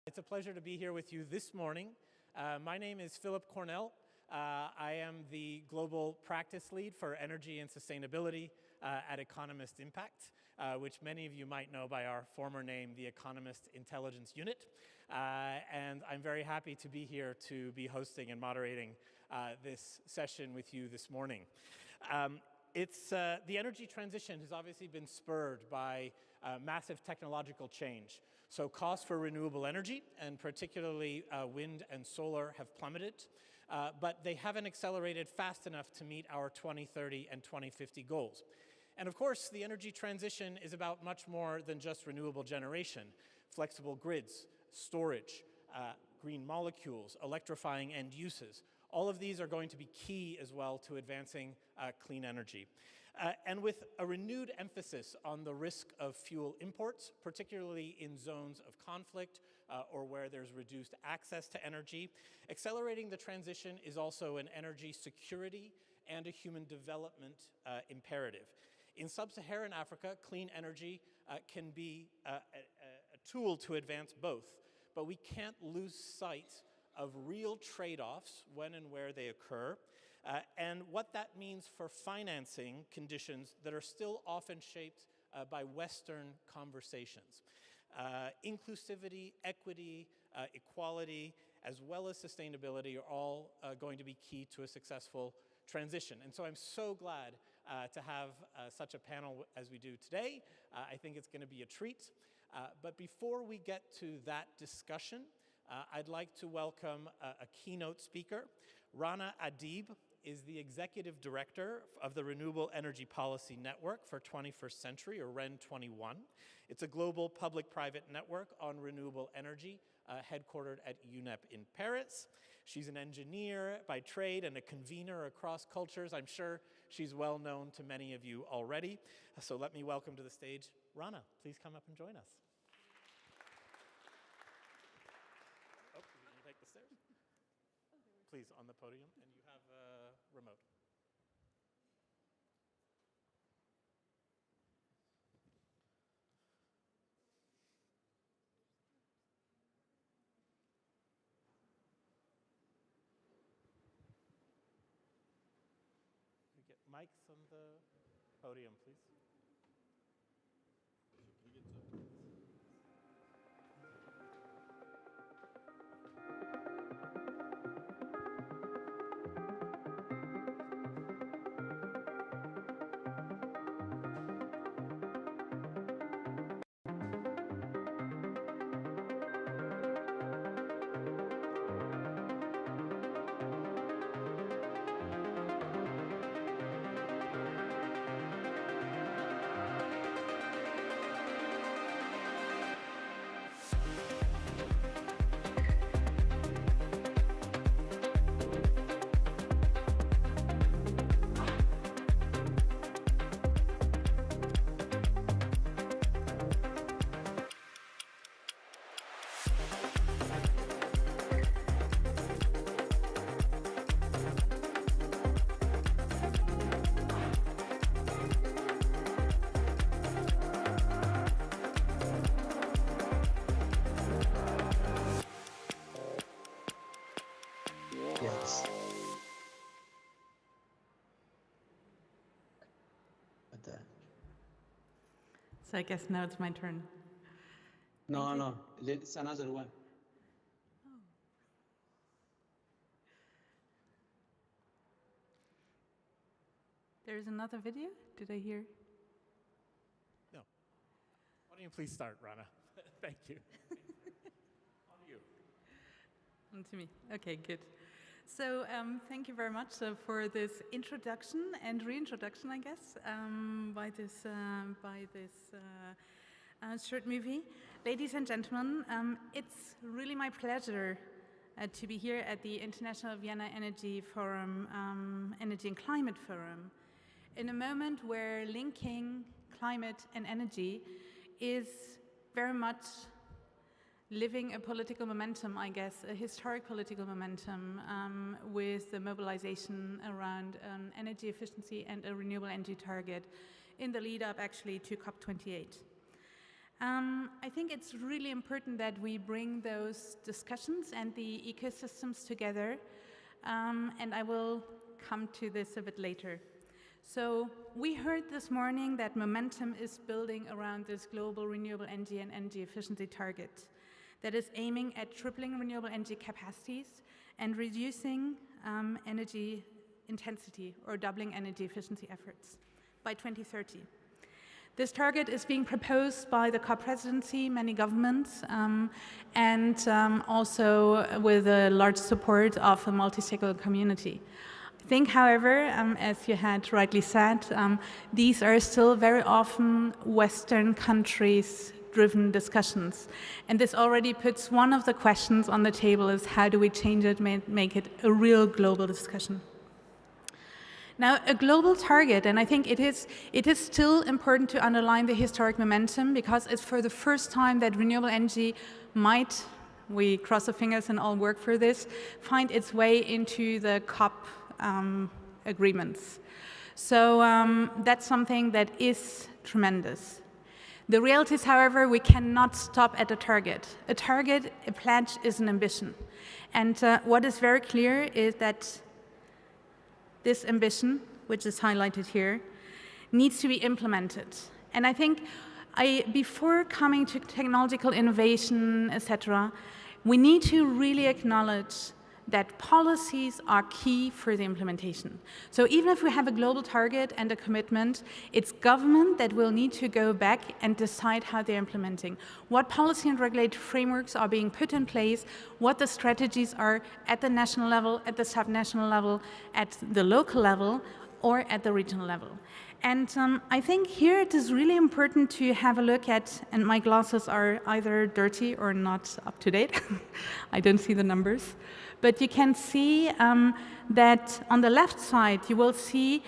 It's a pleasure to be here with you this morning. My name is Philip Cornell. I am the Global Practice Lead for Energy and Sustainability at Economist Impact, which many of you might know by our former name, the Economist Intelligence Unit. And I'm very happy to be here to be hosting and moderating this session with you this morning. The energy transition has obviously been spurred by massive technological change. So costs for renewable energy, and particularly wind and solar, have plummeted, but they haven't accelerated fast enough to meet our 2030 and 2050 goals. And of course, the energy transition is about much more than just renewable generation. Flexible grids, storage, green molecules, electrifying end uses. All of these are going to be key as well to advancing clean energy. And with a renewed emphasis on the risk of fuel imports, particularly in zones of conflict or where there's reduced access to energy, accelerating the transition is also an energy security and a human development imperative. In sub-Saharan Africa, clean energy can be a tool to advance both, but we can't lose sight of real trade-offs when and where they occur, and what that means for financing conditions that are still often shaped by Western conversations. Inclusivity, equity, equality, as well as sustainability are all going to be key to a successful transition. And so I'm so glad to have such a panel as we do today. I think it's going to be a treat. But before we get to that discussion, I'd like to welcome a keynote speaker. Rana Adib is the Executive Director of the Renewable Energy Policy Network for 21st Century, or REN 21. It's a global public-private network on renewable energy, headquartered at UNEP in Paris. She's an engineer by trade and a convener across cultures. I'm sure she's well known to many of you already. So let me welcome to the stage Rana. Please come up and join us. Take the stairs. Please, on the podium, and you have a remote. Can we get mics on the podium, please? Can we get to So I guess now it's my turn. No, it's another one. Oh. There's another video? Did I hear? No. Why don't you please start, Rana? Thank you. On you. On to me. Okay, good. So thank you very much for this introduction and reintroduction, I guess, by this short movie. Ladies and gentlemen, it's really my pleasure to be here at the International Vienna Energy Forum, Energy and Climate Forum, in a moment where linking climate and energy is very much living a political momentum, I guess, a historic political momentum with the mobilization around energy efficiency and a renewable energy target in the lead up actually to COP28. I think it's really important that we bring those discussions and the ecosystems together, and I will come to this a bit later. So we heard this morning that momentum is building around this global renewable energy and energy efficiency target that is aiming at tripling renewable energy capacities and reducing energy intensity or doubling energy efficiency efforts by 2030. This target is being proposed by the COP presidency, many governments, and also with a large support of the multi-stakeholder community. I think, however, as you had rightly said, these are still very often Western countries-driven discussions. And this already puts one of the questions on the table is how do we change it, make it a real global discussion? Now, a global target, and I think it is still important to underline the historic momentum because it's for the first time that renewable energy might, we cross our fingers and all work for this, find its way into the COP agreements. So that's something that is tremendous. The reality is, however, we cannot stop at a target. A target, a pledge, is an ambition. And what is very clear is that this ambition, which is highlighted here, needs to be implemented. And I think before coming to technological innovation, etc., we need to really acknowledge that policies are key for the implementation. So even if we have a global target and a commitment, it's government that will need to go back and decide how they're implementing, what policy and regulatory frameworks are being put in place, what the strategies are at the national level, at the subnational level, at the local level, or at the regional level. And I think here it is really important to have a look at, and my glasses are either dirty or not up to date. I don't see the numbers. But you can see that on the left side, you will see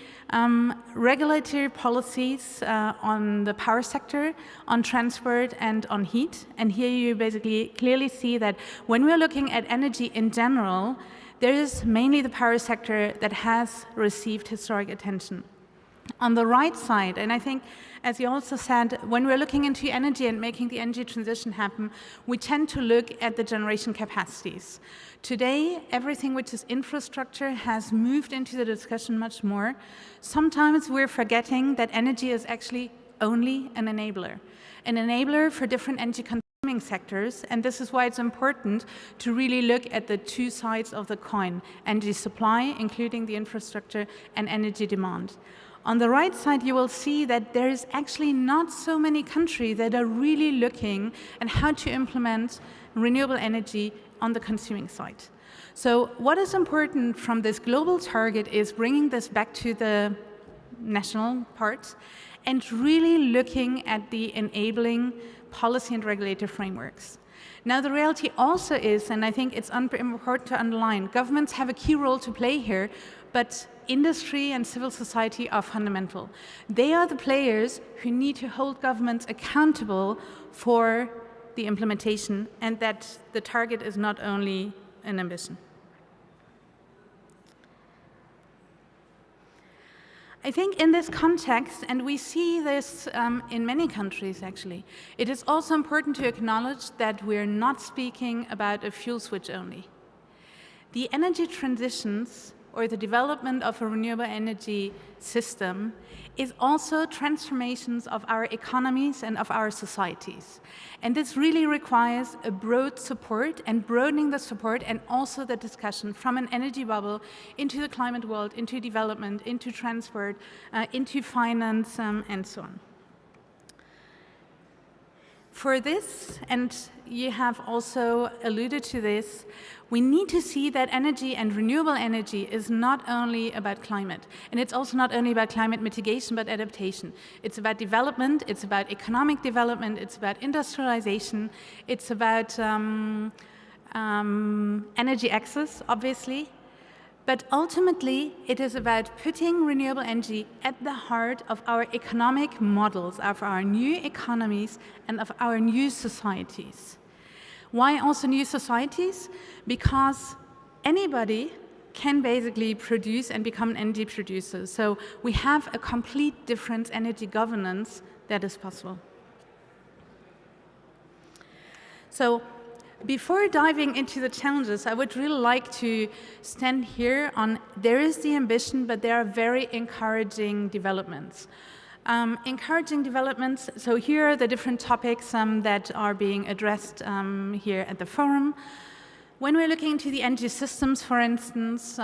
regulatory policies on the power sector, on transport, and on heat. And here you basically clearly see that when we're looking at energy in general, there is mainly the power sector that has received historic attention. On the right side, and I think, as you also said, when we're looking into energy and making the energy transition happen, we tend to look at the generation capacities. Today, everything which is infrastructure has moved into the discussion much more. Sometimes we're forgetting that energy is actually only an enabler for different energy consuming sectors, and this is why it's important to really look at the two sides of the coin, energy supply, including the infrastructure, and energy demand. On the right side, you will see that there is actually not so many countries that are really looking at how to implement renewable energy on the consuming side. So what is important from this global target is bringing this back to the national part and really looking at the enabling policy and regulatory frameworks. Now, the reality also is, and I think it's important to underline, governments have a key role to play here, but industry and civil society are fundamental. They are the players who need to hold governments accountable for the implementation and that the target is not only an ambition. I think in this context, and we see this in many countries actually, it is also important to acknowledge that we're not speaking about a fuel switch only. The energy transitions or the development of a renewable energy system is also transformations of our economies and of our societies. And this really requires a broad support and broadening the support and also the discussion from an energy bubble into the climate world, into development, into transport, into finance, and so on. For this, and you have also alluded to this, we need to see that energy and renewable energy is not only about climate, and it's also not only about climate mitigation, but adaptation. It's about development, it's about economic development, it's about industrialization, it's about energy access, obviously, but ultimately it is about putting renewable energy at the heart of our economic models, of our new economies, and of our new societies. Why also new societies? Because anybody can basically produce and become an energy producer. So we have a complete different energy governance that is possible. So before diving into the challenges, I would really like to stand here on there is the ambition, but there are very encouraging developments. Encouraging developments, so here are the different topics that are being addressed here at the forum. When we're looking into the energy systems, for instance,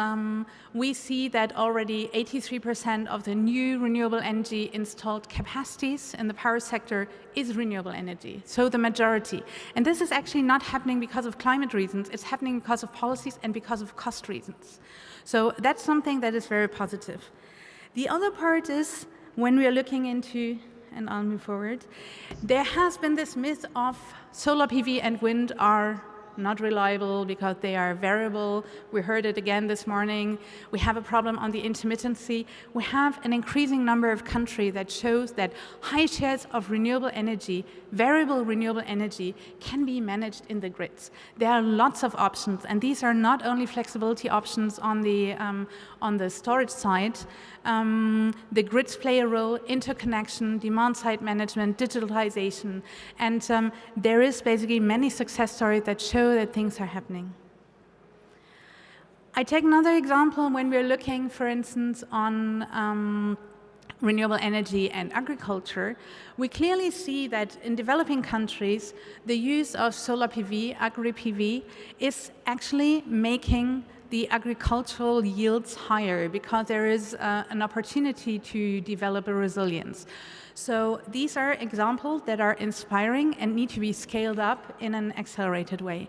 we see that already 83% of the new renewable energy installed capacities in the power sector is renewable energy, so the majority. And this is actually not happening because of climate reasons, it's happening because of policies and because of cost reasons. So that's something that is very positive. The other part is, when we are looking into, and I'll move forward, there has been this myth of solar PV and wind are not reliable because they are variable. We heard it again this morning. We have a problem on the intermittency. We have an increasing number of countries that shows that high shares of renewable energy, variable renewable energy, can be managed in the grids. There are lots of options, and these are not only flexibility options on the storage side. The grids play a role, interconnection, demand-side management, digitalization, and there is basically many success stories that show that things are happening. I take another example when we're looking, for instance, on renewable energy and agriculture. We clearly see that in developing countries, the use of solar PV, agri-PV, is actually making the agricultural yields higher because there is an opportunity to develop a resilience. So these are examples that are inspiring and need to be scaled up in an accelerated way.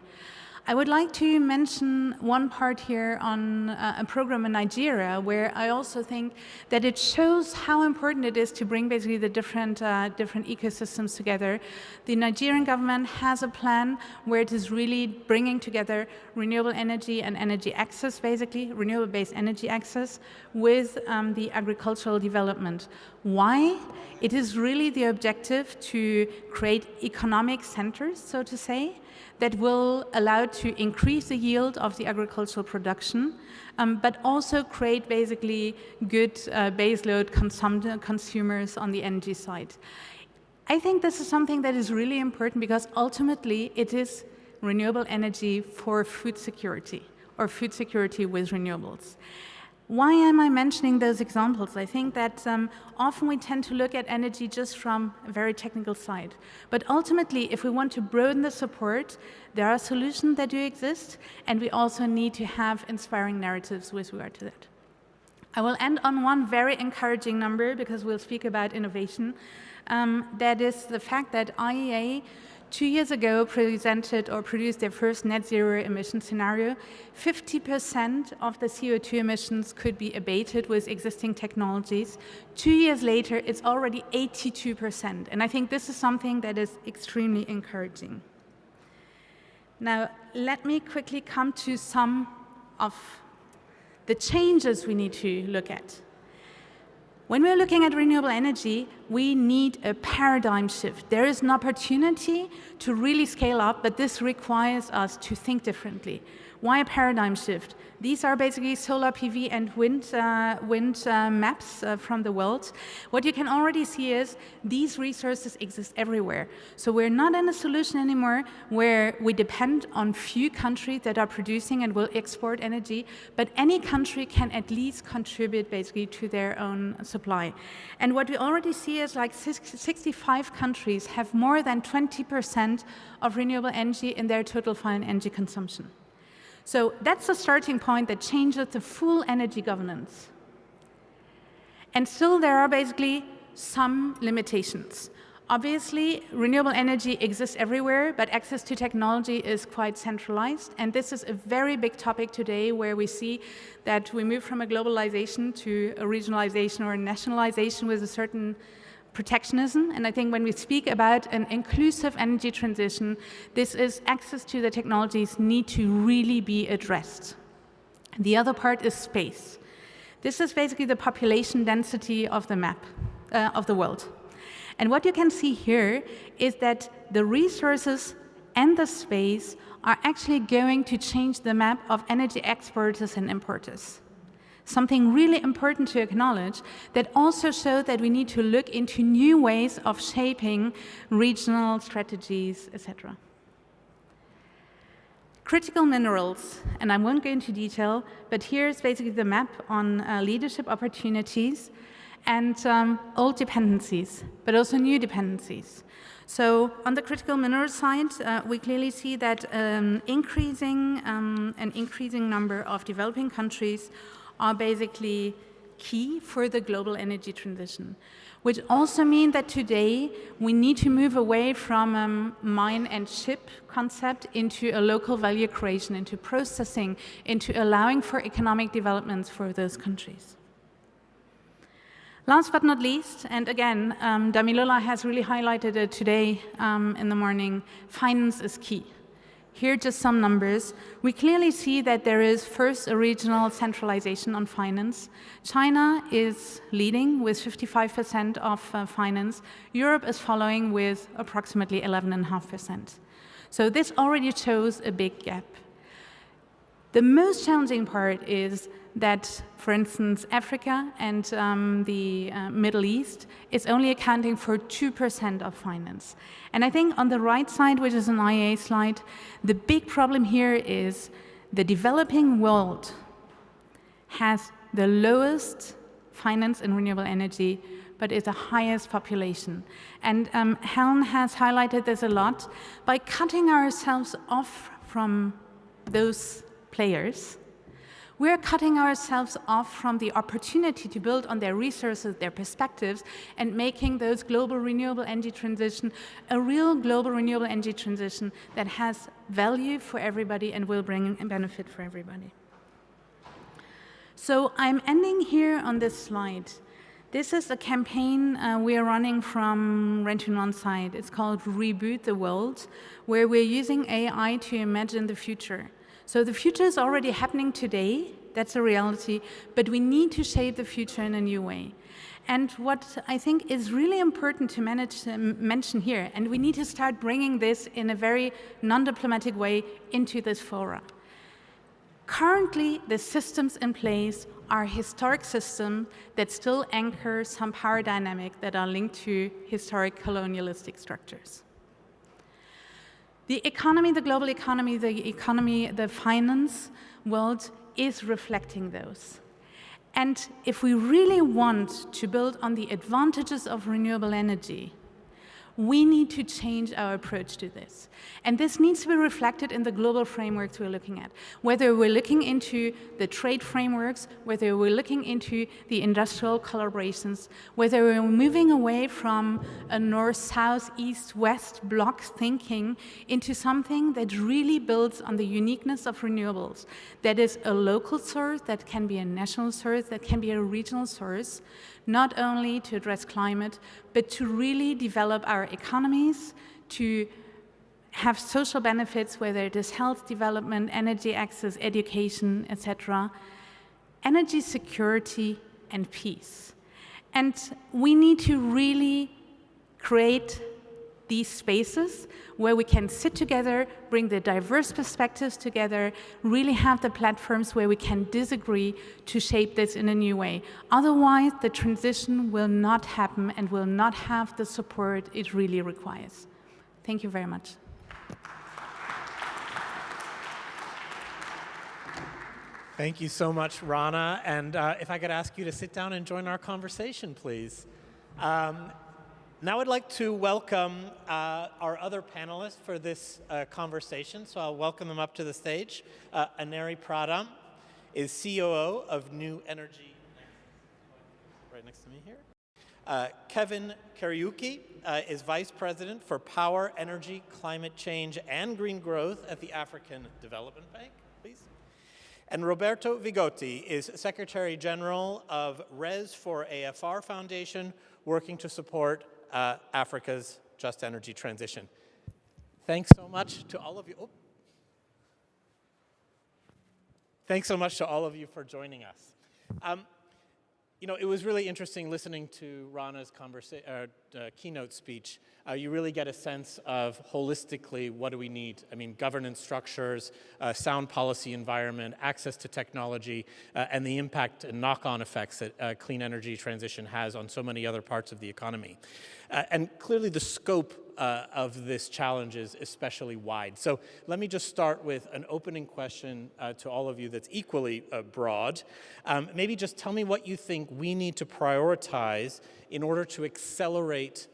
I would like to mention one part here on a program in Nigeria where I also think that it shows how important it is to bring basically the different ecosystems together. The Nigerian government has a plan where it is really bringing together renewable energy and energy access, basically, renewable-based energy access with the agricultural development. Why? It is really the objective to create economic centers, so to say, that will allow to increase the yield of the agricultural production, but also create basically good baseload consumers on the energy side. I think this is something that is really important because ultimately it is renewable energy for food security or food security with renewables. Why am I mentioning those examples? I think that often we tend to look at energy just from a very technical side. But ultimately, if we want to broaden the support, there are solutions that do exist, and we also need to have inspiring narratives with regard to that. I will end on one very encouraging number because we'll speak about innovation. That is the fact that IEA 2 years ago presented or produced their first net zero emission scenario. 50% of the CO2 emissions could be abated with existing technologies. 2 years later, it's already 82%. And I think this is something that is extremely encouraging. Now, let me quickly come to some of the changes we need to look at. When we're looking at renewable energy, we need a paradigm shift. There is an opportunity to really scale up, but this requires us to think differently. Why a paradigm shift? These are basically solar PV and wind maps from the world. What you can already see is these resources exist everywhere. So we're not in a solution anymore where we depend on few countries that are producing and will export energy, but any country can at least contribute basically to their own supply. And what we already see is like 65 countries have more than 20% of renewable energy in their total final energy consumption. So that's a starting point that changes the full energy governance. And still there are basically some limitations. Obviously, renewable energy exists everywhere, but access to technology is quite centralized. And this is a very big topic today where we see that we move from a globalization to a regionalization or a nationalization with a certain protectionism. And I think when we speak about an inclusive energy transition, this is access to the technologies need to really be addressed. The other part is space. This is basically the population density of the map of the world. And what you can see here is that the resources and the space are actually going to change the map of energy exporters and importers. Something really important to acknowledge that also shows that we need to look into new ways of shaping regional strategies, etc. Critical minerals, and I won't go into detail, but here's basically the map on leadership opportunities and old dependencies, but also new dependencies. So on the critical mineral side, we clearly see that an increasing number of developing countries are basically key for the global energy transition, which also means that today we need to move away from a mine and ship concept into a local value creation, into processing, into allowing for economic developments for those countries. Last but not least, and again, Damilola has really highlighted it today in the morning, finance is key. Here are just some numbers. We clearly see that there is first a regional centralization on finance. China is leading with 55% of finance. Europe is following with approximately 11.5%. So this already shows a big gap. The most challenging part is that, for instance, Africa and the Middle East is only accounting for 2% of finance. And I think on the right side, which is an IEA slide, the big problem here is the developing world has the lowest finance in renewable energy, but is the highest population. And Helen has highlighted this a lot. By cutting ourselves off from those players, we're cutting ourselves off from the opportunity to build on their resources, their perspectives, and making those global renewable energy transition a real global renewable energy transition that has value for everybody and will bring a benefit for everybody. So I'm ending here on this slide. This is a campaign we are running from Rent on One side. It's called Reboot the World, where we're using AI to imagine the future. So the future is already happening today, that's a reality, but we need to shape the future in a new way. And what I think is really important to mention here, and we need to start bringing this in a very non-diplomatic way into this fora. Currently, the systems in place are historic systems that still anchor some power dynamic that are linked to historic colonialistic structures. The economy, the global economy, the finance world is reflecting those. And if we really want to build on the advantages of renewable energy, we need to change our approach to this. And this needs to be reflected in the global frameworks we're looking at. Whether we're looking into the trade frameworks, whether we're looking into the industrial collaborations, whether we're moving away from a north, south, east, west block thinking into something that really builds on the uniqueness of renewables. That is a local source, that can be a national source, that can be a regional source, not only to address climate, but to really develop our economies, to have social benefits, whether it is health development, energy access, education, etc., energy security, and peace. And we need to really create these spaces where we can sit together, bring the diverse perspectives together, really have the platforms where we can disagree to shape this in a new way. Otherwise, the transition will not happen and will not have the support it really requires. Thank you very much. Thank you so much, Rana. And if I could ask you to sit down and join our conversation, please. Now I'd like to welcome our other panelists for this conversation. So I'll welcome them up to the stage. Aneri Pradam is COO of New Energy, right next to me here. Kevin Kariuki is Vice President for Power, Energy, Climate Change, and Green Growth at the African Development Bank, please. And Roberto Vigotti is Secretary General of Res for AFR Foundation, working to support Africa's just energy transition. Thanks so much to all of you. Oh. Thanks so much to all of you for joining us. You know, it was really interesting listening to Rana's keynote speech. You really get a sense of holistically what do we need. I mean, governance structures, sound policy environment, access to technology, and the impact and knock-on effects that clean energy transition has on so many other parts of the economy. And clearly the scope of this challenge is especially wide. So let me just start with an opening question to all of you that's equally broad. Maybe just tell me what you think we need to prioritize in order to accelerate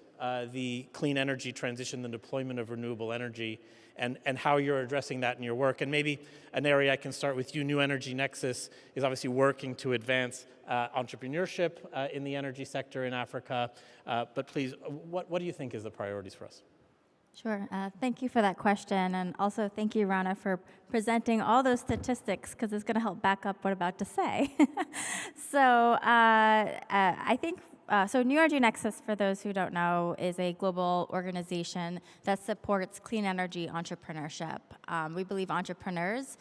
the clean energy transition, the deployment of renewable energy, and how you're addressing that in your work. And maybe an area I can start with you, New Energy Nexus is obviously working to advance entrepreneurship in the energy sector in Africa. But please, what do you think is the priorities for us? Sure. Thank you for that question. And also thank you, Rana, for presenting all those statistics, because it's going to help back up what I'm about to say. So I think, so New Energy Nexus, for those who don't know, is a global organization that supports clean energy entrepreneurship. We believe entrepreneurs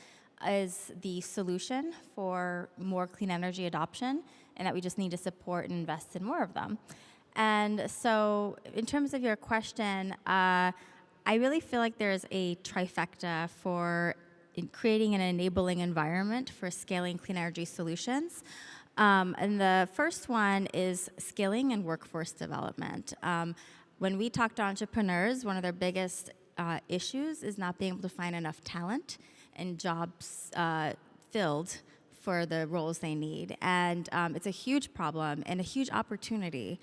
is the solution for more clean energy adoption, and that we just need to support and invest in more of them. And so in terms of your question, I really feel like there's a trifecta for creating an enabling environment for scaling clean energy solutions. And the first one is skilling and workforce development. When we talk to entrepreneurs, one of their biggest issues is not being able to find enough talent and jobs filled for the roles they need. And it's a huge problem and a huge opportunity.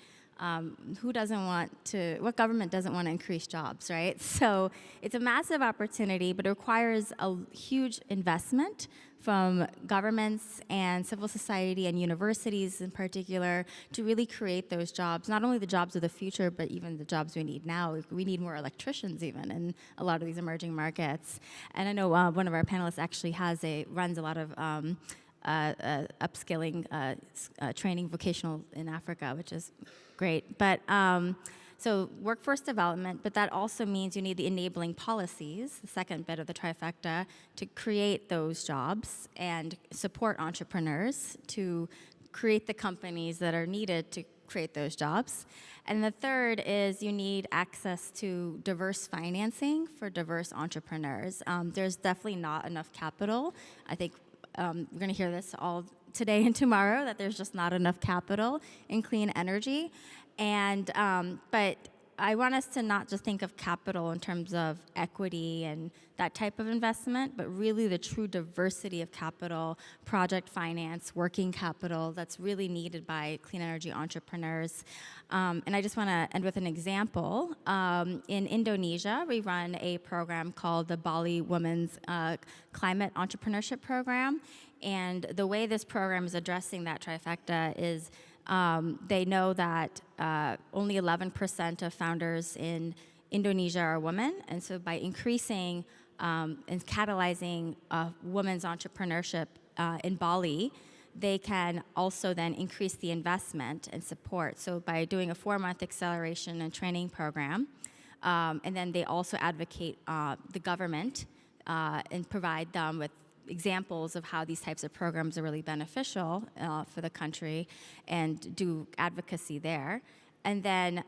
Who doesn't want to, what government doesn't want to increase jobs, right? So it's a massive opportunity, but it requires a huge investment from governments and civil society and universities in particular to really create those jobs, not only the jobs of the future, but even the jobs we need now. We need more electricians even in a lot of these emerging markets. And I know one of our panelists actually runs a lot of upskilling training vocational in Africa, which is great. But so workforce development, but that also means you need the enabling policies, the second bit of the trifecta, to create those jobs and support entrepreneurs to create the companies that are needed to create those jobs. And the third is you need access to diverse financing for diverse entrepreneurs. There's definitely not enough capital. I think we're going to hear this all today and tomorrow, that there's just not enough capital in clean energy. And but I want us to not just think of capital in terms of equity and that type of investment, but really the true diversity of capital, project finance, working capital that's really needed by clean energy entrepreneurs. And I just want to end with an example. In Indonesia, we run a program called the Bali Women's Climate Entrepreneurship Program. And the way this program is addressing that trifecta is they know that only 11% of founders in Indonesia are women, and so by increasing and catalyzing women's entrepreneurship in Bali, they can also then increase the investment and support. So by doing a 4-month acceleration and training program, and then they also advocate the government and provide them with examples of how these types of programs are really beneficial for the country and do advocacy there. And then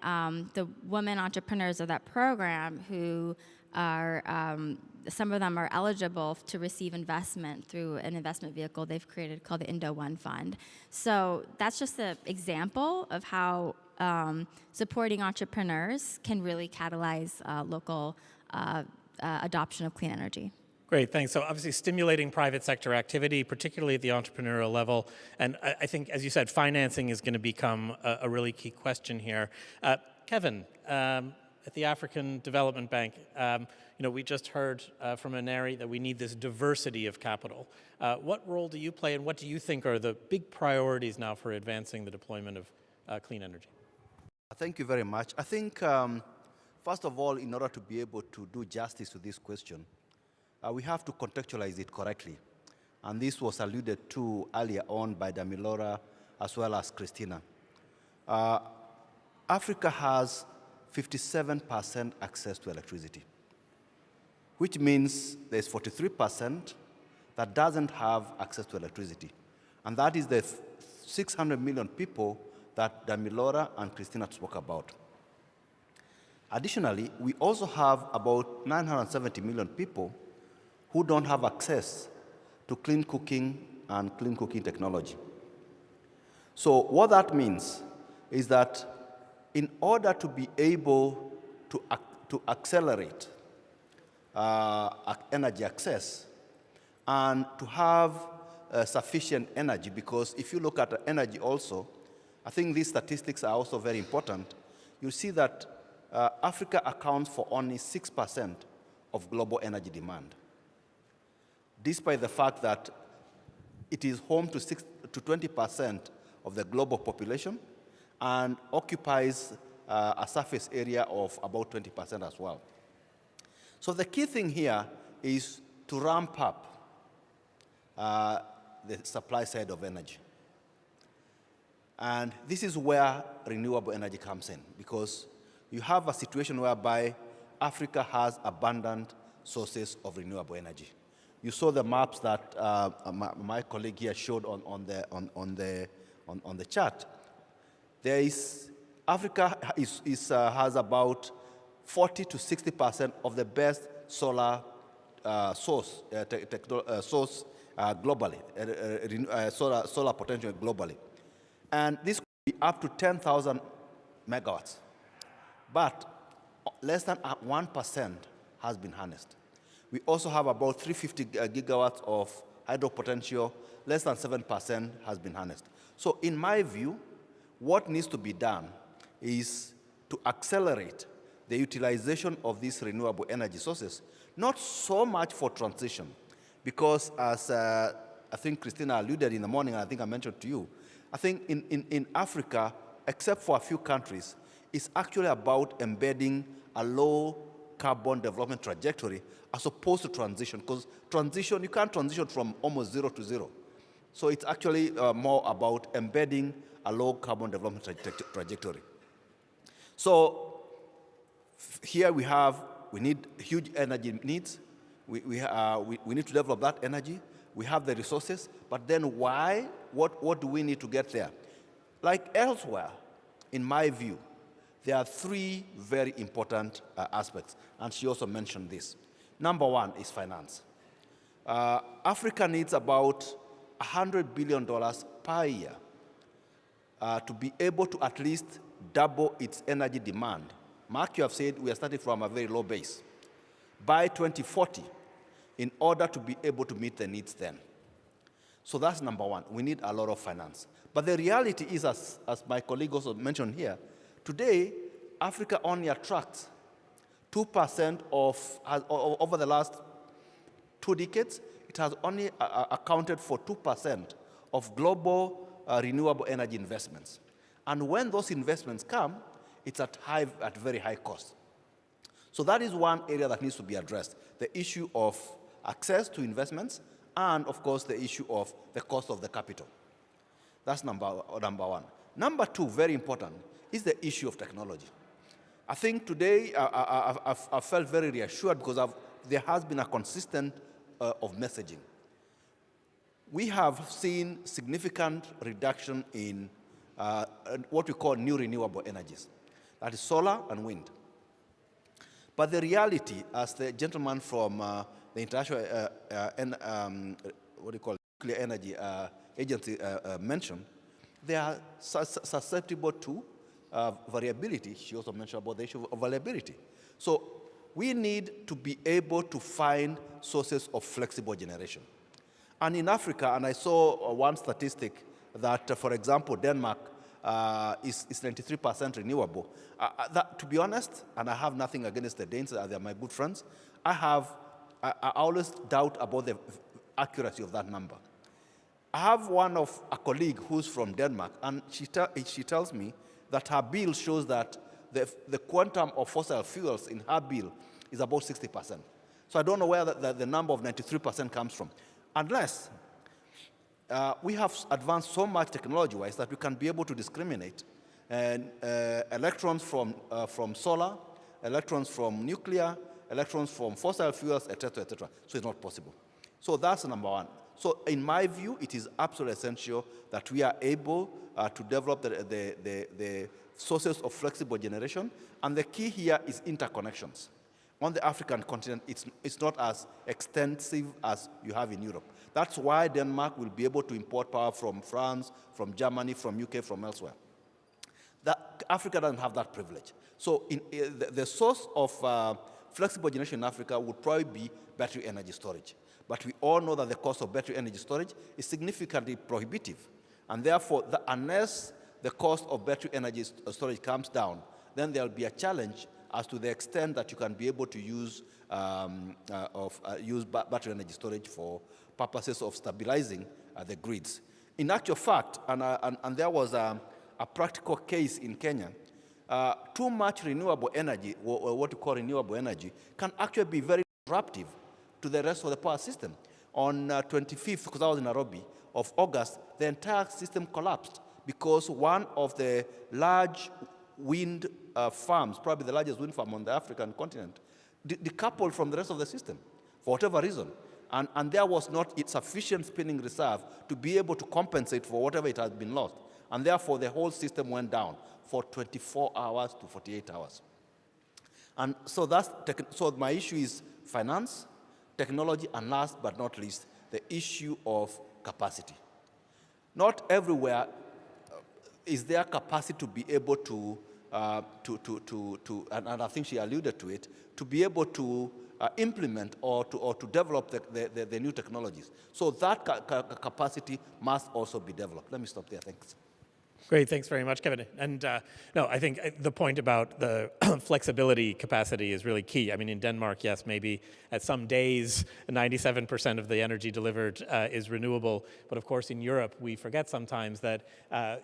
the women entrepreneurs of that program who are, some of them are eligible to receive investment through an investment vehicle they've created called the Indo One Fund. So that's just an example of how supporting entrepreneurs can really catalyze local adoption of clean energy. Great, thanks. So obviously stimulating private sector activity, particularly at the entrepreneurial level. And I think, as you said, financing is going to become a really key question here. Kevin, at the African Development Bank, we just heard from Aneri that we need this diversity of capital. What role do you play, and what do you think are the big priorities now for advancing the deployment of clean energy? Thank you very much. I think, first of all, in order to be able to do justice to this question, we have to contextualize it correctly. And this was alluded to earlier on by Damilora as well as Christina. Africa has 57% access to electricity, which means there's 43% that doesn't have access to electricity. And that is the 600 million people that Damilora and Christina spoke about. Additionally, we also have about 970 million people who don't have access to clean cooking and clean cooking technology. So what that means is that in order to be able to to accelerate energy access and to have sufficient energy, because if you look at energy also, I think these statistics are also very important. You see that Africa accounts for only 6% of global energy demand, despite the fact that it is home to 20% of the global population and occupies a surface area of about 20% as well. So the key thing here is to ramp up the supply side of energy. And this is where renewable energy comes in, because you have a situation whereby Africa has abundant sources of renewable energy. You saw the maps that my colleague here showed on the chart. Africa has about 40 to 60% of the best solar source globally, solar potential globally. And this could be up to 10,000 megawatts. But less than 1% has been harnessed. We also have about 350 gigawatts of hydro potential. Less than 7% has been harnessed. So in my view, what needs to be done is to accelerate the utilization of these renewable energy sources, not so much for transition, because as I think Christina alluded in the morning, and I think I mentioned to you, I think in Africa, except for a few countries, it's actually about embedding a low carbon development trajectory as opposed to transition, because transition, you can't transition from almost 0 to 0. So it's actually more about embedding a low carbon development trajectory. So here we need huge energy needs. We need to develop that energy. We have the resources, but then why? What do we need to get there? Like elsewhere, in my view, there are three very important aspects, and she also mentioned this. Number one is finance. Africa needs about $100 billion per year to be able to at least double its energy demand. Mark, you have said we are starting from a very low base. By 2040, in order to be able to meet the needs then. So that's number one. We need a lot of finance. But the reality is, as my colleague also mentioned here, today, Africa only attracts 2% over the last 2 decades, it has only accounted for 2% of global renewable energy investments. And when those investments come, it's at very high cost. So that is one area that needs to be addressed, the issue of access to investments, and of course the issue of the cost of the capital. That's number one. Number two, very important, is the issue of technology. I think today I felt very reassured because there has been a consistent of messaging. We have seen significant reduction in what we call new renewable energies. That is solar and wind. But the reality, as the gentleman from the International Nuclear Energy Agency mentioned, they are susceptible to variability. She also mentioned about the issue of variability. So we need to be able to find sources of flexible generation. And in Africa, and I saw one statistic that, for example, Denmark is 93% renewable. To be honest, and I have nothing against the Danes, they're my good friends, I always doubt about the accuracy of that number. I have a colleague who's from Denmark, and she tells me that her bill shows that the quantum of fossil fuels in her bill is about 60%. So I don't know where the number of 93% comes from, unless we have advanced so much technology-wise that we can be able to discriminate electrons from solar, electrons from nuclear, electrons from fossil fuels, et cetera, et cetera. So it's not possible. So that's number one. So in my view, it is absolutely essential that we are able to develop the sources of flexible generation. And the key here is interconnections. On the African continent, it's not as extensive as you have in Europe. That's why Denmark will be able to import power from France, from Germany, from UK, from elsewhere. The Africa doesn't have that privilege. So the source of flexible generation in Africa would probably be battery energy storage. But we all know that the cost of battery energy storage is significantly prohibitive. And therefore, unless the cost of battery energy storage comes down, then there'll be a challenge as to the extent that you can be able to use battery energy storage for purposes of stabilizing the grids. In actual fact, and there was a practical case in Kenya, too much renewable energy, or what you call renewable energy, can actually be very disruptive to the rest of the power system. On 25th, because I was in Nairobi, of August, the entire system collapsed because one of the large wind farms, probably the largest wind farm on the African continent, decoupled from the rest of the system for whatever reason. And there was not sufficient spinning reserve to be able to compensate for whatever it had been lost. And therefore, the whole system went down for 24 hours to 48 hours. And so so my issue is finance, technology, and last but not least, the issue of capacity. Not everywhere is there capacity to be able to, and I think she alluded to it, to be able to implement or to develop the new technologies. So that capacity must also be developed. Let me stop there. Thanks. Great, thanks very much, Kevin. And no, I think the point about the flexibility capacity is really key. I mean, in Denmark, yes, maybe at some days, 97% of the energy delivered is renewable. But of course, in Europe, we forget sometimes that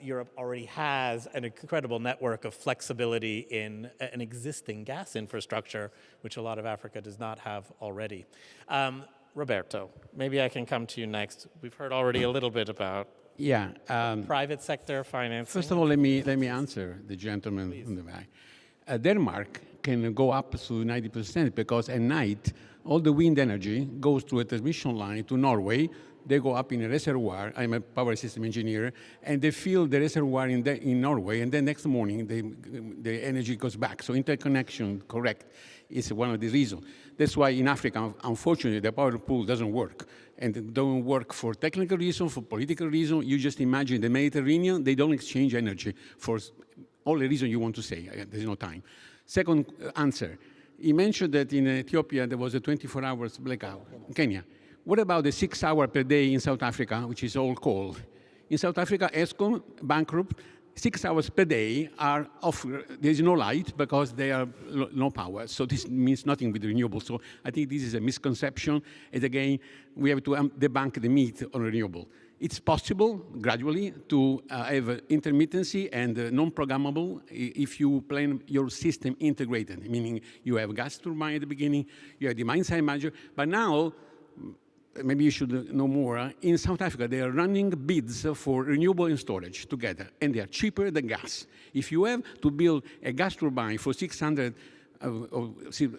Europe already has an incredible network of flexibility in an existing gas infrastructure, which a lot of Africa does not have already. Roberto, maybe I can come to you next. We've heard already a little bit about private sector financing. First of all, let me answer the gentleman on the back. Denmark can go up to 90% because at night, all the wind energy goes through a transmission line to Norway. They go up in a reservoir. I'm a power system engineer, and they fill the reservoir in Norway, and then next morning, the energy goes back. So interconnection, correct, is one of the reasons. That's why in Africa, unfortunately, the power pool doesn't work. And it don't work for technical reasons, for political reasons. You just imagine the Mediterranean, they don't exchange energy for all the reasons you want to say. There's no time. Second answer, he mentioned that in Ethiopia there was a 24 hours blackout. Kenya. What about the 6 hours per day in South Africa, which is all coal? In South Africa, Eskom, bankrupt, 6 hours per day are off. There's no light because they are no power. So this means nothing with renewable. So I think this is a misconception. And again, we have to debunk the myth on renewable. It's possible gradually to have intermittency and non-programmable if you plan your system integrated, meaning you have gas turbine at the beginning, you have demand-side manager. But now, maybe you should know more. In South Africa, they are running bids for renewable and storage together, and they are cheaper than gas. If you have to build a gas turbine for 600 or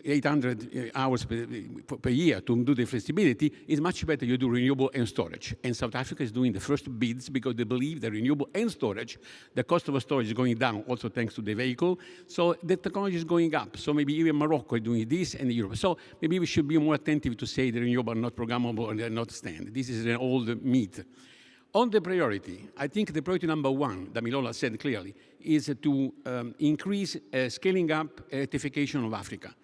800 hours per year to do the flexibility, it's much better you do renewable and storage. And South Africa is doing the first bids because they believe that renewable and storage, the cost of storage is going down, also thanks to the vehicle. So the technology is going up. So maybe even Morocco is doing this and Europe. So maybe we should be more attentive to say the renewable are not programmable and they're not standard. This is an old myth. On the priority, I think the priority number one, that Milola said clearly, is to increase scaling up electrification of Africa.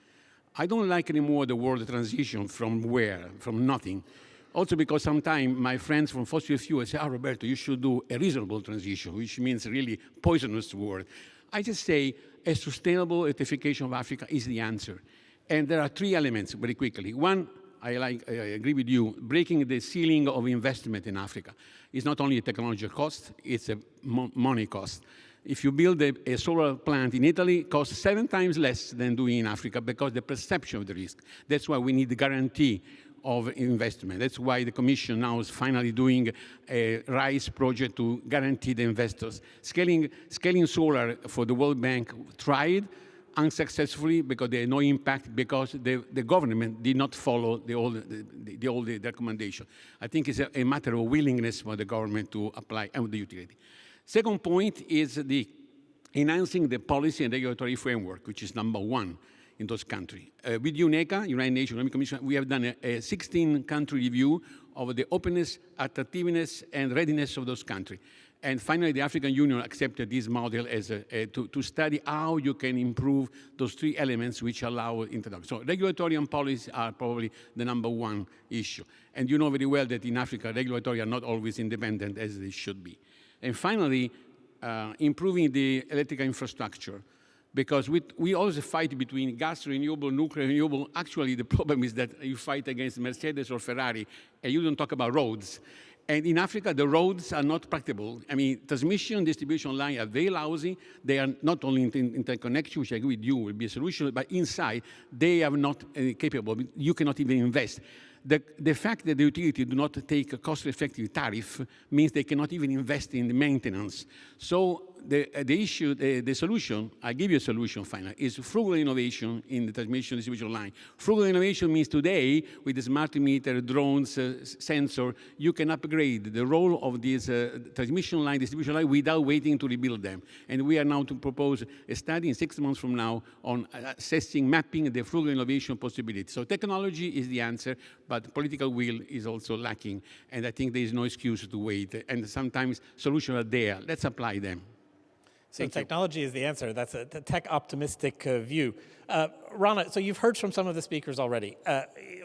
I don't like anymore the word transition from where, from nothing. Also because sometimes my friends from fossil fuel say, Roberto, you should do a reasonable transition, which means really poisonous word. I just say a sustainable electrification of Africa is the answer. And there are three elements very quickly. One, I agree with you, breaking the ceiling of investment in Africa. It's not only a technology cost, it's a money cost. If you build a solar plant in Italy, it costs 7 times less than doing in Africa because the perception of the risk. That's why we need the guarantee of investment. That's why the Commission now is finally doing a RISE project to guarantee the investors. Scaling solar for the World Bank tried, unsuccessfully because there is no impact because the government did not follow the old recommendation. I think it's a matter of willingness for the government to apply and the utility. Second point is the enhancing the policy and regulatory framework, which is number one in those countries. With UNECA, United Nations Economic Commission, we have done a 16-country review of the openness, attractiveness, and readiness of those countries. And finally, the African Union accepted this model as to study how you can improve those three elements which allow introduction. So regulatory and policy are probably the #1 issue. And you know very well that in Africa, regulatory are not always independent as they should be. And finally, improving the electrical infrastructure. Because we always fight between gas renewable, nuclear renewable. Actually, the problem is that you fight against Mercedes or Ferrari, and you don't talk about roads. And in Africa, the roads are not practicable. I mean, transmission and distribution line are very lousy. They are not only interconnection, which I agree with you will be a solution, but inside, they are not capable. You cannot even invest. The fact that the utility do not take a cost-effective tariff means they cannot even invest in the maintenance. So the solution, I give you a solution finally, is frugal innovation in the transmission distribution line. Frugal innovation means today, with the smart meter, drones, sensor, you can upgrade the role of this transmission line, distribution line, without waiting to rebuild them. And we are now to propose a study in 6 months from now on assessing, mapping the frugal innovation possibility. So technology is the answer, but political will is also lacking. And I think there is no excuse to wait. And sometimes solutions are there. Let's apply them. So technology is the answer. That's a tech-optimistic view. Rana, so you've heard from some of the speakers already.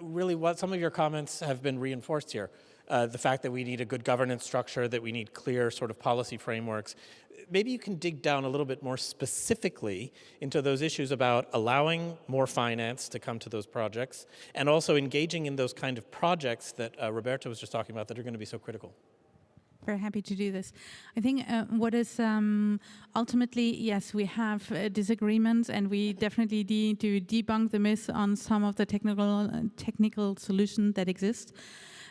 Really, what some of your comments have been reinforced here. The fact that we need a good governance structure, that we need clear sort of policy frameworks. Maybe you can dig down a little bit more specifically into those issues about allowing more finance to come to those projects and also engaging in those kind of projects that Roberto was just talking about that are going to be so critical. Very happy to do this. I think what is ultimately, yes, we have disagreements, and we definitely need to debunk the myth on some of the technical solutions that exist.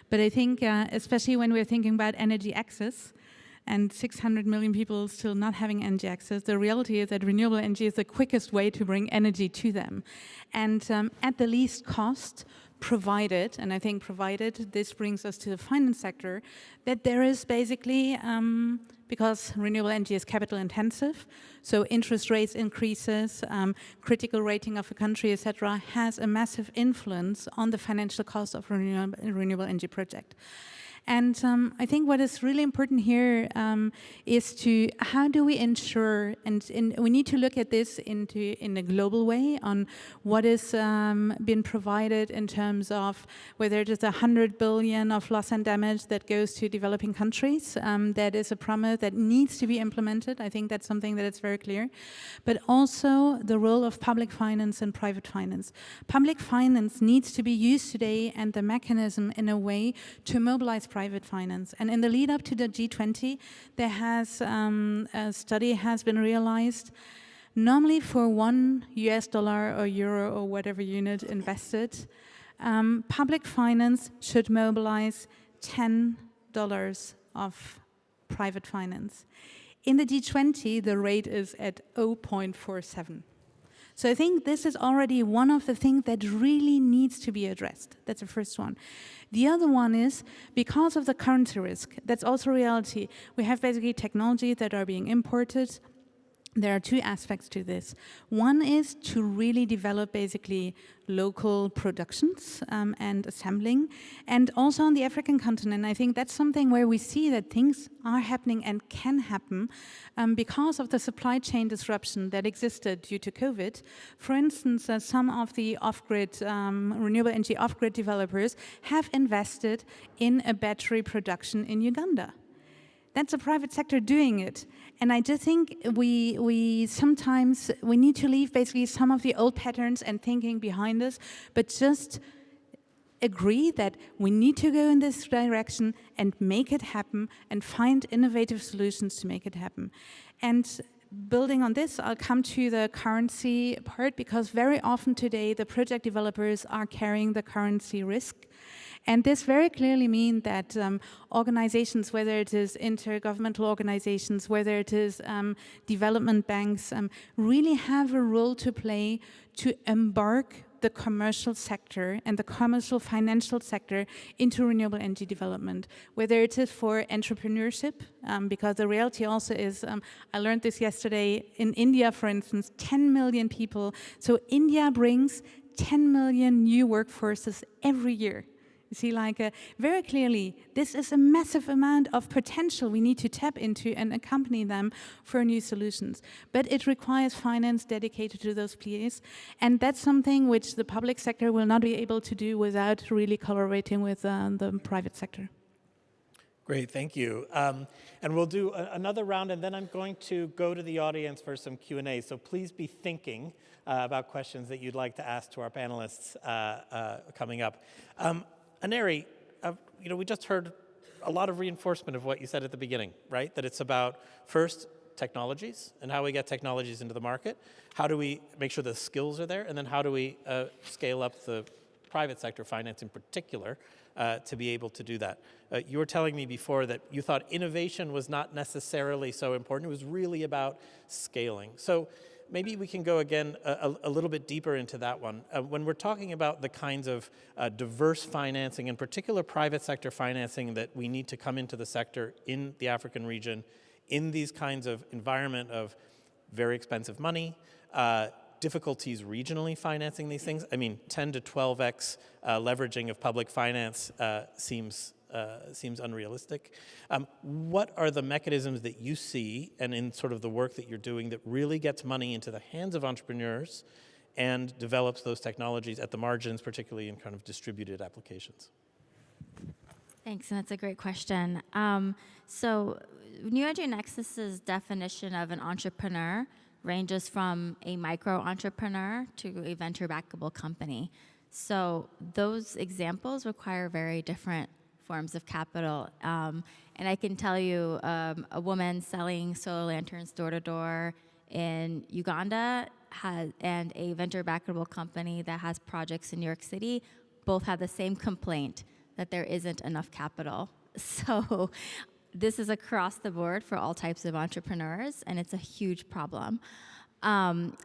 But I think, especially when we're thinking about energy access, and 600 million people still not having energy access, the reality is that renewable energy is the quickest way to bring energy to them. And at the least cost, provided, and I think provided, this brings us to the finance sector, that there is basically, because renewable energy is capital intensive, so interest rates increases, critical rating of a country, etc., has a massive influence on the financial cost of a renewable energy project. And I think what is really important here is to how do we ensure, and we need to look at this in a global way on what is been provided in terms of whether it is 100 billion of loss and damage that goes to developing countries. That is a promise that needs to be implemented. I think that's something that is very clear. But also the role of public finance and private finance. Public finance needs to be used today and the mechanism in a way to mobilize private finance. And in the lead up to the G20, there has a study has been realized. Normally for $1 or euro or whatever unit invested, public finance should mobilize $10 of private finance. In the G20, the rate is at 0.47. So I think this is already one of the things that really needs to be addressed. That's the first one. The other one is, because of the currency risk, that's also reality. We have basically technology that are being imported. There are two aspects to this. One is to really develop basically local productions and assembling. And also on the African continent, I think that's something where we see that things are happening and can happen because of the supply chain disruption that existed due to COVID. For instance, some of the off-grid, renewable energy off-grid developers have invested in a battery production in Uganda. That's a private sector doing it. And I just think we sometimes need to leave basically some of the old patterns and thinking behind us, but just agree that we need to go in this direction and make it happen and find innovative solutions to make it happen. And building on this, I'll come to the currency part, because very often today the project developers are carrying the currency risk. And this very clearly means that organizations, whether it is intergovernmental organizations, whether it is development banks, really have a role to play to embark the commercial sector and the commercial financial sector into renewable energy development, whether it is for entrepreneurship, because the reality also is, I learned this yesterday, in India, for instance, 10 million people. So India brings 10 million new workforces every year You see, very clearly, this is a massive amount of potential we need to tap into and accompany them for new solutions. But it requires finance dedicated to those players, and that's something which the public sector will not be able to do without really collaborating with the private sector. Great, thank you. And we'll do another round, and then I'm going to go to the audience for some Q&A. So please be thinking about questions that you'd like to ask to our panelists coming up. Aneri, we just heard a lot of reinforcement of what you said at the beginning, right? That it's about, first, technologies and how we get technologies into the market. How do we make sure the skills are there? And then how do we scale up the private sector finance in particular to be able to do that? You were telling me before that you thought innovation was not necessarily so important. It was really about scaling. So maybe we can go again a little bit deeper into that one. When we're talking about the kinds of diverse financing, in particular private sector financing that we need to come into the sector in the African region, in these kinds of environment of very expensive money, difficulties regionally financing these things. I mean, 10 to 12x leveraging of public finance seems unrealistic. What are the mechanisms that you see, and in sort of the work that you're doing, that really gets money into the hands of entrepreneurs and develops those technologies at the margins, particularly in kind of distributed applications? Thanks, and that's a great question. So New Energy Nexus's definition of an entrepreneur ranges from a micro-entrepreneur to a venture-backable company. So those examples require very different forms of capital. And I can tell you, a woman selling solar lanterns door-to-door in Uganda and a venture-backable company that has projects in New York City both have the same complaint, that there isn't enough capital. So this is across the board for all types of entrepreneurs, and it's a huge problem.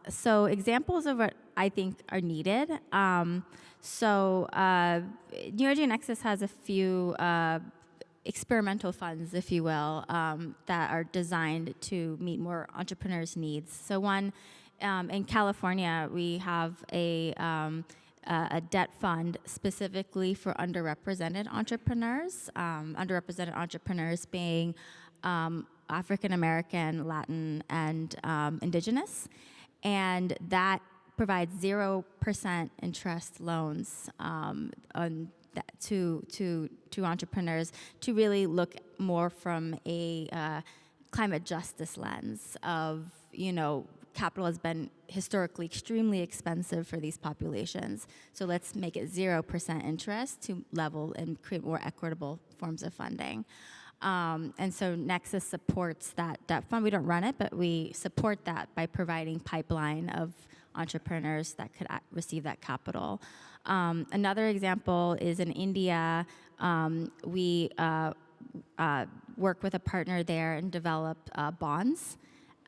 So examples of what I think are needed. New Energy Nexus has a few experimental funds, if you will, that are designed to meet more entrepreneurs' needs. So one, in California, we have a debt fund specifically for underrepresented entrepreneurs, being African American, Latin, and Indigenous, and that provides 0% interest loans to entrepreneurs to really look more from a climate justice lens of, capital has been historically extremely expensive for these populations. So let's make it 0% interest to level and create more equitable forms of funding. And so Nexus supports that fund. We don't run it, but we support that by providing pipeline of entrepreneurs that could receive that capital. Another example is in India. We work with a partner there and develop bonds.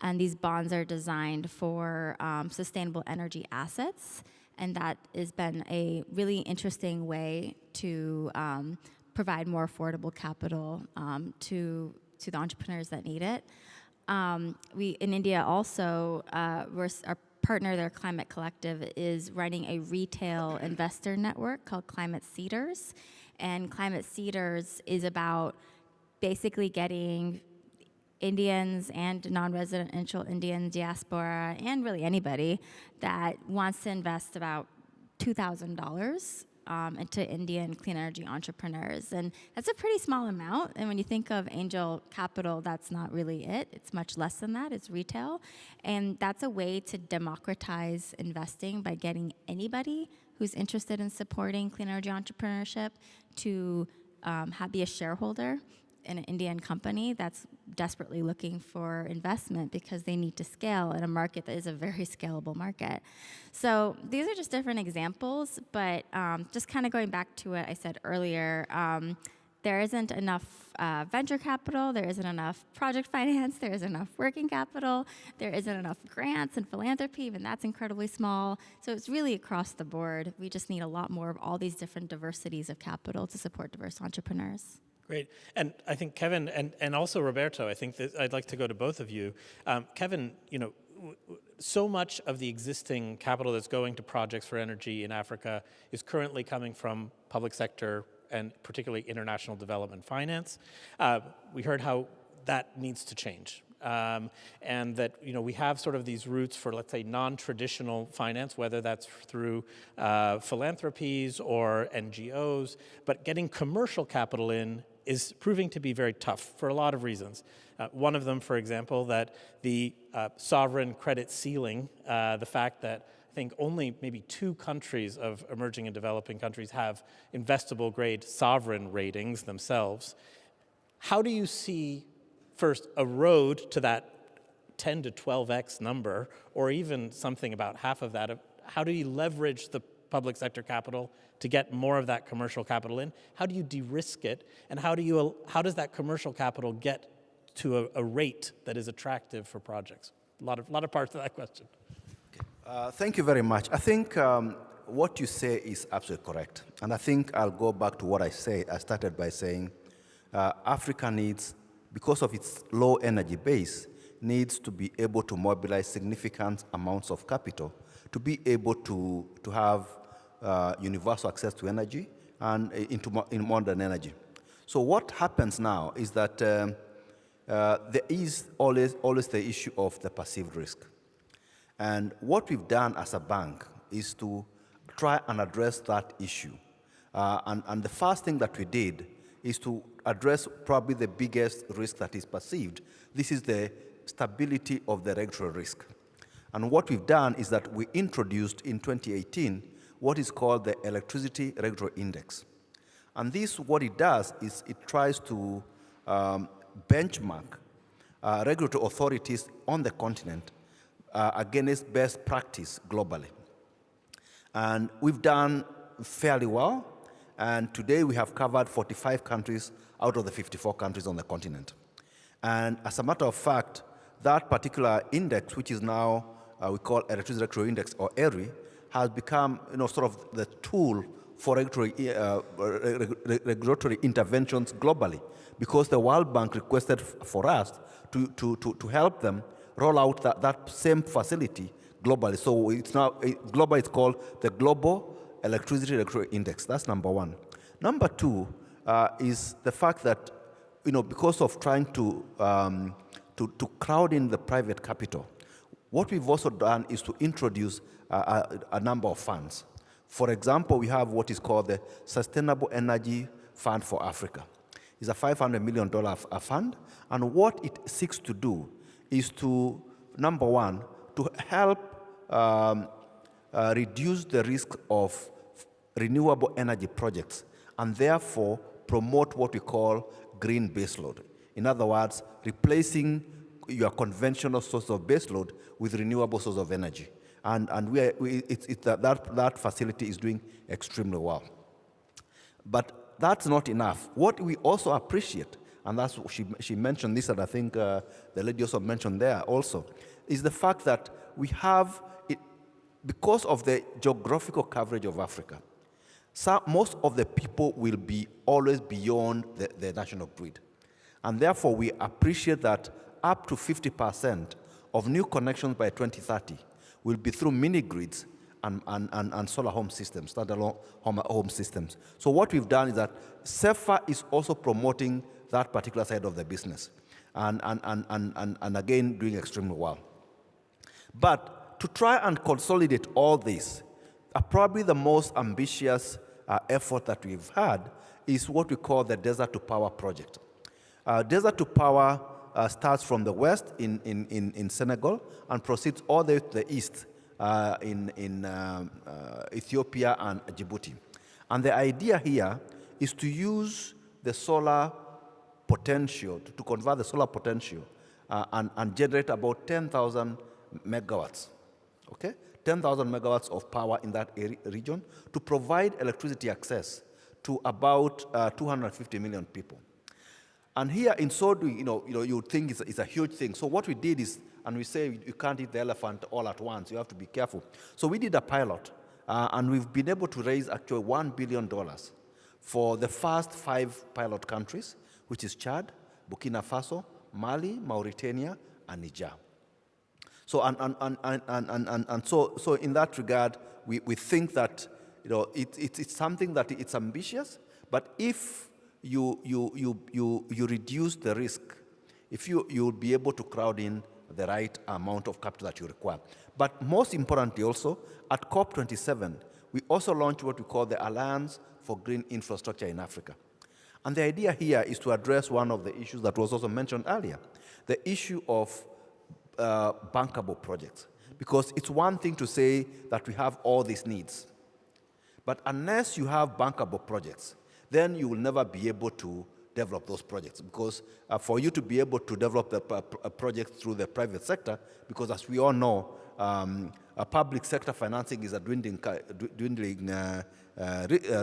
And these bonds are designed for sustainable energy assets. And that has been a really interesting way to provide more affordable capital to the entrepreneurs that need it. In India also, our partner, their Climate Collective, is running a retail investor network called Climate Seeders. And Climate Seeders is about basically getting Indians and non-residential Indian diaspora, and really anybody that wants to invest about $2,000 into Indian clean energy entrepreneurs. And that's a pretty small amount. And when you think of angel capital, that's not really it. It's much less than that. It's retail. And that's a way to democratize investing by getting anybody who's interested in supporting clean energy entrepreneurship to be a shareholder in an Indian company that's desperately looking for investment because they need to scale in a market that is a very scalable market. So these are just different examples, but just kind of going back to what I said earlier, there isn't enough venture capital, there isn't enough project finance, there isn't enough working capital, there isn't enough grants and philanthropy, even that's incredibly small. So it's really across the board. We just need a lot more of all these different diversities of capital to support diverse entrepreneurs. Great. And I think Kevin and also Roberto, I think that I'd like to go to both of you. Kevin, so much of the existing capital that's going to projects for energy in Africa is currently coming from public sector and particularly international development finance. We heard how that needs to change. And that we have sort of these routes for, let's say, non-traditional finance, whether that's through philanthropies or NGOs, but getting commercial capital in is proving to be very tough for a lot of reasons. One of them, for example, that the sovereign credit ceiling, the fact that I think only maybe 2 countries of emerging and developing countries have investable grade sovereign ratings themselves. How do you see first a road to that 10 to 12x number, or even something about half of that? How do you leverage the public sector capital to get more of that commercial capital in? How do you de-risk it? And how does that commercial capital get to a rate that is attractive for projects? A lot of parts of that question. Thank you very much. I think what you say is absolutely correct. And I think I'll go back to what I started by saying Africa needs, because of its low energy base, needs to be able to mobilize significant amounts of capital to be able to have universal access to energy and in modern energy. So what happens now is that there is always the issue of the perceived risk. And what we've done as a bank is to try and address that issue. And the first thing that we did is to address probably the biggest risk that is perceived. This is the stability of the regulatory risk. And what we've done is that we introduced in 2018 what is called the Electricity Regulatory Index. And this, what it does is it tries to benchmark regulatory authorities on the continent against best practice globally. And we've done fairly well. And today we have covered 45 countries out of the 54 countries on the continent. And as a matter of fact, that particular index, which is now we call Electricity Regulatory Index, or ERI, has become sort of the tool for regulatory interventions globally, because the World Bank requested for us to help them roll out that same facility globally. So it's now globally, it's called the Global Electricity Regulatory Index. That's number one. Number two is the fact that because of trying to crowd in the private capital, what we've also done is to introduce a number of funds. For example, we have what is called the Sustainable Energy Fund for Africa. It's a $500 million fund, and what it seeks to do is to, number one, to help reduce the risk of renewable energy projects, and therefore promote what we call green baseload. In other words, replacing your conventional source of baseload with renewable source of energy. And that facility is doing extremely well. But that's not enough. What we also appreciate, and that's what she mentioned this, and I think the lady also mentioned there also, is the fact that we have, because of the geographical coverage of Africa, most of the people will be always beyond the national grid. And therefore, we appreciate that up to 50% of new connections by 2030 will be through mini grids and solar home systems, standalone home systems. So what we've done is that CEFA is also promoting that particular side of the business, and again, doing extremely well. But to try and consolidate all this, probably the most ambitious effort that we've had is what we call the Desert to Power project. Desert to Power starts from the west in Senegal and proceeds all the way to the east in Ethiopia and Djibouti. And the idea here is to use the solar potential, to convert the solar potential and generate about 10,000 megawatts, okay? 10,000 megawatts of power in that region to provide electricity access to about 250 million people. And here in so doing, you would think it's a huge thing. So what we did is, and we say you can't eat the elephant all at once, you have to be careful. So we did a pilot, and we've been able to raise actually $1 billion for the first 5 pilot countries, which is Chad, Burkina Faso, Mali, Mauritania, and Niger. So so in that regard, we think that it's something that it's ambitious, but if you reduce the risk, if you'll be able to crowd in the right amount of capital that you require. But most importantly also, at COP27, we also launched what we call the Alliance for Green Infrastructure in Africa. And the idea here is to address one of the issues that was also mentioned earlier, the issue of bankable projects. Because it's one thing to say that we have all these needs, but unless you have bankable projects, then you will never be able to develop those projects. Because for you to be able to develop a project through the private sector, because as we all know, public sector financing is a dwindling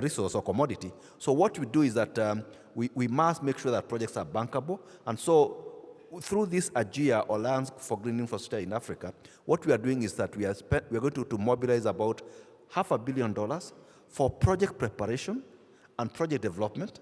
resource or commodity. So what we do is that we must make sure that projects are bankable. And so through this AGIA, or Alliance for Green Infrastructure in Africa, what we are doing is that we are going to mobilize about $500 million for project preparation and project development.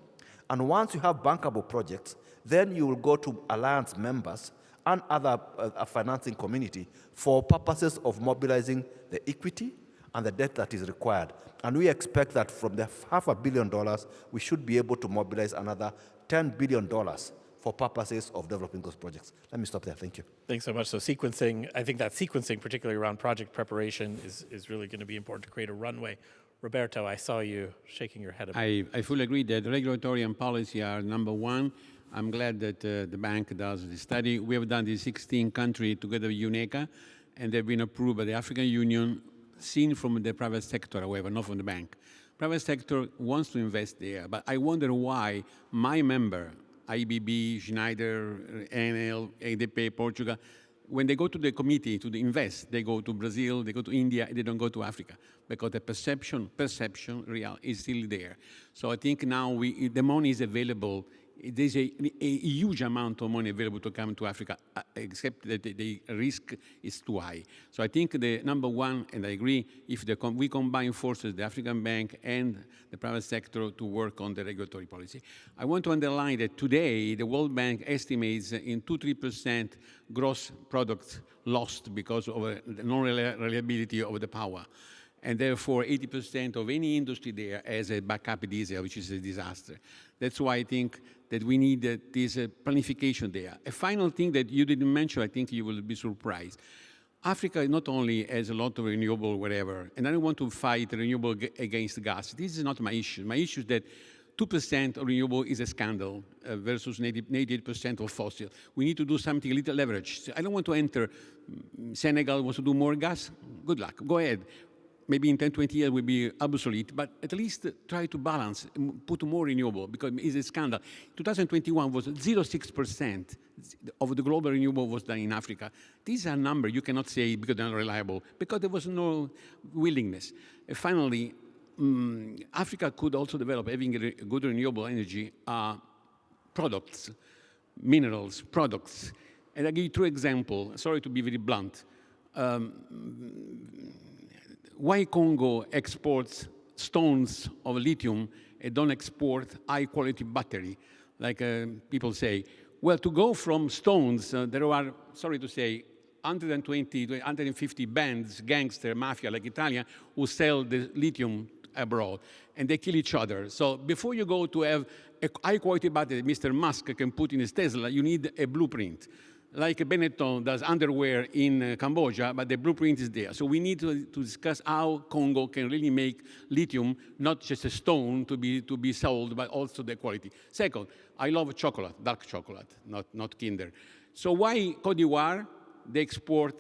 And once you have bankable projects, then you will go to Alliance members and other financing community for purposes of mobilizing the equity and the debt that is required. And we expect that from the $500 million, we should be able to mobilize another $10 billion for purposes of developing those projects. Let me stop there. Thank you. Thanks so much. So sequencing, I think that sequencing, particularly around project preparation, is really going to be important to create a runway. Roberto, I saw you shaking your head a bit. I fully agree that regulatory and policy are number one. I'm glad that the bank does the study. We have done the 16 countries together with UNECA, and they've been approved by the African Union, seen from the private sector, however, not from the bank. Private sector wants to invest there, but I wonder why my member, IBB, Schneider, Enel, ADP, Portugal, when they go to the committee to invest, they go to Brazil, they go to India, they don't go to Africa, because the perception real is still there. So I think now the money is available. There's a huge amount of money available to come to Africa, except that the risk is too high. So I think the number one, and I agree, if we combine forces, the African Bank and the private sector, to work on the regulatory policy. I want to underline that today, the World Bank estimates in 2-3% gross products lost because of the non-reliability of the power. And therefore, 80% of any industry there has a backup diesel, which is a disaster. That's why I think that we need this planification there. A final thing that you didn't mention, I think you will be surprised. Africa not only has a lot of renewable whatever, and I don't want to fight renewable against gas. This is not my issue. My issue is that 2% of renewable is a scandal versus 98% of fossil. We need to do something a little leveraged. I don't want to enter. Senegal wants to do more gas. Good luck. Go ahead. Maybe in 10, 20 years will be obsolete, but at least try to balance, put more renewable, because it's a scandal. 2021 was 0.6% of the global renewable was done in Africa. These are numbers you cannot say because they're not reliable, because there was no willingness. Finally, Africa could also develop, having good renewable energy, products, minerals, products. And I'll give you 2 examples. Sorry to be very blunt. Why Congo exports stones of lithium and don't export high-quality battery, like people say? Well, to go from stones, there are, sorry to say, 120 to 150 bands, gangster, mafia, like Italian, who sell the lithium abroad, and they kill each other. So before you go to have a high-quality battery Mr. Musk can put in his Tesla, you need a blueprint. Like Benetton does underwear in Cambodia, but the blueprint is there. So we need to discuss how Congo can really make lithium not just a stone to be sold, but also the quality. Second, I love chocolate, dark chocolate, not Kinder. So why Côte d'Ivoire? They export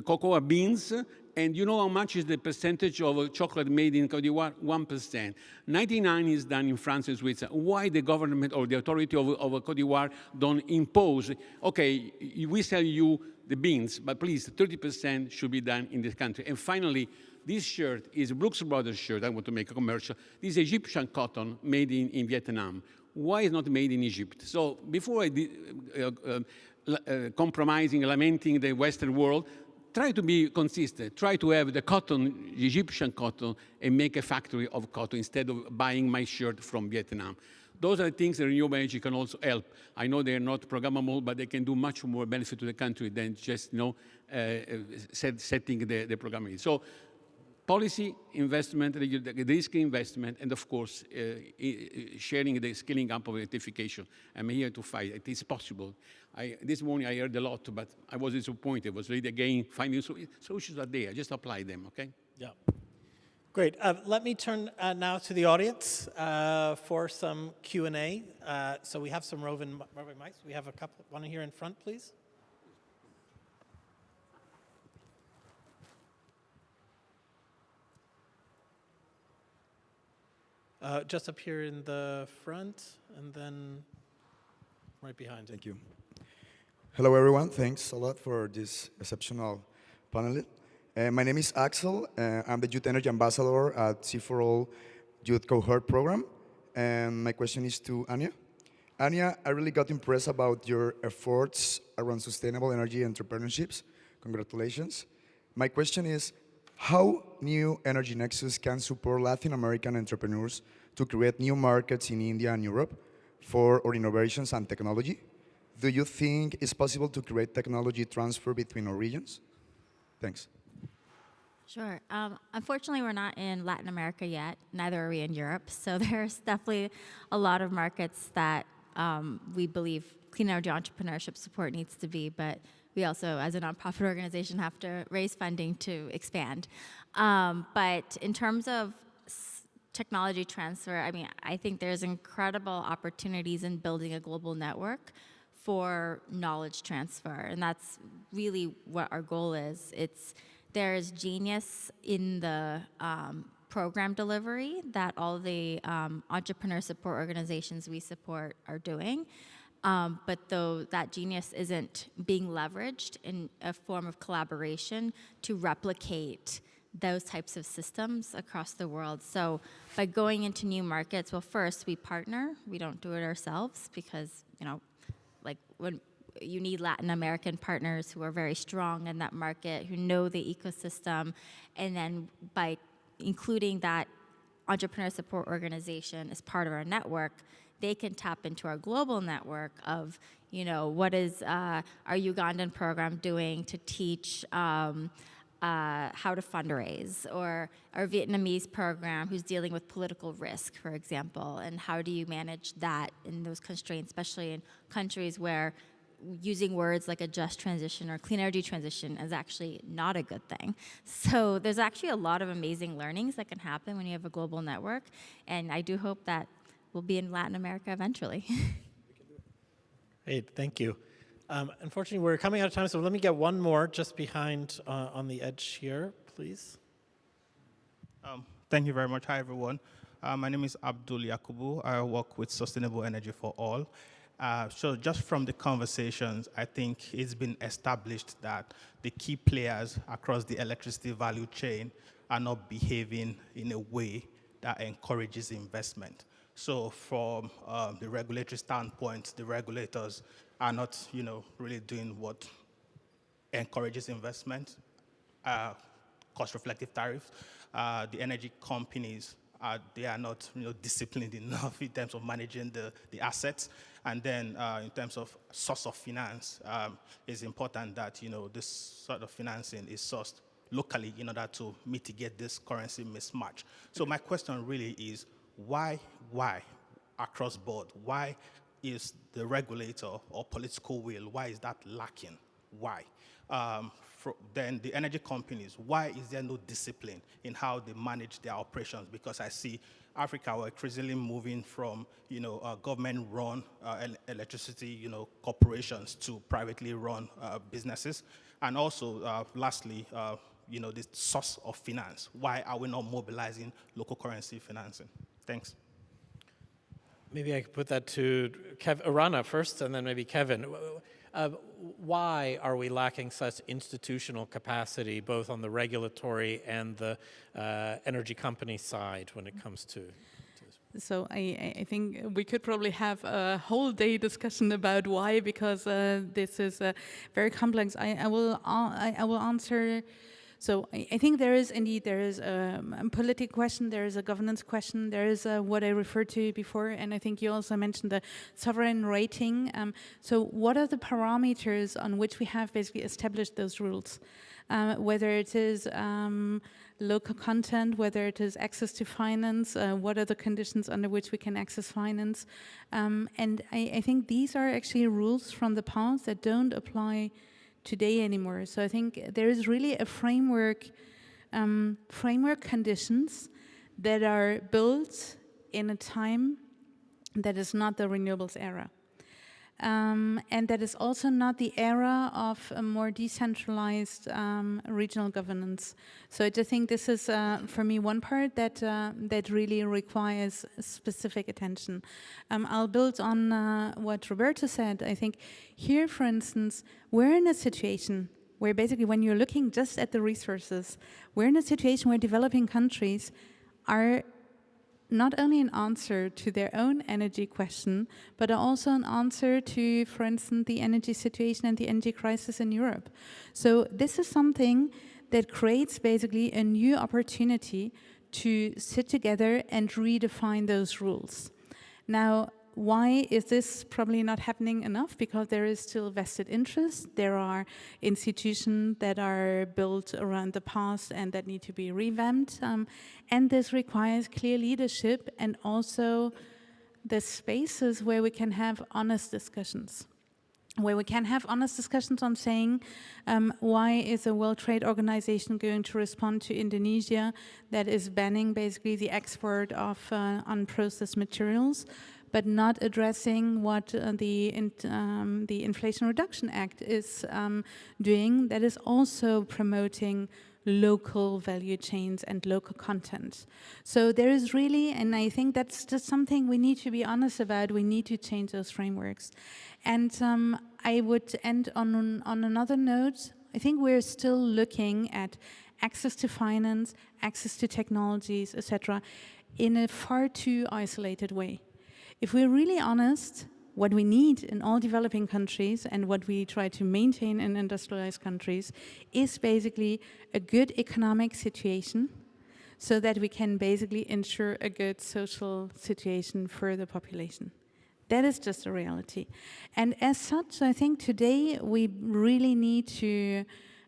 cocoa beans, and you know how much is the percentage of chocolate made in Côte d'Ivoire? 1%. 99% is done in France and Switzerland. Why the government or the authority of Côte d'Ivoire don't impose, okay, we sell you the beans, but please, 30% should be done in this country. And finally, this shirt is Brooks Brothers shirt. I want to make a commercial. This is Egyptian cotton made in Vietnam. Why is not made in Egypt? So before compromising, lamenting the Western world, try to be consistent. Try to have the cotton, Egyptian cotton, and make a factory of cotton instead of buying my shirt from Vietnam. Those are the things that renewable energy can also help. I know they're not programmable, but they can do much more benefit to the country than just setting the programming. So policy, investment, the risk investment, and of course, sharing the scaling up of electrification. I'm here to fight. It is possible. This morning I heard a lot, but I was disappointed. It was really, again, finding solutions are there. Just apply them, okay? Yeah. Great. Let me turn now to the audience for some Q&A. So we have some roving mics. We have a couple. One here in front, please. Just up here in the front, and then right behind. Thank you. Hello, everyone. Thanks a lot for this exceptional panel. My name is Axel. I'm the Youth Energy Ambassador at C4All Youth Cohort Program. And my question is to Anya. Anya, I really got impressed about your efforts around sustainable energy entrepreneurships. Congratulations. My question is, how New Energy Nexus can support Latin American entrepreneurs to create new markets in India and Europe for our innovations and technology? Do you think it's possible to create technology transfer between our regions? Thanks. Sure. Unfortunately, we're not in Latin America yet. Neither are we in Europe. So there's definitely a lot of markets that we believe clean energy entrepreneurship support needs to be, but we also, as a nonprofit organization, have to raise funding to expand. But in terms of technology transfer, I mean, I think there's incredible opportunities in building a global network for knowledge transfer, and that's really what our goal is. There's genius in the program delivery that all the entrepreneur support organizations we support are doing. But though that genius isn't being leveraged in a form of collaboration to replicate those types of systems across the world. So by going into new markets, well, first we partner. We don't do it ourselves because, like when you need Latin American partners who are very strong in that market, who know the ecosystem, and then by including that entrepreneur support organization as part of our network, they can tap into our global network of, what is our Ugandan program doing to teach how to fundraise, or our Vietnamese program who's dealing with political risk, for example, and how do you manage that in those constraints, especially in countries where using words like a just transition or clean energy transition is actually not a good thing. So there's actually a lot of amazing learnings that can happen when you have a global network, and I do hope that we'll be in Latin America eventually. Great, thank you. Unfortunately, we're coming out of time, so let me get one more just behind on the edge here, please. Thank you very much. Hi, everyone. My name is Abdul Yakubu. I work with Sustainable Energy for All. So just from the conversations, I think it's been established that the key players across the electricity value chain are not behaving in a way that encourages investment. So from the regulatory standpoint, the regulators are not, really doing what encourages investment, cost-reflective tariffs. The energy companies, they are not, disciplined enough in terms of managing the assets. And then in terms of source of finance, it's important that, this sort of financing is sourced locally in order to mitigate this currency mismatch. So my question really is, why across board? Why is the regulator or political will, why is that lacking? Why? Then the energy companies, why is there no discipline in how they manage their operations? Because I see Africa, we're increasingly moving from, government-run electricity, corporations to privately run businesses. And also, lastly, the source of finance. Why are we not mobilizing local currency financing? Thanks. Maybe I could put that to Rana first, and then maybe Kevin. Why are we lacking such institutional capacity, both on the regulatory and the energy company side when it comes to this? So I think we could probably have a whole day discussion about why, because this is very complex. I will answer So I think there is a political question, there is a governance question, there is what I referred to before, and I think you also mentioned the sovereign rating. So what are the parameters on which we have basically established those rules? Whether it is local content, whether it is access to finance, what are the conditions under which we can access finance? And I think these are actually rules from the past that don't apply today anymore. So I think there is really a framework conditions that are built in a time that is not the renewables era. And that is also not the era of a more decentralized regional governance. So I just think this is, for me, one part that that really requires specific attention. I'll build on what Roberto said. I think here, for instance, we're in a situation where basically when you're looking just at the resources, we're in a situation where developing countries are not only an answer to their own energy question, but also an answer to, for instance, the energy situation and the energy crisis in Europe. So this is something that creates basically a new opportunity to sit together and redefine those rules. Now, why is this probably not happening enough? Because there is still vested interest. There are institutions that are built around the past and that need to be revamped. And this requires clear leadership and also the spaces where we can have honest discussions. Where we can have honest discussions on saying, why is the World Trade Organization going to respond to Indonesia that is banning basically the export of unprocessed materials, but not addressing what the Inflation Reduction Act is doing, that is also promoting local value chains and local content. So there is really, and I think that's just something we need to be honest about, we need to change those frameworks. And I would end on another note. I think we're still looking at access to finance, access to technologies, etc., in a far too isolated way. If we're really honest, what we need in all developing countries and what we try to maintain in industrialized countries is basically a good economic situation so that we can basically ensure a good social situation for the population. That is just a reality. And as such, I think today we really need to,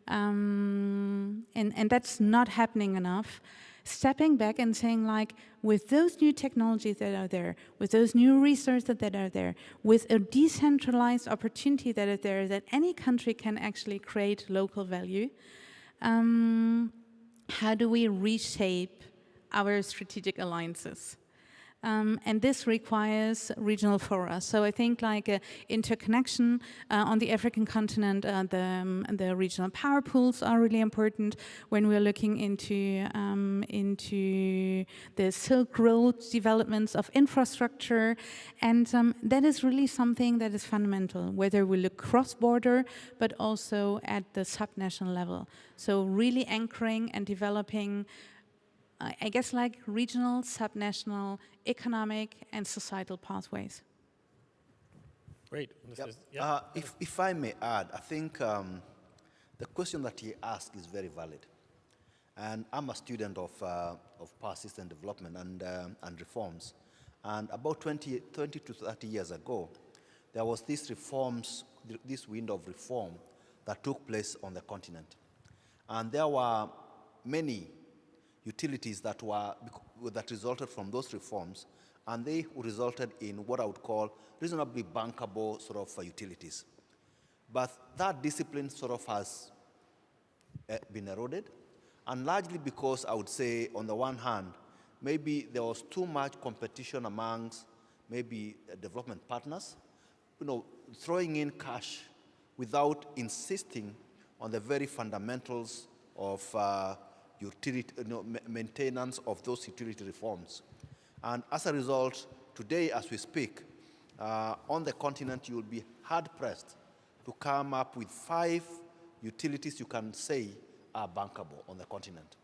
and that's not happening enough, stepping back and saying, like, with those new technologies that are there, with those new resources that are there, with a decentralized opportunity that is there, that any country can actually create local value, how do we reshape our strategic alliances? And this requires regional fora. So I think like interconnection on the African continent, the regional power pools are really important when we're looking into the Silk Road developments of infrastructure. And that is really something that is fundamental, whether we look cross-border, but also at the subnational level. So really anchoring and developing I guess like regional, subnational, economic and societal pathways. Great. Yep. If I may add, I think the question that he asked is very valid. And I'm a student of power system development and reforms. And about 20 to 30 years ago, there was this wind of reform that took place on the continent. And there were many utilities that resulted from those reforms, and they resulted in what I would call reasonably bankable sort of utilities. But that discipline sort of has been eroded, and largely because I would say, on the one hand, maybe there was too much competition amongst maybe development partners, throwing in cash without insisting on the very fundamentals of utility, maintenance of those utility reforms. And as a result, today as we speak, on the continent you will be hard-pressed to come up with 5 utilities you can say are bankable on the continent.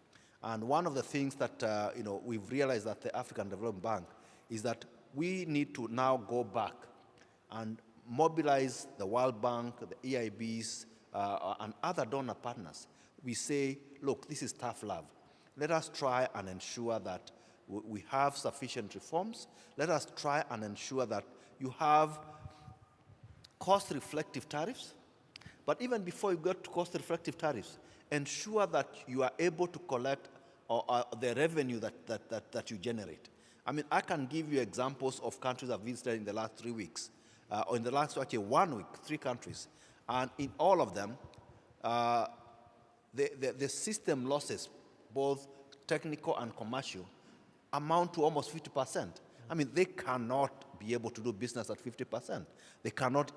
And one of the things that we've realized at the African Development Bank is that we need to now go back and mobilize the World Bank, the EIBs, and other donor partners we say, look, this is tough love. Let us try and ensure that we have sufficient reforms. Let us try and ensure that you have cost-reflective tariffs. But even before you get to cost-reflective tariffs, ensure that you are able to collect the revenue that you generate. I mean, I can give you examples of countries I've visited in the last 3 weeks, or in the last, actually 1 week, 3 countries. And in all of them, the system losses, both technical and commercial, amount to almost 50%. I mean, they cannot be able to do business at 50%. They cannot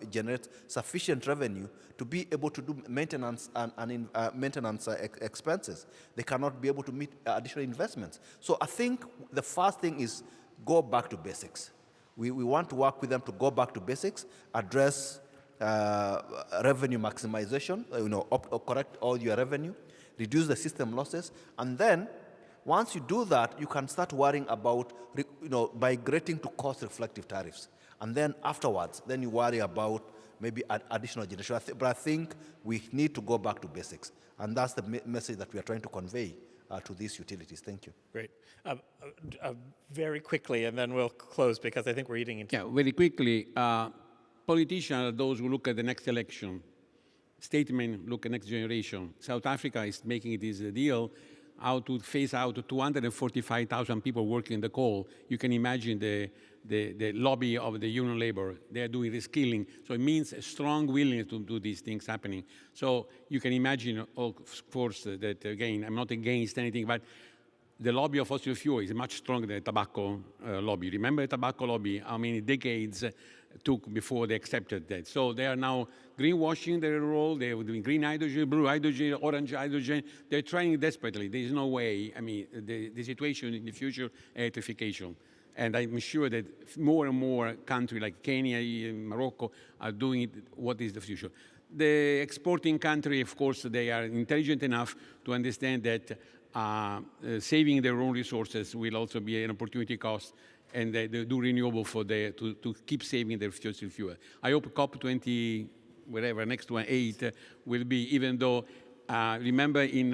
generate sufficient revenue to be able to do maintenance and maintenance expenses. They cannot be able to meet additional investments. So I think the first thing is go back to basics. We want to work with them to go back to basics, address revenue maximization, correct all your revenue, reduce the system losses, and then once you do that, you can start worrying about migrating to cost-reflective tariffs. And then afterwards, then you worry about maybe additional generation. But I think we need to go back to basics. And that's the message that we are trying to convey to these utilities. Thank you. Great. Very quickly, and then we'll close because I think we're eating into. Yeah, very quickly. Politicians are those who look at the next election. Statesmen look at next generation. South Africa is making this deal how to phase out 245,000 people working in the coal. You can imagine the lobby of the union labor. They are doing reskilling. So it means a strong willingness to do these things happening. So you can imagine, of course, that, again, I'm not against anything, but the lobby of fossil fuel is much stronger than the tobacco lobby. Remember the tobacco lobby, how many decades took before they accepted that. So they are now greenwashing their role. They're doing green hydrogen, blue hydrogen, orange hydrogen. They're trying desperately. There is no way. I mean, the situation in the future, electrification. And I'm sure that more and more countries like Kenya, Morocco are doing it. What is the future? The exporting country, of course, they are intelligent enough to understand that saving their own resources will also be an opportunity cost, and they do renewable to keep saving their fossil fuel. I hope COP20, whatever, next one, 8, will be, even though, remember in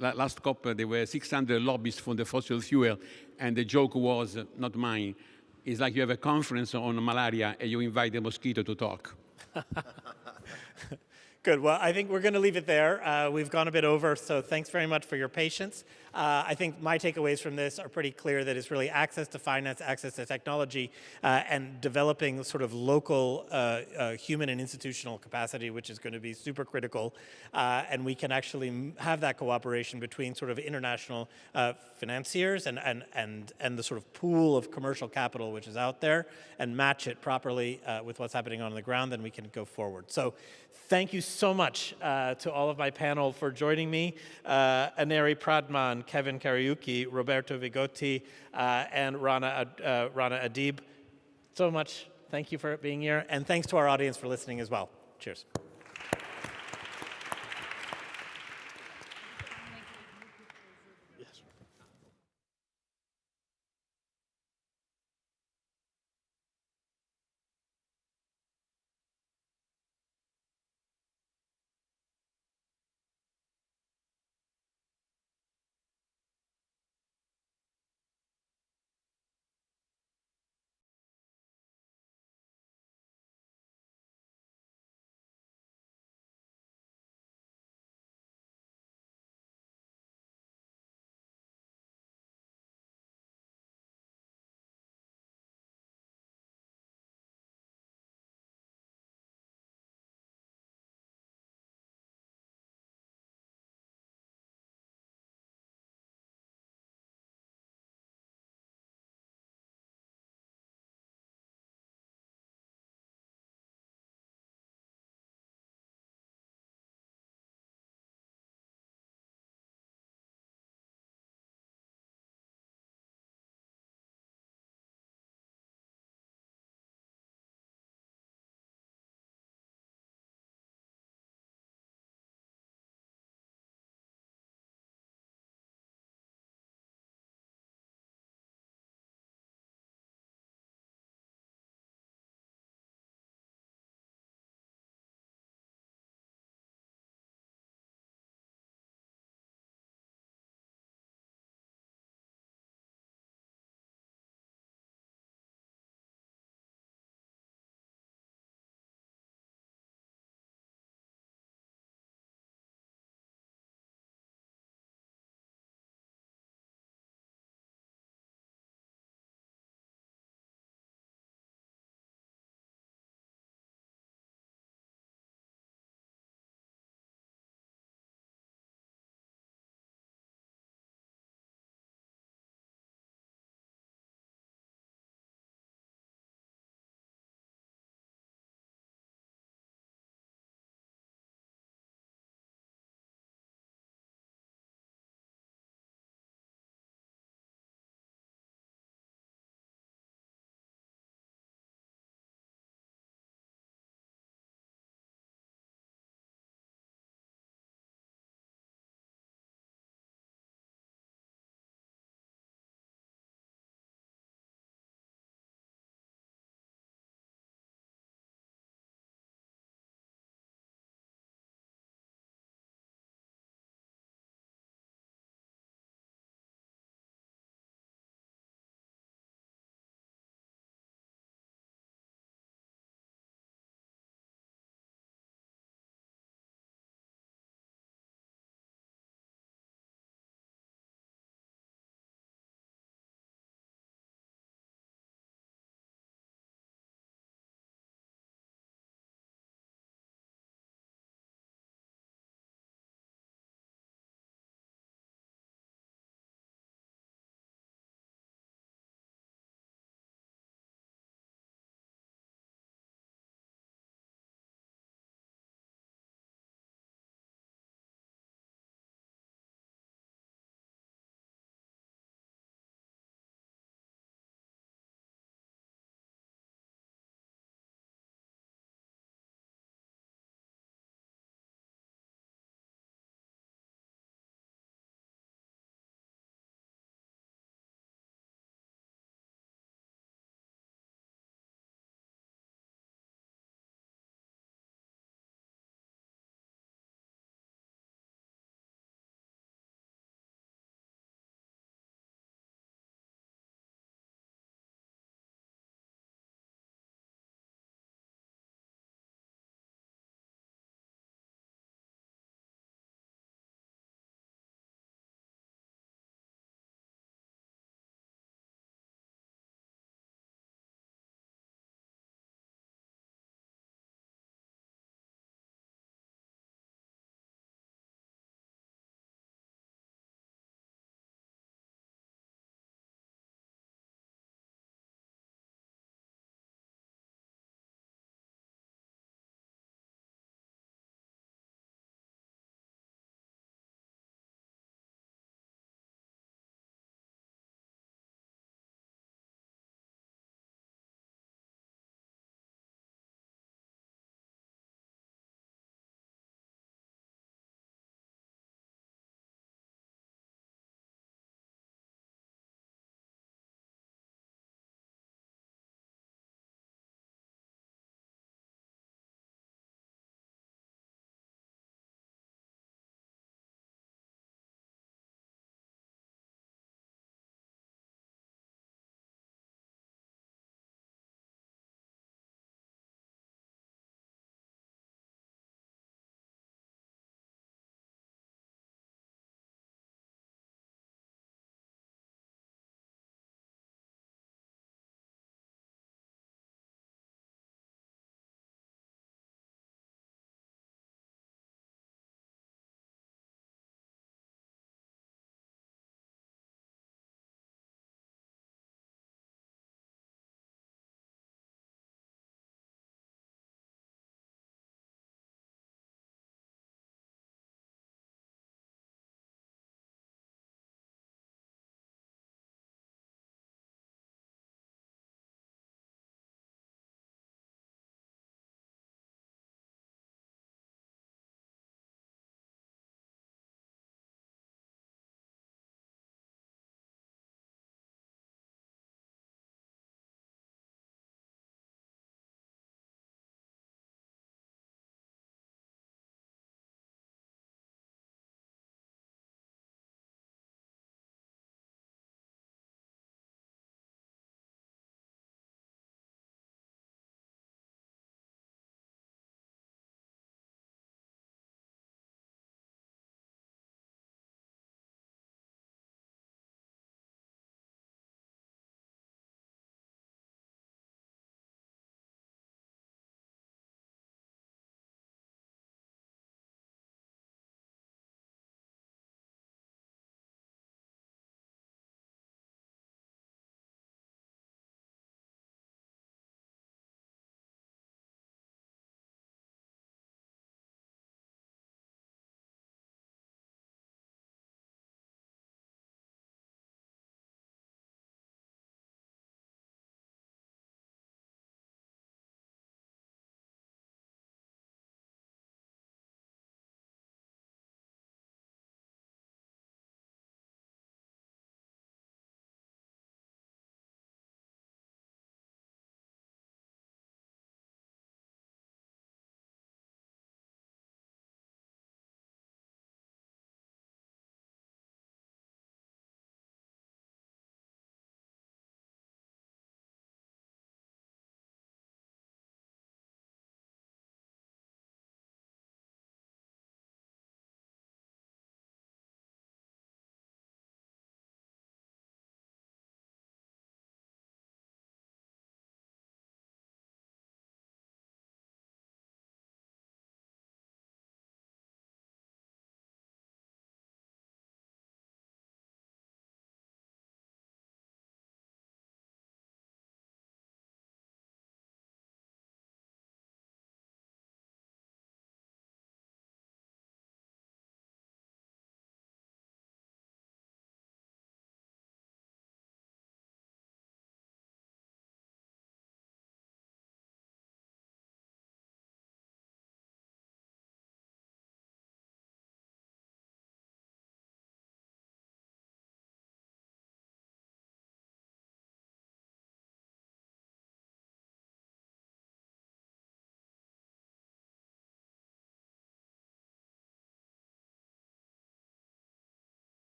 last COP, there were 600 lobbyists for the fossil fuel, and the joke was, not mine, it's like you have a conference on malaria and you invite the mosquito to talk. Good. Well, I think we're going to leave it there. We've gone a bit over, so thanks very much for your patience. I think my takeaways from this are pretty clear, that it's really access to finance, access to technology, and developing sort of local human and institutional capacity, which is going to be super critical. And we can actually have that cooperation between sort of international financiers and the sort of pool of commercial capital which is out there, and match it properly with what's happening on the ground, then we can go forward. So thank you so much to all of my panel for joining me. Aneri Pradman, Kevin Kariuki, Roberto Vigotti, and Rana Adib. So much. Thank you for being here. And thanks to our audience for listening as well. Cheers.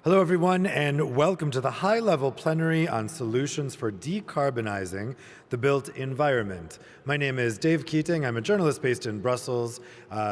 Hello, everyone, and welcome to the high-level plenary on solutions for decarbonizing the built environment. My name is Dave Keating. I'm a journalist based in Brussels,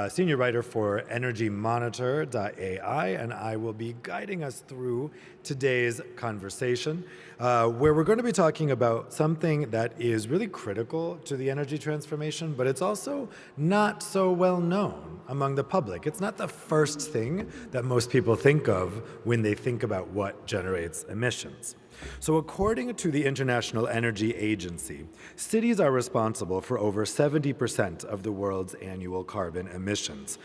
senior writer for EnergyMonitor.ai, and I will be guiding us through today's conversation, where we're going to be talking about something that is really critical to the energy transformation, but it's also not so well known among the public. It's not the first thing that most people think of when they think about what generates emissions. So according to the International Energy Agency, cities are responsible for over 70% of the world's annual carbon emissions.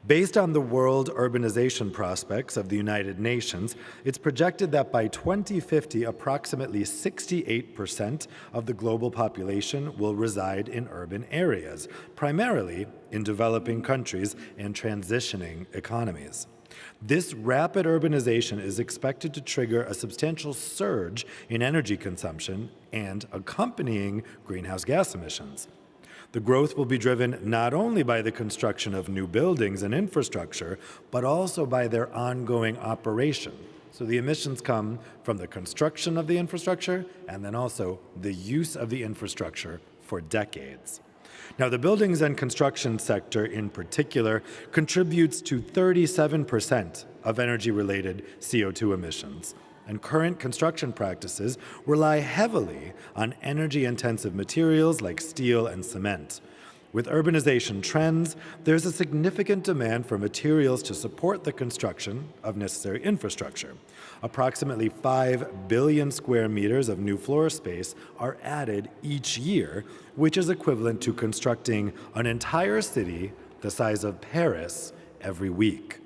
Based on the World Urbanization Prospects of the United Nations, it's projected that by 2050, approximately 68% of the global population will reside in urban areas, primarily in developing countries and transitioning economies. This rapid urbanization is expected to trigger a substantial surge in energy consumption and accompanying greenhouse gas emissions. The growth will be driven not only by the construction of new buildings and infrastructure, but also by their ongoing operation. So the emissions come from the construction of the infrastructure and then also the use of the infrastructure for decades. Now, the buildings and construction sector in particular contributes to 37% of energy-related CO2 emissions, and current construction practices rely heavily on energy-intensive materials like steel and cement. With urbanization trends, there's a significant demand for materials to support the construction of necessary infrastructure. Approximately 5 billion square meters of new floor space are added each year, which is equivalent to constructing an entire city the size of Paris every week.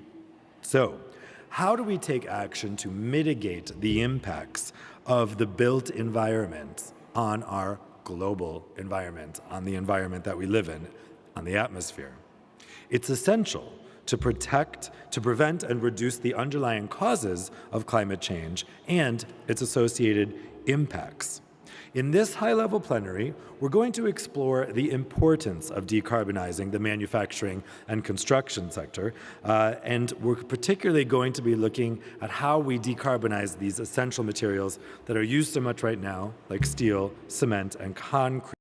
So, how do we take action to mitigate the impacts of the built environment on our global environment, on the environment that we live in, on the atmosphere? It's essential to prevent and reduce the underlying causes of climate change and its associated impacts. In this high-level plenary, we're going to explore the importance of decarbonizing the manufacturing and construction sector, and we're particularly going to be looking at how we decarbonize these essential materials that are used so much right now, like steel, cement, and concrete.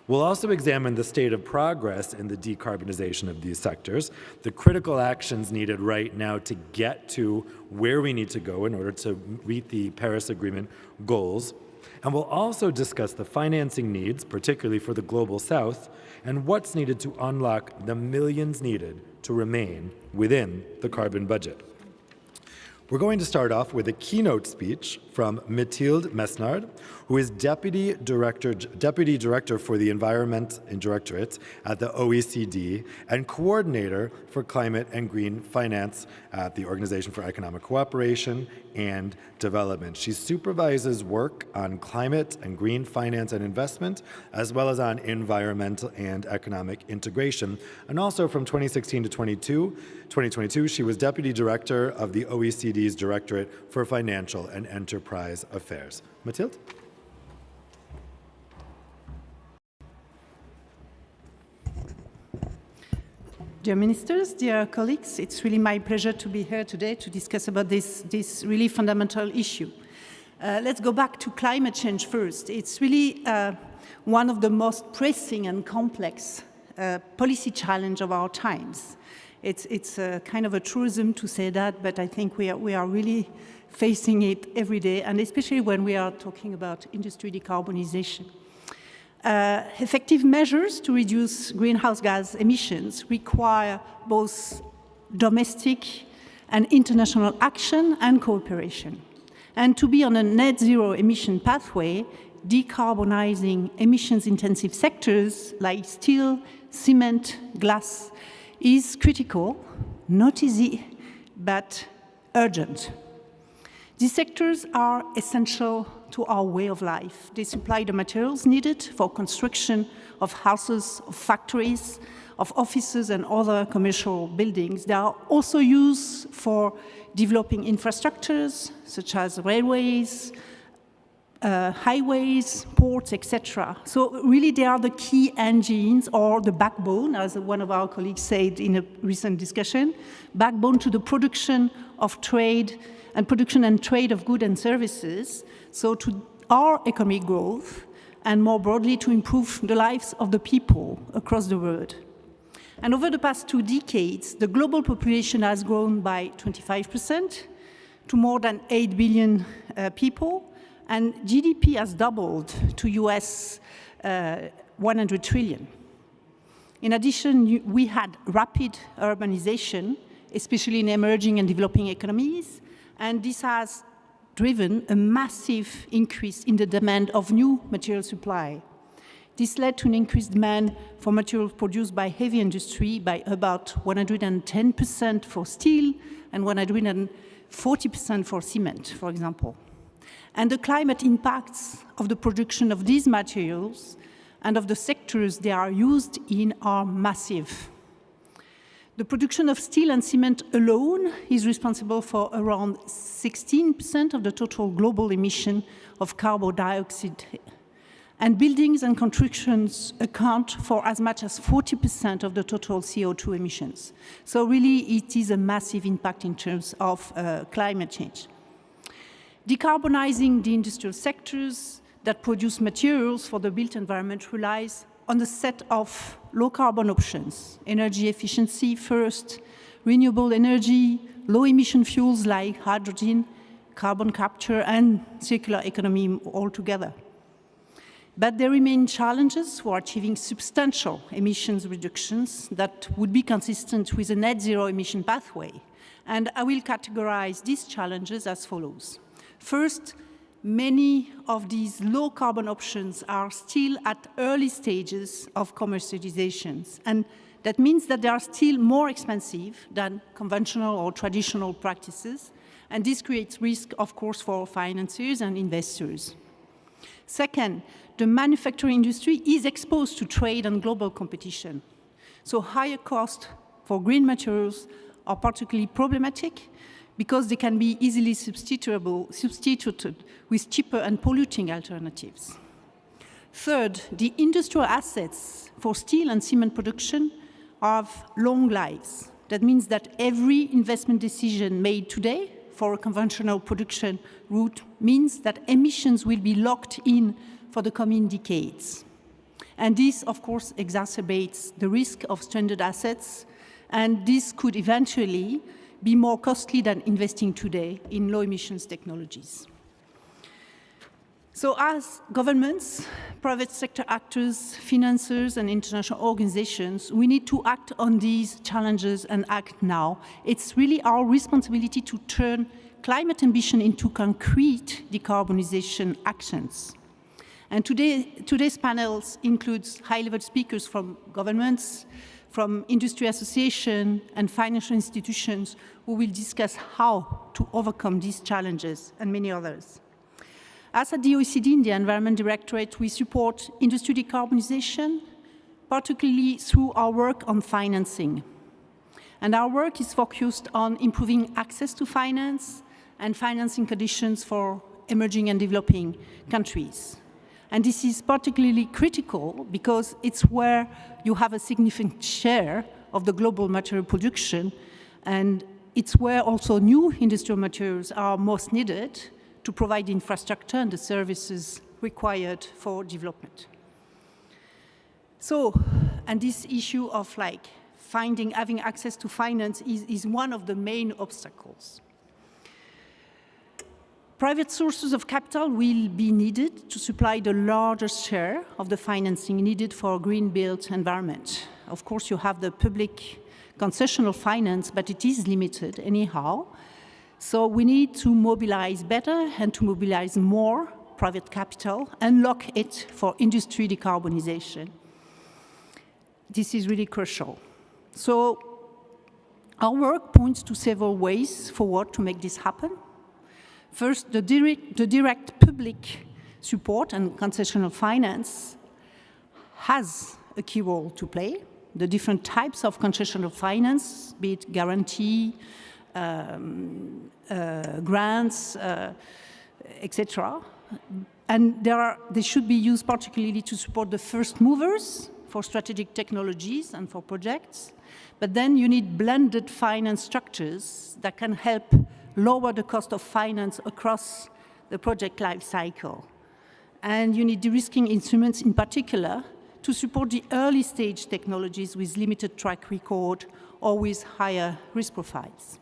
We'll also examine the state of progress in the decarbonization of these sectors, the critical actions needed right now to get to where we need to go in order to meet the Paris Agreement goals. And we'll also discuss the financing needs, particularly for the Global South, and what's needed to unlock the millions needed to remain within the carbon budget. We're going to start off with a keynote speech from Mathilde Mesnard, who is Deputy Director for the Environment and Directorate at the OECD and Coordinator for Climate and Green Finance at the Organization for Economic Cooperation and Development. She supervises work on climate and green finance and investment, as well as on environmental and economic integration. And also from 2016 to 2022, she was Deputy Director of the OECD's Directorate for Financial and Enterprise Affairs. Mathilde? Dear ministers, dear colleagues, it's really my pleasure to be here today to discuss about this really fundamental issue. Let's go back to climate change first. It's really one of the most pressing and complex policy challenge of our times. It's a kind of a truism to say that, but I think we are really facing it every day, and especially when we are talking about industry decarbonization. Effective measures to reduce greenhouse gas emissions require both domestic and international action and cooperation. And to be on a net zero emission pathway, decarbonizing emissions-intensive sectors like steel, cement, glass is critical, not easy, but urgent. These sectors are essential to our way of life. They supply the materials needed for construction of houses, of factories, of offices and other commercial buildings. They are also used for developing infrastructures such as railways, highways, ports, etc. So really they are the key engines or the backbone, as one of our colleagues said in a recent discussion, backbone to the production of trade and production and trade of goods and services, so to our economic growth, and more broadly to improve the lives of the people across the world. And over the past 2 decades, the global population has grown by 25% to more than 8 billion people, and GDP has doubled to US 100 trillion. In addition, we had rapid urbanization, especially in emerging and developing economies, and this has driven a massive increase in the demand of new material supply. This led to an increased demand for materials produced by heavy industry by about 110% for steel and 140% for cement, for example. And the climate impacts of the production of these materials and of the sectors they are used in are massive. The production of steel and cement alone is responsible for around 16% of the total global emission of carbon dioxide. And buildings and constructions account for as much as 40% of the total CO2 emissions. So really, it is a massive impact in terms of climate change. Decarbonizing the industrial sectors that produce materials for the built environment relies on a set of low-carbon options: energy efficiency first, renewable energy, low-emission fuels like hydrogen, carbon capture, and circular economy altogether. But there remain challenges for achieving substantial emissions reductions that would be consistent with a net zero emission pathway. And I will categorize these challenges as follows. First, many of these low carbon options are still at early stages of commercializations. And that means that they are still more expensive than conventional or traditional practices. And this creates risk, of course, for financiers and investors. Second, the manufacturing industry is exposed to trade and global competition. So higher costs for green materials are particularly problematic because they can be easily substituted with cheaper and polluting alternatives. Third, the industrial assets for steel and cement production have long lives. That means that every investment decision made today for a conventional production route means that emissions will be locked in for the coming decades. And this, of course, exacerbates the risk of stranded assets, and this could eventually be more costly than investing today in low emissions technologies. So as governments, private sector actors, financiers, and international organizations, we need to act on these challenges and act now. It's really our responsibility to turn climate ambition into concrete decarbonization actions. And today's panels includes high-level speakers from governments, from industry associations and financial institutions who will discuss how to overcome these challenges and many others. As at the OECD in the Environment Directorate, we support industry decarbonization, particularly through our work on financing. And our work is focused on improving access to finance and financing conditions for emerging and developing countries. And this is particularly critical because it's where you have a significant share of the global material production, and it's where also new industrial materials are most needed to provide infrastructure and the services required for development. So, and this issue of having access to finance is one of the main obstacles. Private sources of capital will be needed to supply the largest share of the financing needed for a green-built environment. Of course, you have the public concessional finance, but it is limited anyhow. So we need to mobilize better and to mobilize more private capital and lock it for industry decarbonization. This is really crucial. So our work points to several ways forward to make this happen. First, the direct public support and concessional finance has a key role to play. The different types of concessional finance, be it guarantee, grants, etc. And they should be used particularly to support the first movers for strategic technologies and for projects. But then you need blended finance structures that can help lower the cost of finance across the project life cycle. And you need de-risking instruments in particular to support the early stage technologies with limited track record or with higher risk profiles.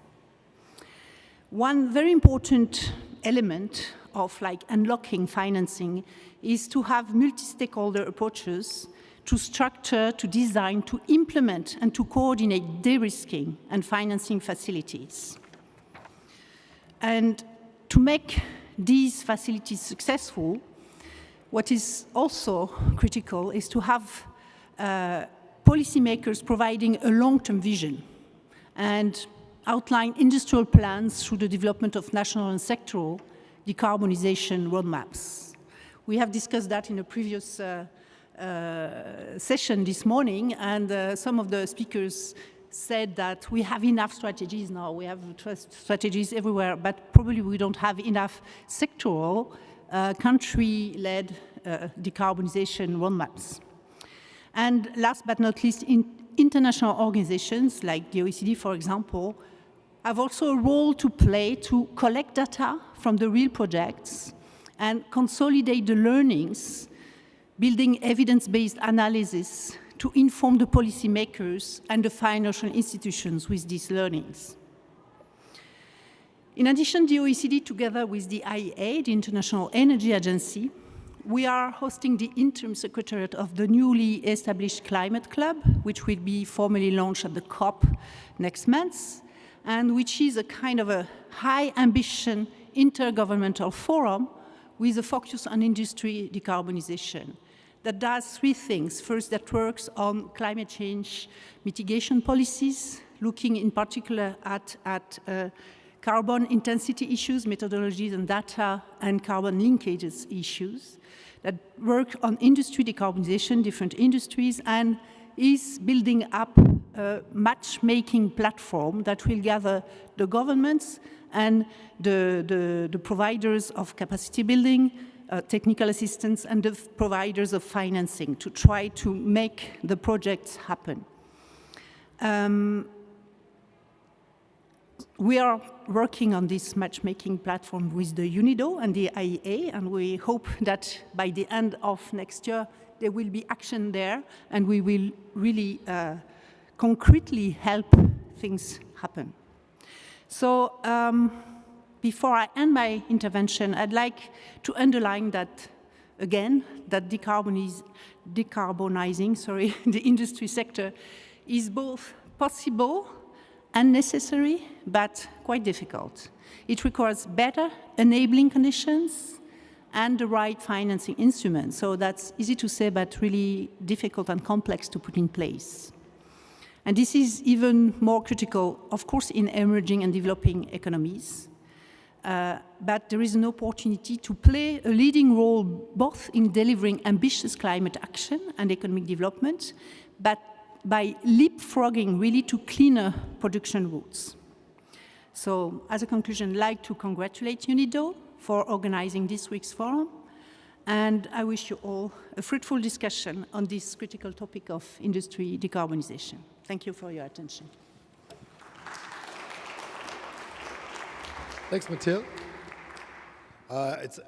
One very important element of unlocking financing is to have multi-stakeholder approaches to structure, to design, to implement, and to coordinate de-risking and financing facilities. And to make these facilities successful, what is also critical is to have policymakers providing a long-term vision and outline industrial plans through the development of national and sectoral decarbonization roadmaps. We have discussed that in a previous session this morning, and some of the speakers said that we have enough strategies now, we have strategies everywhere, but probably we don't have enough sectoral, country-led decarbonization roadmaps. And last but not least, international organizations like the OECD, for example, have also a role to play to collect data from the real projects and consolidate the learnings, building evidence-based analysis to inform the policymakers and the financial institutions with these learnings. In addition, the OECD, together with the IEA, the International Energy Agency, we are hosting the interim secretariat of the newly established Climate Club, which will be formally launched at the COP next month, and which is a kind of a high ambition intergovernmental forum with a focus on industry decarbonization that does three things. First, that works on climate change mitigation policies, looking in particular at carbon intensity issues, methodologies and data, and carbon linkages issues, that work on industry decarbonization, different industries, and is building up a matchmaking platform that will gather the governments and the providers of capacity building, technical assistance, and the providers of financing to try to make the projects happen. We are working on this matchmaking platform with the UNIDO and the IEA, and we hope that by the end of next year, there will be action there, and we will really concretely help things happen. So before I end my intervention, I'd like to underline that, again, that decarbonizing the industry sector is both possible and necessary, but quite difficult. It requires better enabling conditions and the right financing instruments. So that's easy to say, but really difficult and complex to put in place. And this is even more critical, of course, in emerging and developing economies. But there is an opportunity to play a leading role both in delivering ambitious climate action and economic development, but by leapfrogging really to cleaner production routes. So as a conclusion, I'd like to congratulate UNIDO for organizing this week's forum, and I wish you all a fruitful discussion on this critical topic of industry decarbonization. Thank you for your attention. Thanks, Mathilde. It's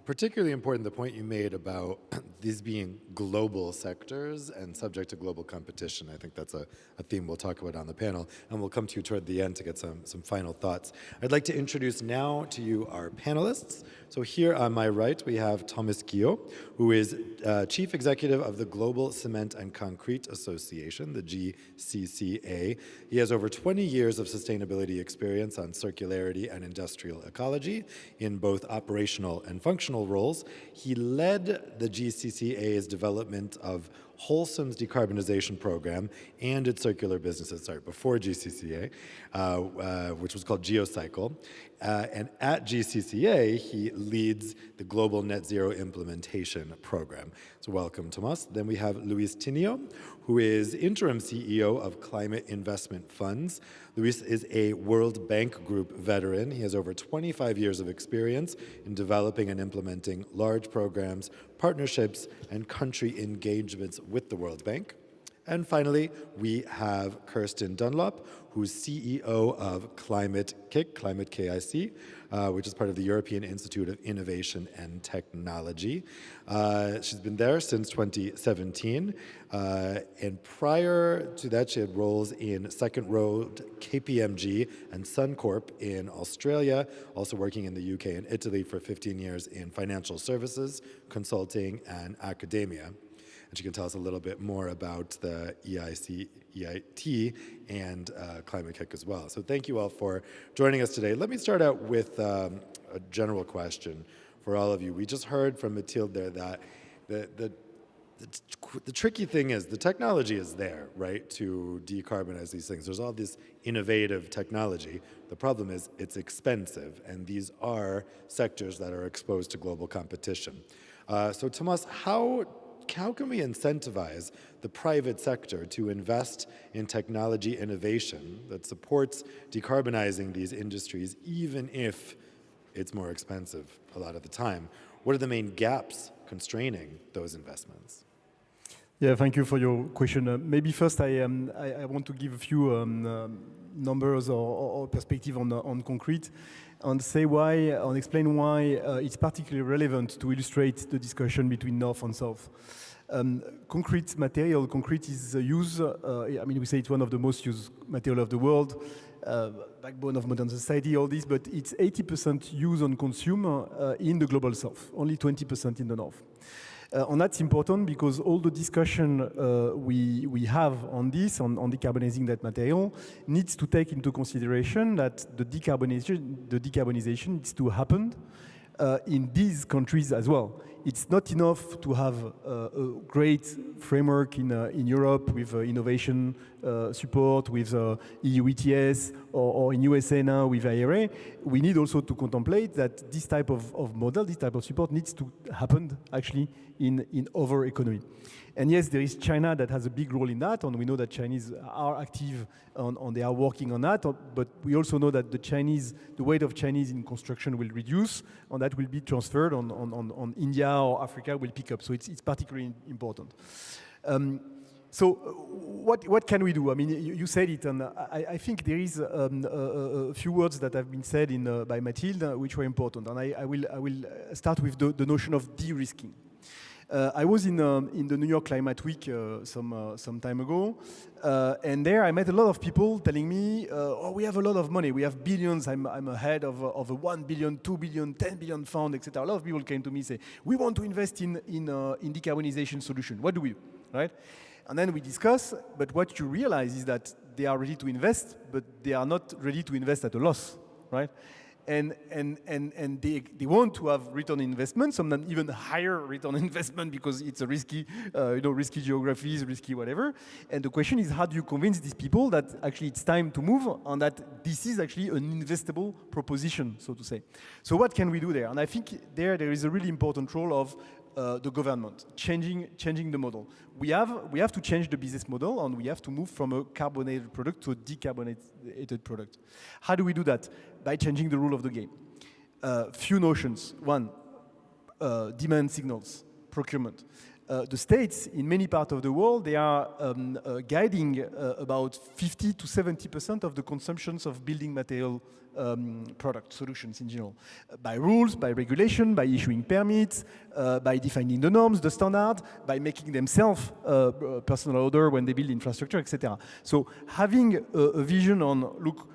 particularly important, the point you made about these being global sectors and subject to global competition. I think that's a theme we'll talk about on the panel, and we'll come to you toward the end to get some final thoughts. I'd like to introduce now to you our panelists. So here on my right, we have Thomas Guillot, who is Chief Executive of the Global Cement and Concrete Association, the GCCA. He has over 20 years of sustainability experience on circularity and industrial ecology in both operational and functional roles. He led the GCCA's development of Wholesome's decarbonization program and its circular businesses, before GCCA, which was called Geocycle. And at GCCA, he leads the Global Net Zero Implementation Program. So welcome, Tomas. Then we have Luis Tinio, who is interim CEO of Climate Investment Funds. Luis is a World Bank Group veteran. He has over 25 years of experience in developing and implementing large programs, partnerships, and country engagements with the World Bank. And finally, we have Kirsten Dunlop, who's CEO of Climate KIC, which is part of the European Institute of Innovation and Technology. She's been there since 2017, and prior to that, she had roles in Second Road, KPMG, and Suncorp in Australia, also working in the UK and Italy for 15 years in financial services, consulting, and academia. And she can tell us a little bit more about the EIT and Climate KIC as well. So thank you all for joining us today. Let me start out with a general question for all of you. We just heard from Mathilde there that the tricky thing is the technology is there, right, to decarbonize these things. There's all this innovative technology. The problem is it's expensive, and these are sectors that are exposed to global competition. So Thomas, how can we incentivize the private sector to invest in technology innovation that supports decarbonizing these industries, even if it's more expensive a lot of the time? What are the main gaps constraining those investments? Yeah, thank you for your question. Maybe first I want to give a few numbers or perspective on concrete, and explain why it's particularly relevant to illustrate the discussion between North and South. Concrete is used, we say it's one of the most used material of the world, backbone of modern society, all this, but it's 80% used and consumed in the global South, only 20% in the North. And that's important because all the discussion we have on this, on decarbonizing that material, needs to take into consideration that the decarbonization needs to happen in these countries as well. It's not enough to have a great framework in Europe with innovation support, with EU ETS, or in USA now with IRA. We need also to contemplate that this type of model, this type of support needs to happen actually in other economy. And yes, there is China that has a big role in that, and we know that Chinese are active they are working on that, but we also know that the weight of Chinese in construction will reduce, and that will be transferred on India or Africa will pick up. So it's particularly important. So what can we do? I mean, you said it, and I think there is a few words that have been said by Mathilde, which were important, and I will start with the notion of de-risking. I was in the New York Climate Week some time ago, and there I met a lot of people telling me, we have a lot of money, we have billions, I'm ahead of a 1 billion, 2 billion, 10 billion fund, etc. A lot of people came to me and say, we want to invest in decarbonization solution. What do we do, right? And then we discuss, but what you realize is that they are ready to invest, but they are not ready to invest at a loss, right? And they want to have return on investment, sometimes even higher return on investment because it's a risky, risky geographies, risky whatever. And the question is, how do you convince these people that actually it's time to move and that this is actually an investable proposition, so to say? So what can we do there? And I think there is a really important role of the government changing the model. We have to change the business model, and we have to move from a carbonated product to a decarbonated product. How do we do that? By changing the rule of the game. Few notions. One, demand signals, procurement. The states in many parts of the world, they are guiding about 50 to 70% of the consumptions of building material product solutions in general, by rules, by regulation, by issuing permits, by defining the norms, the standard, by making themselves personal order when they build infrastructure, etc. So having a vision on, look,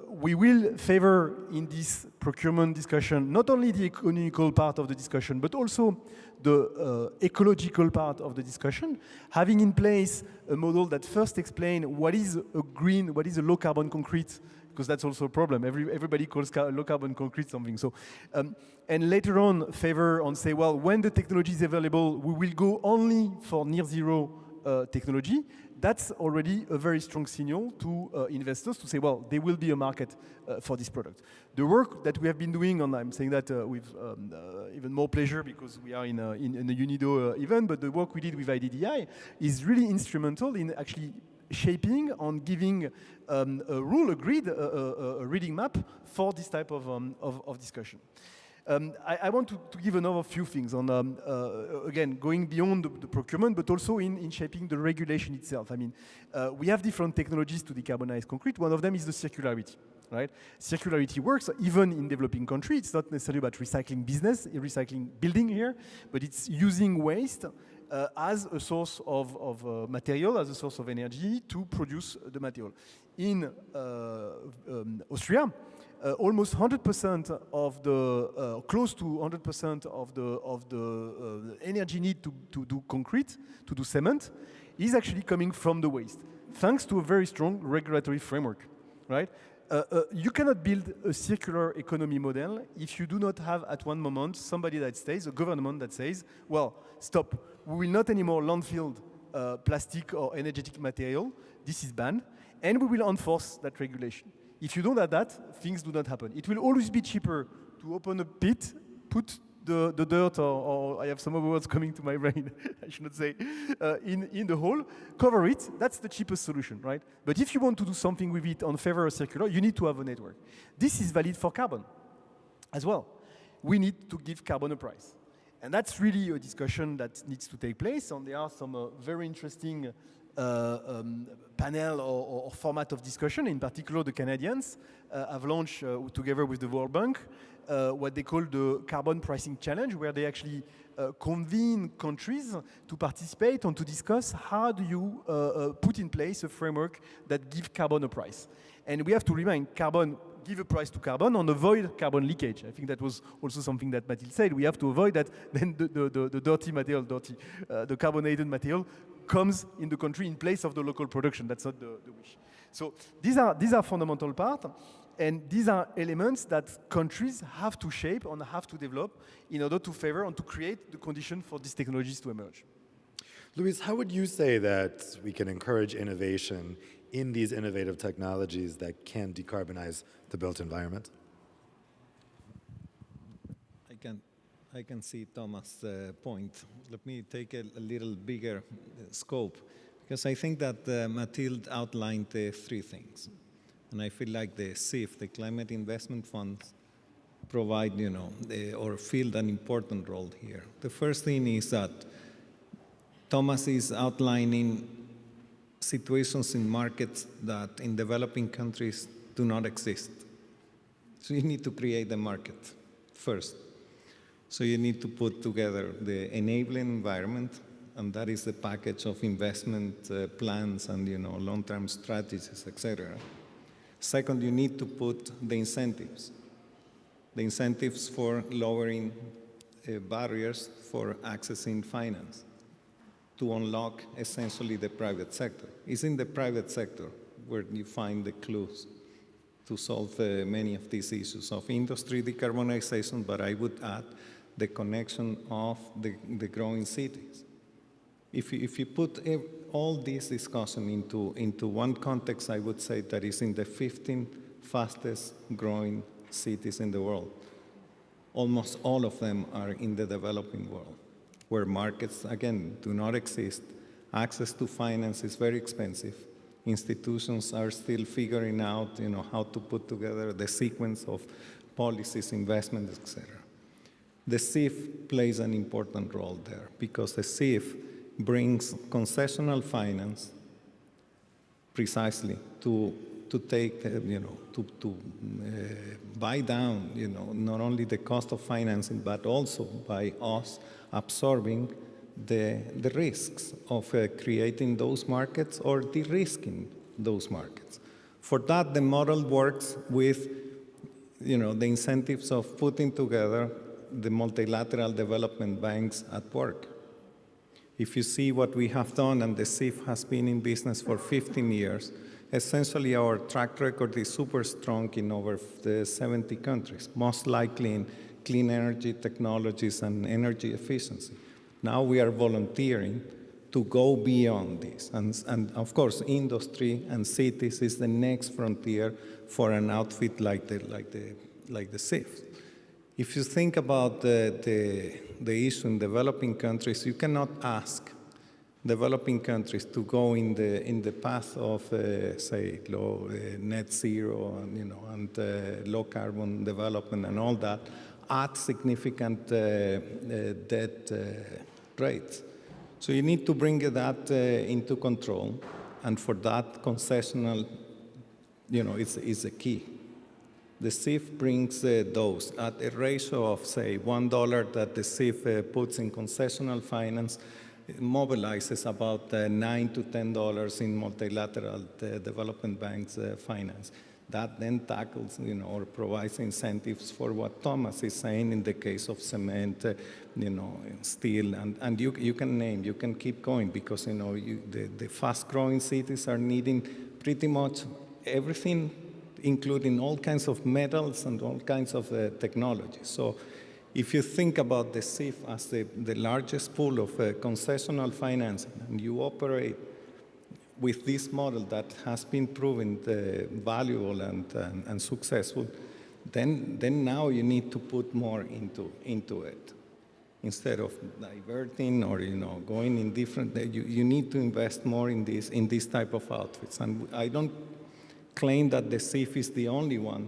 we will favor in this procurement discussion not only the economical part of the discussion, but also the ecological part of the discussion, having in place a model that first explains what is a green, what is a low carbon concrete, because that's also a problem. Everybody calls low carbon concrete something. So, and later on favor and say, well, when the technology is available, we will go only for near zero technology. That's already a very strong signal to investors to say, well, there will be a market for this product. The work that we have been doing, and I'm saying that with even more pleasure because we are in a UNIDO event, but the work we did with IDDI is really instrumental in actually shaping and giving a rule, a grid, a reading map for this type of discussion. I want to give another few things on, again, going beyond the procurement, but also in shaping the regulation itself. I mean, we have different technologies to decarbonize concrete. One of them is the circularity, right? Circularity works even in developing countries. It's not necessarily about recycling business, recycling building here, but it's using waste as a source of material, as a source of energy to produce the material. In Austria, almost 100% of the, close to 100% of the energy need to do concrete, to do cement, is actually coming from the waste, thanks to a very strong regulatory framework, right? You cannot build a circular economy model if you do not have at one moment somebody that says, a government that says, well, stop, we will not anymore landfill plastic or energetic material, this is banned, and we will enforce that regulation. If you don't have that, things do not happen. It will always be cheaper to open a pit, put the dirt, or I have some other words coming to my brain, I should not say, in the hole, cover it, that's the cheapest solution, right? But if you want to do something with it on favor of circular, you need to have a network. This is valid for carbon as well. We need to give carbon a price. And that's really a discussion that needs to take place, and there are some very interesting panel or format of discussion. In particular, the Canadians have launched, together with the World Bank, what they call the Carbon Pricing Challenge, where they actually convene countries to participate and to discuss how do you put in place a framework that gives carbon a price. And we have to remind carbon, give a price to carbon and avoid carbon leakage. I think that was also something that Mathilde said. We have to avoid that then the dirty material, the carbonated material comes in the country in place of the local production. That's not the wish. So these are fundamental part, and these are elements that countries have to shape and have to develop in order to favor and to create the condition for these technologies to emerge. Luis, how would you say that we can encourage innovation in these innovative technologies that can decarbonize the built environment? I can see Thomas' point. Let me take a little bigger scope, because I think that Mathilde outlined three things. And I feel like the CIF, the Climate Investment Funds, provide, or fill an important role here. The first thing is that Thomas is outlining situations in markets that in developing countries do not exist. So you need to create the market first. So you need to put together the enabling environment, and that is the package of investment plans and long-term strategies, etc. Second, you need to put the incentives for lowering barriers for accessing finance to unlock essentially the private sector. It's in the private sector where you find the clues to solve many of these issues of industry decarbonization, but I would add the connection of the growing cities. If you put all this discussion into one context, I would say that is in the 15 fastest growing cities in the world. Almost all of them are in the developing world, where markets, again, do not exist. Access to finance is very expensive. Institutions are still figuring out, how to put together the sequence of policies, investments, etc. The CIF plays an important role there, because the CIF brings concessional finance precisely to take, to buy down, not only the cost of financing, but also by us absorbing the risks of creating those markets or de-risking those markets. For that, the model works with, the incentives of putting together the multilateral development banks at work. If you see what we have done, and the CIF has been in business for 15 years, essentially our track record is super strong in over 70 countries, most likely in clean energy technologies and energy efficiency. Now we are volunteering to go beyond this. And of course, industry and cities is the next frontier for an outfit like the CIF. If you think about the issue in developing countries, you cannot ask developing countries to go in the path of, say, low net zero and low carbon development and all that at significant debt rates. So you need to bring that into control, and for that, concessional, is a key. The CIF brings those at a ratio of, say, $1 that the CIF puts in concessional finance. It mobilizes about $9 to $10 in multilateral development banks finance. That then tackles, or provides incentives for what Thomas is saying in the case of cement, steel, and you can keep going, because the fast-growing cities are needing pretty much everything, including all kinds of metals and all kinds of technologies. So if you think about the CIF as the largest pool of concessional financing, and you operate with this model that has been proven valuable and successful, then now you need to put more into it. Instead of diverting or going in different, you need to invest more in this type of outfits. And I don't claim that the CIF is the only one,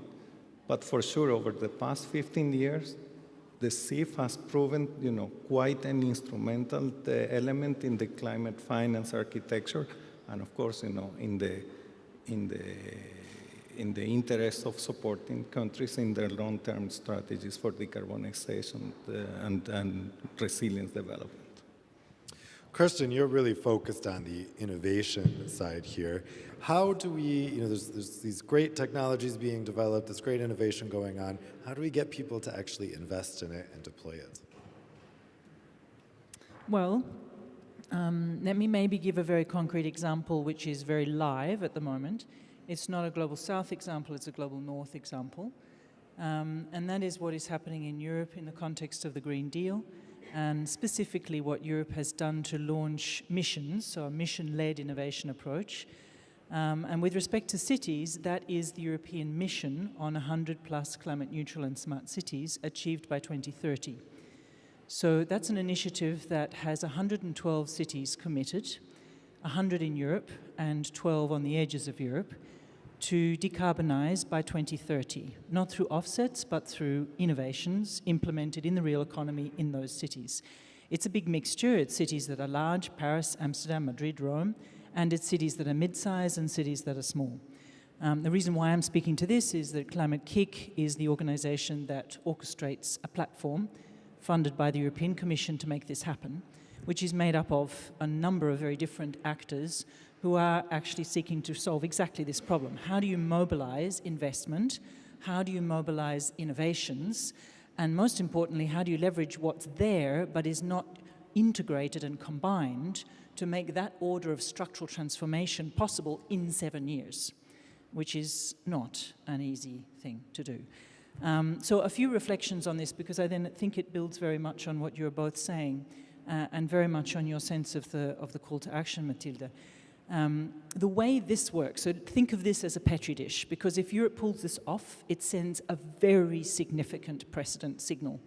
but for sure over the past 15 years, the CIF has proven quite an instrumental element in the climate finance architecture. And of course, in the interest of supporting countries in their long-term strategies for decarbonization and resilience development. Kirsten, you're really focused on the innovation side here. How do we, there's these great technologies being developed, this great innovation going on. How do we get people to actually invest in it and deploy it? Well, let me maybe give a very concrete example which is very live at the moment. It's not a Global South example, it's a Global North example. And that is what is happening in Europe in the context of the Green Deal, and specifically what Europe has done to launch missions, so a mission-led innovation approach. And with respect to cities, that is the European mission on 100+ climate neutral and smart cities achieved by 2030. So that's an initiative that has 112 cities committed, 100 in Europe and 12 on the edges of Europe, to decarbonize by 2030, not through offsets, but through innovations implemented in the real economy in those cities. It's a big mixture. It's cities that are large, Paris, Amsterdam, Madrid, Rome, and it's cities that are mid-size and cities that are small. The reason why I'm speaking to this is that Climate Kick is the organization that orchestrates a platform funded by the European Commission to make this happen, which is made up of a number of very different actors who are actually seeking to solve exactly this problem. How do you mobilize investment? How do you mobilize innovations? And most importantly, how do you leverage what's there but is not integrated and combined to make that order of structural transformation possible in 7 years, which is not an easy thing to do. So a few reflections on this, because I then think it builds very much on what you're both saying and very much on your sense of the call to action, Matilda. The way this works, so think of this as a petri dish, because if Europe pulls this off, it sends a very significant precedent signal.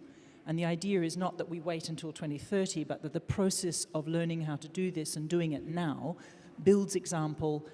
And the idea is not that we wait until 2030, but that the process of learning how to do this and doing it now builds example,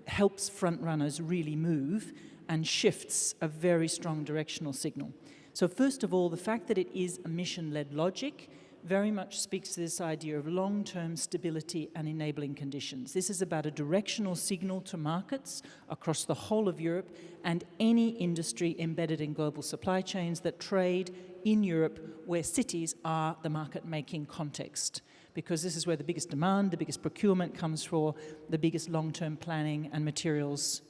helps front runners really move, and shifts a very strong directional signal. So first of all, the fact that it is a mission-led logic very much speaks to this idea of long-term stability and enabling conditions. This is about a directional signal to markets across the whole of Europe and any industry embedded in global supply chains that trade in Europe, where cities are the market-making context, because this is where the biggest demand, the biggest procurement comes from, the biggest long-term planning and materials,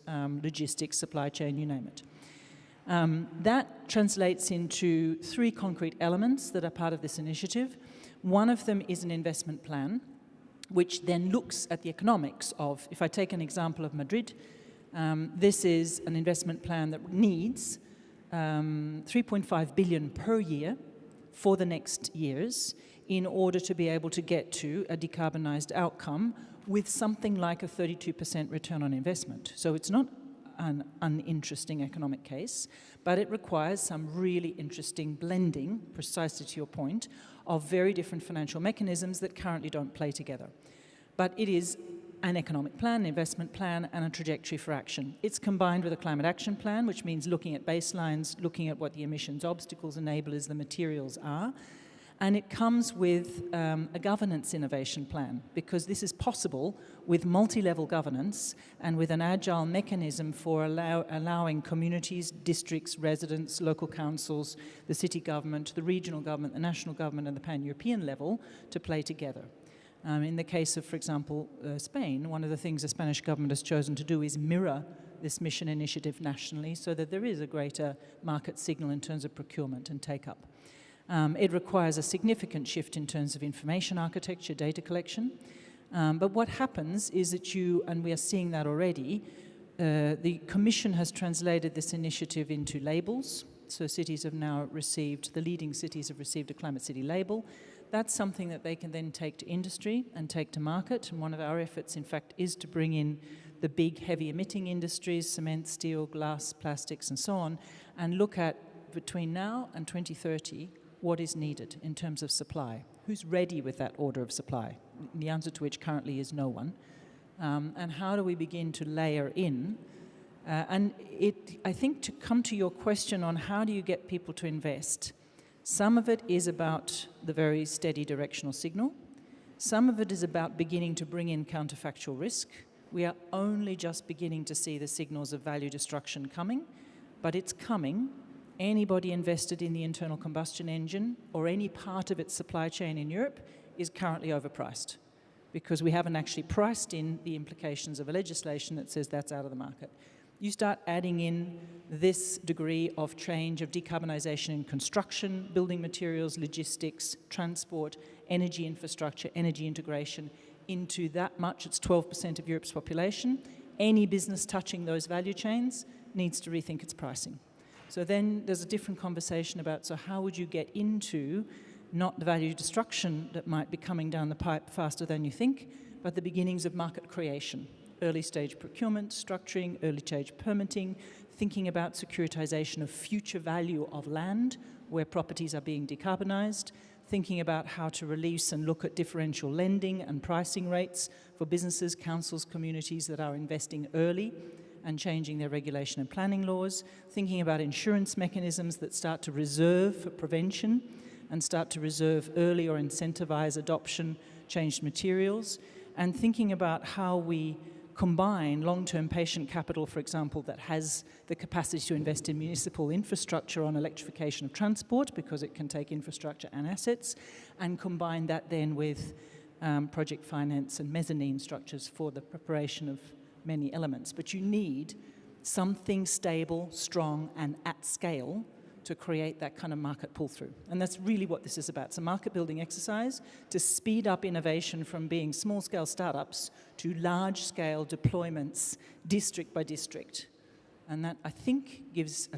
logistics, supply chain, you name it. That translates into 3 concrete elements that are part of this initiative. One of them is an investment plan, which then looks at the economics of, if I take an example of Madrid, this is an investment plan that needs 3.5 billion per year for the next years in order to be able to get to a decarbonized outcome with something like a 32% return on investment. So it's not an uninteresting economic case, but it requires some really interesting blending, precisely to your point, of very different financial mechanisms that currently don't play together. But it is an economic plan, an investment plan, and a trajectory for action. It's combined with a climate action plan, which means looking at baselines, looking at what the emissions obstacles, enablers, the materials are. And it comes with a governance innovation plan, because this is possible with multi-level governance and with an agile mechanism for allowing communities, districts, residents, local councils, the city government, the regional government, the national government, and the pan-European level to play together. In the case of, for example, Spain, one of the things the Spanish government has chosen to do is mirror this mission initiative nationally so that there is a greater market signal in terms of procurement and take-up. It requires a significant shift in terms of information architecture, data collection. But what happens is that and we are seeing that already, the Commission has translated this initiative into labels. So cities have now received, the leading cities have received a Climate City label. That's something that they can then take to industry and take to market. And one of our efforts, in fact, is to bring in the big heavy emitting industries, cement, steel, glass, plastics, and so on, and look at, between now and 2030, what is needed in terms of supply. Who's ready with that order of supply? The answer to which currently is no one. And how do we begin to layer in? I think to come to your question on how do you get people to invest, some of it is about the very steady directional signal. Some of it is about beginning to bring in counterfactual risk. We are only just beginning to see the signals of value destruction coming, but it's coming. Anybody invested in the internal combustion engine or any part of its supply chain in Europe is currently overpriced, because we haven't actually priced in the implications of a legislation that says that's out of the market. You start adding in this degree of change, of decarbonization in construction, building materials, logistics, transport, energy infrastructure, energy integration into that much. It's 12% of Europe's population. Any business touching those value chains needs to rethink its pricing. So then there's a different conversation about, so how would you get into not the value destruction that might be coming down the pipe faster than you think, but the beginnings of market creation. Early stage procurement, structuring, early stage permitting, thinking about securitization of future value of land where properties are being decarbonized, thinking about how to release and look at differential lending and pricing rates for businesses, councils, communities that are investing early and changing their regulation and planning laws, thinking about insurance mechanisms that start to reserve for prevention and start to reserve early or incentivize adoption, changed materials, and thinking about how we combine long-term patient capital, for example, that has the capacity to invest in municipal infrastructure on electrification of transport, because it can take infrastructure and assets, and combine that then with project finance and mezzanine structures for the preparation of many elements. But you need something stable, strong, and at scale to create that kind of market pull-through. And that's really what this is about. It's a market-building exercise to speed up innovation from being small-scale startups to large-scale deployments, district by district. And that, I think,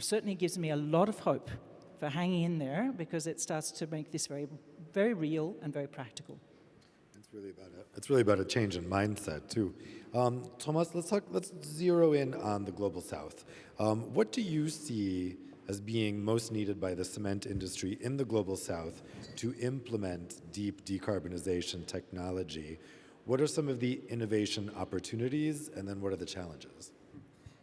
certainly gives me a lot of hope for hanging in there, because it starts to make this very, very real and very practical. It's really about a change in mindset, too. Thomas, let's zero in on the Global South. What do you see as being most needed by the cement industry in the Global South to implement deep decarbonization technology? What are some of the innovation opportunities, and then what are the challenges?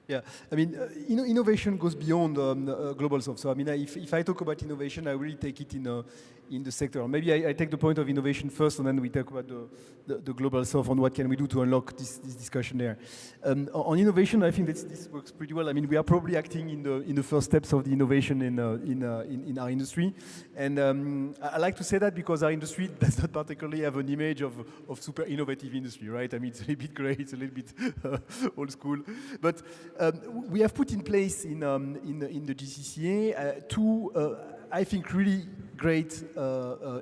Yeah, I mean, innovation goes beyond Global South. So, I mean, if I talk about innovation, I really take it in the sector. Maybe I take the point of innovation first, and then we talk about the Global South on what can we do to unlock this discussion there. On innovation, I think that this works pretty well. I mean, we are probably acting in the first steps of the innovation in our industry. And I like to say that because our industry does not particularly have an image of super innovative industry, right? I mean, it's a little bit gray, it's a little bit old school. But we have put in place in the GCCA two, I think, really great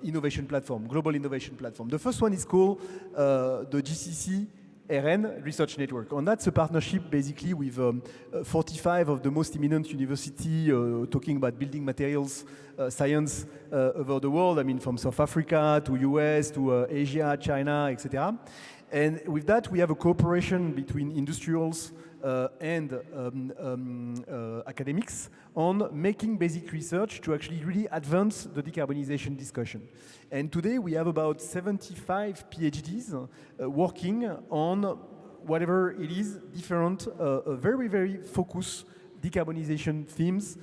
innovation platform, global innovation platform. The first one is called the GCC RN Research Network. And that's a partnership basically with 45 of the most eminent universities talking about building materials science over the world. I mean, from South Africa to US to Asia, China, etc. And with that, we have a cooperation between industrials and academics on making basic research to actually really advance the decarbonization discussion. And today we have about 75 PhDs working on whatever it is, different, very, very focused decarbonization themes,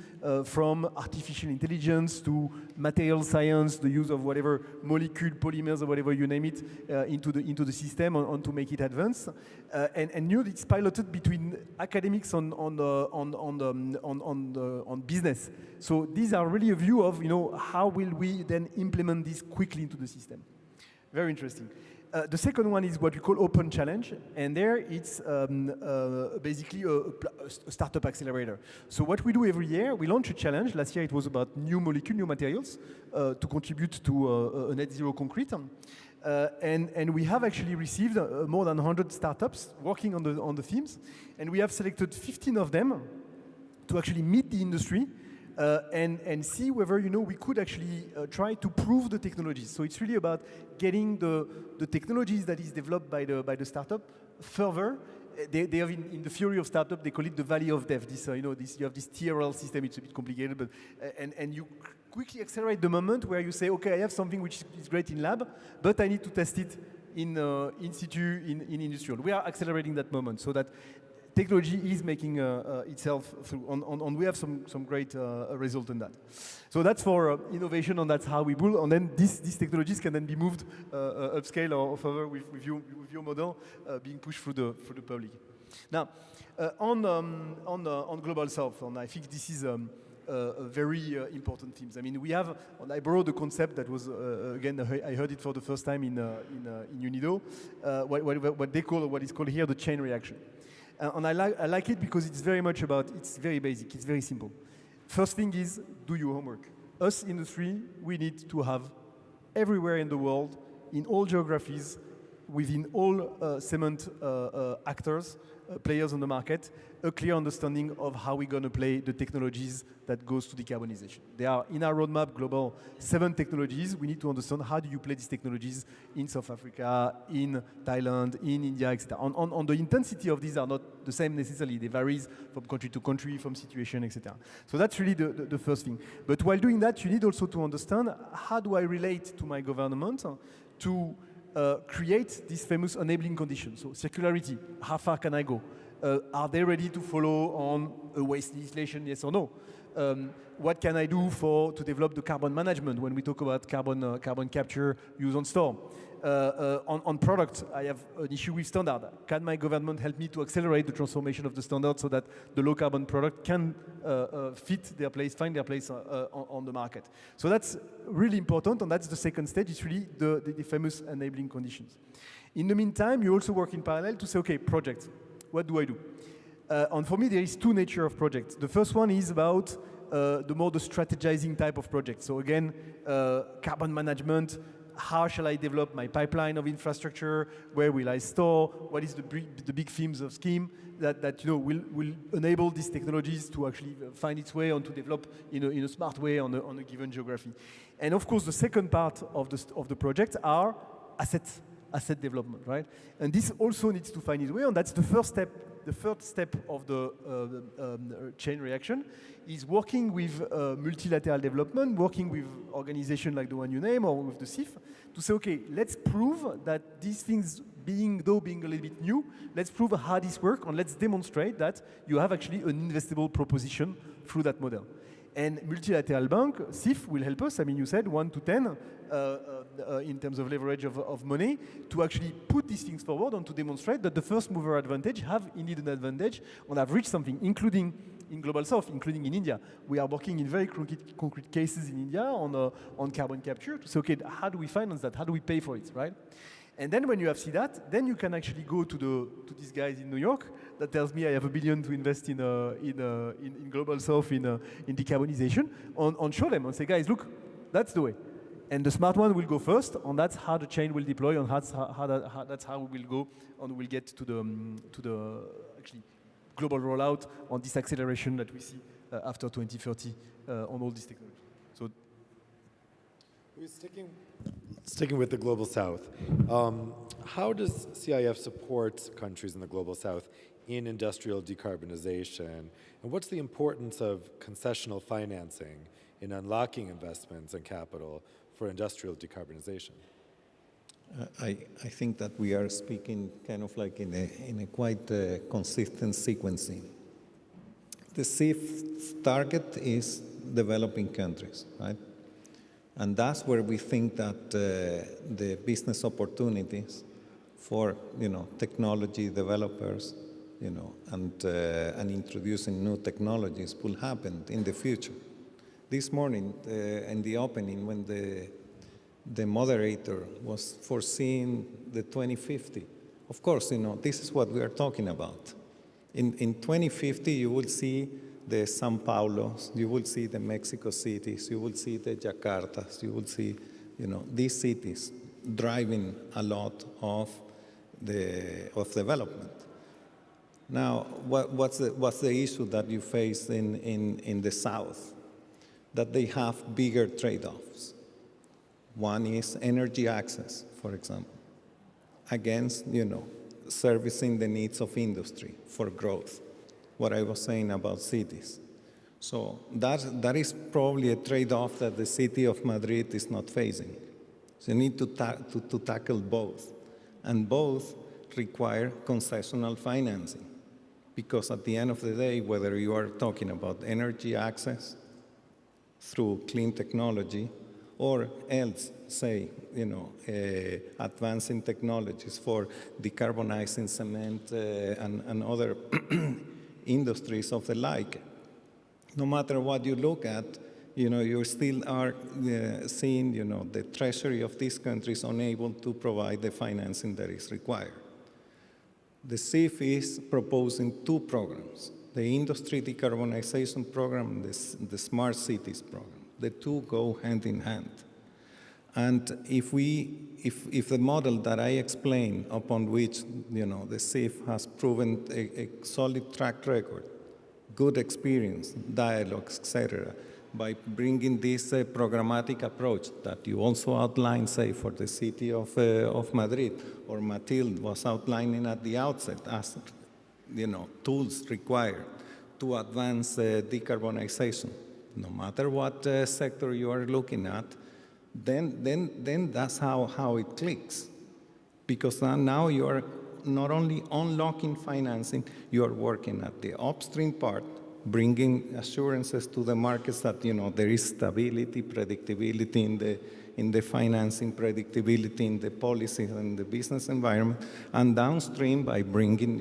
from artificial intelligence to material science, the use of whatever molecule, polymers, or whatever you name it, into the system on to make it advance. And it's piloted between academics on business. So these are really a view of how will we then implement this quickly into the system. Very interesting. The second one is what we call Open Challenge, and there it's basically a startup accelerator. So what we do every year, we launch a challenge. Last year it was about new molecule, new materials to contribute to a net zero concrete. And we have actually received more than 100 startups working on the themes, and we have selected 15 of them to actually meet the industry and see whether we could actually try to prove the technologies. So it's really about getting the technologies that is developed by the startup further. They have in the theory of startup, they call it the valley of death. You have this TRL system. It's a bit complicated, but and you quickly accelerate the moment where you say, okay, I have something which is great in lab, but I need to test it in situ, in industrial. We are accelerating that moment so that technology is making itself through, and we have some great result in that. So that's for innovation, and that's how we build. And then these technologies can then be moved upscale or further with your model being pushed through the public. Now, on global south, and I think this is a very important theme. I mean, we have, and I borrowed the concept that was again I heard it for the first time in UNIDO, what is called here the chain reaction. And I like it because it's very much about, it's very basic, it's very simple. First thing is, do your homework. Us, industry, we need to have everywhere in the world, in all geographies, within all cement actors, players on the market, a clear understanding of how we're going to play the technologies that goes to decarbonization. There are, in our roadmap, global 7 technologies. We need to understand how do you play these technologies in South Africa, in Thailand, in India, etc. On the intensity of these are not the same necessarily. They vary from country to country, from situation, etc. So that's really the first thing. But while doing that, you need also to understand how do I relate to my government to create these famous enabling conditions. So circularity, how far can I go? Are they ready to follow on a waste legislation, yes or no? What can I do to develop the carbon management when we talk about carbon capture, use and store? On product, I have an issue with standard. Can my government help me to accelerate the transformation of the standard so that the low carbon product can find their place on the market? So that's really important, and that's the second stage. It's really the famous enabling conditions. In the meantime, you also work in parallel to say, okay, projects. What do I do? And for me, there is 2 nature of projects. The first one is about the strategizing type of project. So again, carbon management. How shall I develop my pipeline of infrastructure? Where will I store? What is the big themes of scheme that will enable these technologies to actually find its way and to develop in a smart way on a given geography? And of course, the second part of the project are asset development, right? And this also needs to find its way, and that's the first step. The third step of the chain reaction is working with multilateral development, working with organizations like the one you name or with the CIF to say, okay, let's prove that these things being a little bit new, let's prove how this works, and let's demonstrate that you have actually an investable proposition through that model. And multilateral bank, CIF, will help us. I mean, you said 1 to 10 in terms of leverage of money to actually put these things forward and to demonstrate that the first mover advantage have indeed an advantage and have reached something, including in Global South, including in India. We are working in very concrete cases in India on carbon capture to say, okay, how do we finance that? How do we pay for it, right? And then when you have seen that, then you can actually go to these guys in New York that tells me I have $1 billion to invest in Global South in decarbonization, and show them and say, guys, look, that's the way. And the smart one will go first, and that's how the chain will deploy, and that's how we will go, and we'll get to the actually global rollout on this acceleration that we see after 2030 on all these technologies. So, who's taking? Sticking with the Global South, how does CIF support countries in the Global South in industrial decarbonization? And what's the importance of concessional financing in unlocking investments and capital for industrial decarbonization? I think that we are speaking kind of like in a quite consistent sequencing. The CIF target is developing countries, right? And that's where we think that the business opportunities for technology developers, and introducing new technologies will happen in the future. This morning in the opening, when the moderator was foreseeing the 2050, of course, this is what we are talking about. In 2050, you will see the Sao Paulos, you will see the Mexico cities, you will see the Jakartas, you will see, these cities driving a lot of development. Now, what's the issue that you face in the South? That they have bigger trade-offs. One is energy access, for example, against, servicing the needs of industry for growth. What I was saying about cities. So that is probably a trade-off that the city of Madrid is not facing. So you need to tackle both. And both require concessional financing. Because at the end of the day, whether you are talking about energy access through clean technology or else, say, advancing technologies for decarbonizing cement and other industries of the like. No matter what you look at, you still are seeing, the treasury of these countries unable to provide the financing that is required. The CIF is proposing two programs, the Industry Decarbonization Program and the Smart Cities Program. The two go hand in hand. And if the model that I explained, upon which the CIF has proven a solid track record, good experience, dialogues, etc., by bringing this programmatic approach that you also outlined, say, for the city of Madrid, or Mathilde was outlining at the outset as tools required to advance decarbonization, no matter what sector you are looking at, then that's how it clicks. Because now you are not only unlocking financing, you are working at the upstream part, bringing assurances to the markets that there is stability, predictability in the financing, predictability in the policies and the business environment, and downstream by bringing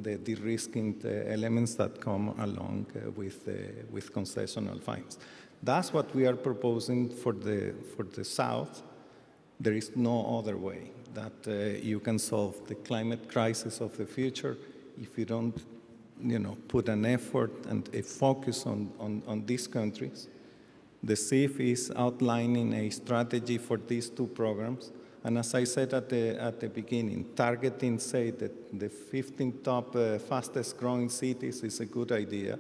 the de-risking elements that come along with concessional finance. That's what we are proposing for the South. There is no other way that you can solve the climate crisis of the future if you don't put an effort and a focus on these countries. The CIF is outlining a strategy for these two programs. And as I said at the beginning, targeting, say, the 15 top fastest growing cities is a good idea.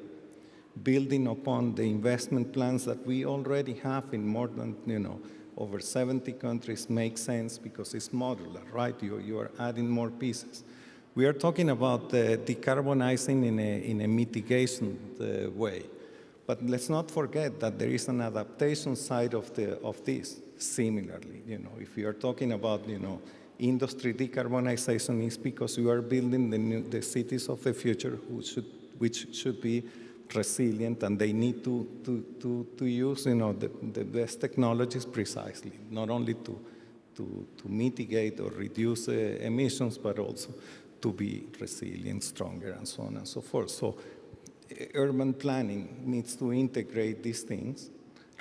Building upon the investment plans that we already have in more than, over 70 countries makes sense because it's modular, right? You are adding more pieces. We are talking about decarbonizing in a mitigation way. But let's not forget that there is an adaptation side of this. Similarly, if you are talking about, industry decarbonization, is because you are building the cities of the future which should be resilient, and they need to use, the best technologies precisely, not only to mitigate or reduce emissions, but also to be resilient, stronger, and so on and so forth. So urban planning needs to integrate these things,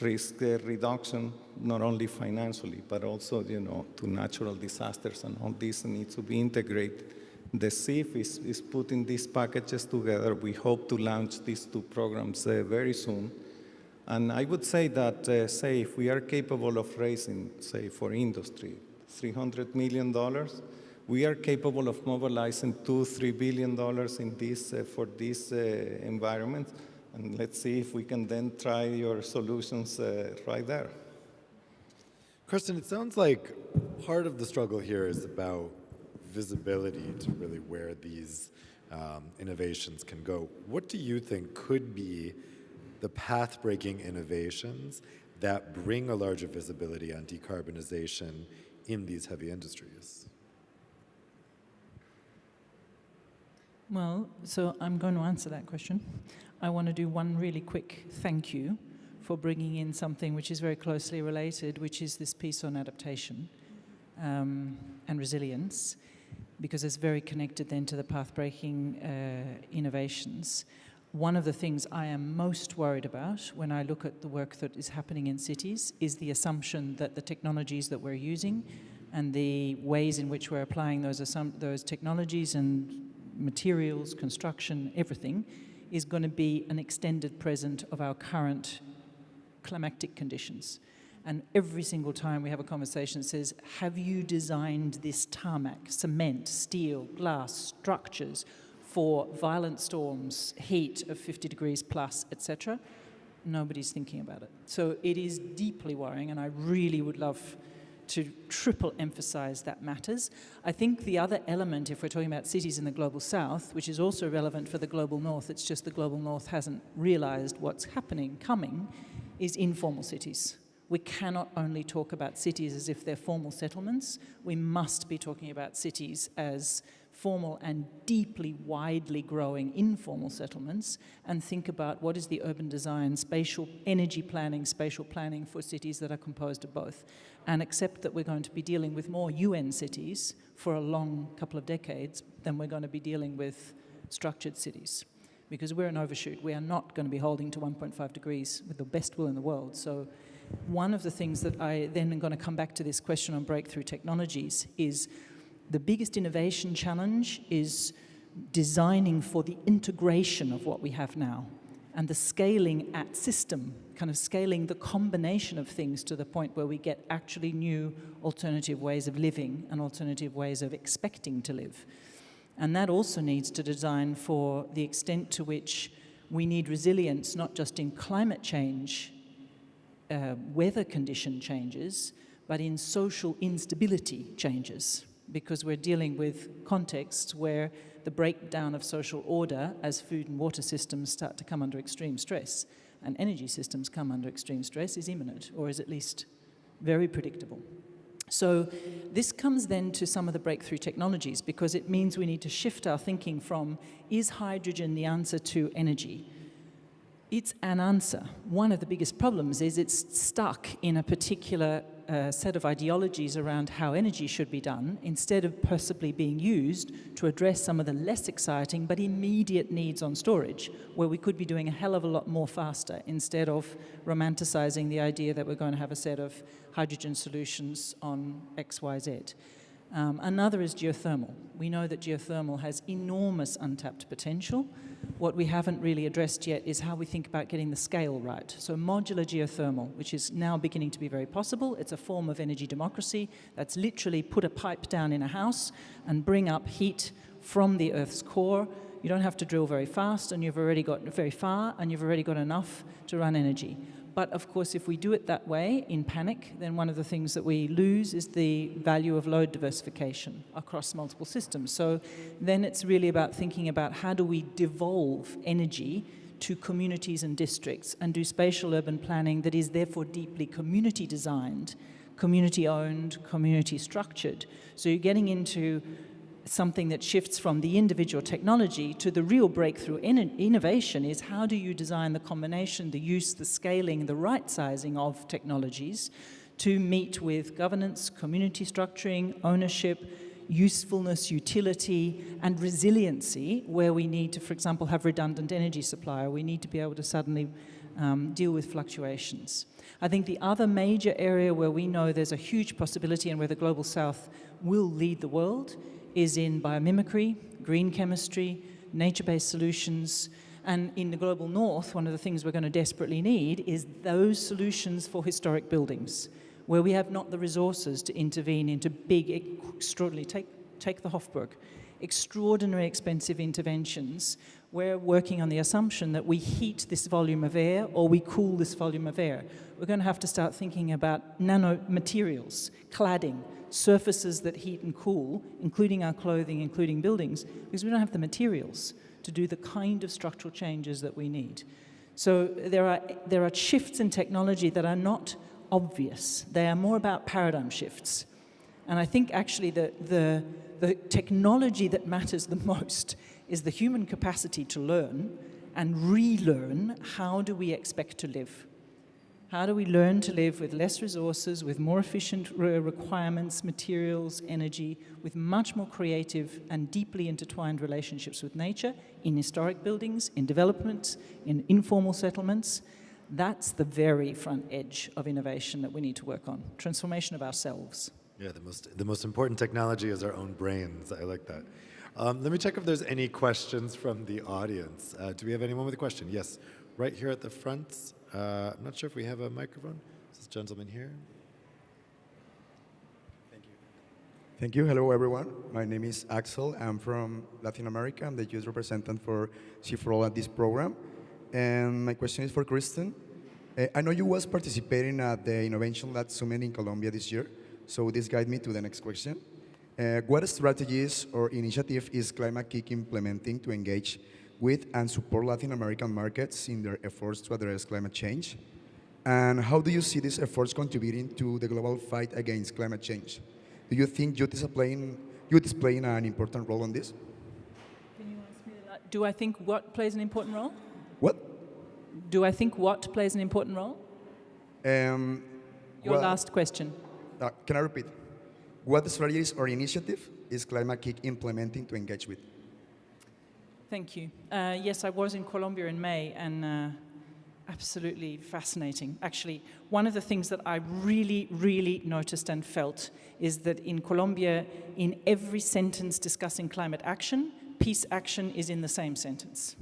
risk reduction, not only financially, but also, to natural disasters, and all this needs to be integrated. The CIF is putting these packages together. We hope to launch these two programs very soon. And I would say that, say, if we are capable of raising, say, for industry, $300 million, we are capable of mobilizing $2–3 billion in this for this environment, and let's see if we can then try your solutions right there. Karsten, it sounds like part of the struggle here is about visibility to really where these innovations can go. What do you think could be the path-breaking innovations that bring a larger visibility on decarbonization in these heavy industries? Well, so I'm going to answer that question. I want to do one really quick thank you for bringing in something which is very closely related, which is this piece on adaptation and resilience, because it's very connected then to the path-breaking innovations. One of the things I am most worried about when I look at the work that is happening in cities is the assumption that the technologies that we're using and the ways in which we're applying those technologies and materials, construction, everything, is going to be an extended present of our current climatic conditions. And every single time we have a conversation that says, have you designed this tarmac, cement, steel, glass, structures for violent storms, heat of 50 degrees plus, etc.? Nobody's thinking about it. So it is deeply worrying, and I really would love to triple emphasize that matters. I think the other element, if we're talking about cities in the global south, which is also relevant for the global north, it's just the global north hasn't realized what's coming, is informal cities. We cannot only talk about cities as if they're formal settlements. We must be talking about cities as formal and deeply, widely growing informal settlements, and think about what is the urban design, spatial energy planning, spatial planning for cities that are composed of both, and accept that we're going to be dealing with more UN cities for a long couple of decades than we're going to be dealing with structured cities. Because we're an overshoot. We are not going to be holding to 1.5 degrees with the best will in the world. So one of the things that I then am going to come back to this question on breakthrough technologies is the biggest innovation challenge is designing for the integration of what we have now and the scaling at system, kind of scaling the combination of things to the point where we get actually new alternative ways of living and alternative ways of expecting to live. And that also needs to design for the extent to which we need resilience, not just in climate change, weather condition changes, but in social instability changes, because we're dealing with contexts where the breakdown of social order as food and water systems start to come under extreme stress and energy systems come under extreme stress is imminent, or is at least very predictable. So this comes then to some of the breakthrough technologies, because it means we need to shift our thinking from, is hydrogen the answer to energy? It's an answer. One of the biggest problems is it's stuck in a particular set of ideologies around how energy should be done, instead of possibly being used to address some of the less exciting but immediate needs on storage, where we could be doing a hell of a lot more faster, instead of romanticizing the idea that we're going to have a set of hydrogen solutions on X, Y, Z. Another is geothermal. We know that geothermal has enormous untapped potential. What we haven't really addressed yet is how we think about getting the scale right. So modular geothermal, which is now beginning to be very possible. It's a form of energy democracy that's literally put a pipe down in a house and bring up heat from the Earth's core. You don't have to drill very fast, and you've already got very far, and you've already got enough to run energy. But of course, if we do it that way in panic, then one of the things that we lose is the value of load diversification across multiple systems. So then it's really about thinking about how do we devolve energy to communities and districts and do spatial urban planning that is therefore deeply community designed, community owned, community structured. So you're getting into something that shifts from the individual technology to the real breakthrough innovation is how do you design the combination, the use, the scaling, the right sizing of technologies to meet with governance, community structuring, ownership, usefulness, utility, and resiliency, where we need to, for example, have redundant energy supply, or we need to be able to suddenly deal with fluctuations. I think the other major area where we know there's a huge possibility and where the Global South will lead the world is in biomimicry, green chemistry, nature-based solutions. And in the global north, one of the things we're going to desperately need is those solutions for historic buildings, where we have not the resources to intervene into big, extraordinary, take the Hofburg, extraordinary expensive interventions we're working on the assumption that we heat this volume of air or we cool this volume of air. We're going to have to start thinking about nanomaterials, cladding, surfaces that heat and cool, including our clothing, including buildings, because we don't have the materials to do the kind of structural changes that we need. So there are shifts in technology that are not obvious. They are more about paradigm shifts. And I think actually the technology that matters the most is the human capacity to learn and relearn how do we expect to live. How do we learn to live with less resources, with more efficient requirements, materials, energy, with much more creative and deeply intertwined relationships with nature, in historic buildings, in developments, in informal settlements? That's the very front edge of innovation that we need to work on, transformation of ourselves. Yeah, the most important technology is our own brains. I like that. Let me check if there's any questions from the audience. Do we have anyone with a question? Yes, right here at the front. I'm not sure if we have a microphone. This gentleman here. Thank you. Thank you. Hello, everyone. My name is Axel. I'm from Latin America. I'm the youth representative for C4All at this program. And my question is for Kristen. I know you was participating at the Innovation Lab Summit in Colombia this year. So this guides me to the next question. What strategies or initiative is Climate Kick implementing to engage with and support Latin American markets in their efforts to address climate change? And how do you see these efforts contributing to the global fight against climate change? Do you think youth is playing an important role on this? Can you ask me that? Do I think what plays an important role? What? Do I think what plays an important role? Your last question. Can I repeat? What strategies or initiative is Climate Kick implementing to engage with? Thank you. Yes, I was in Colombia in May, and absolutely fascinating. Actually, one of the things that I really, really noticed and felt is that in Colombia, in every sentence discussing climate action, peace action is in the same sentence.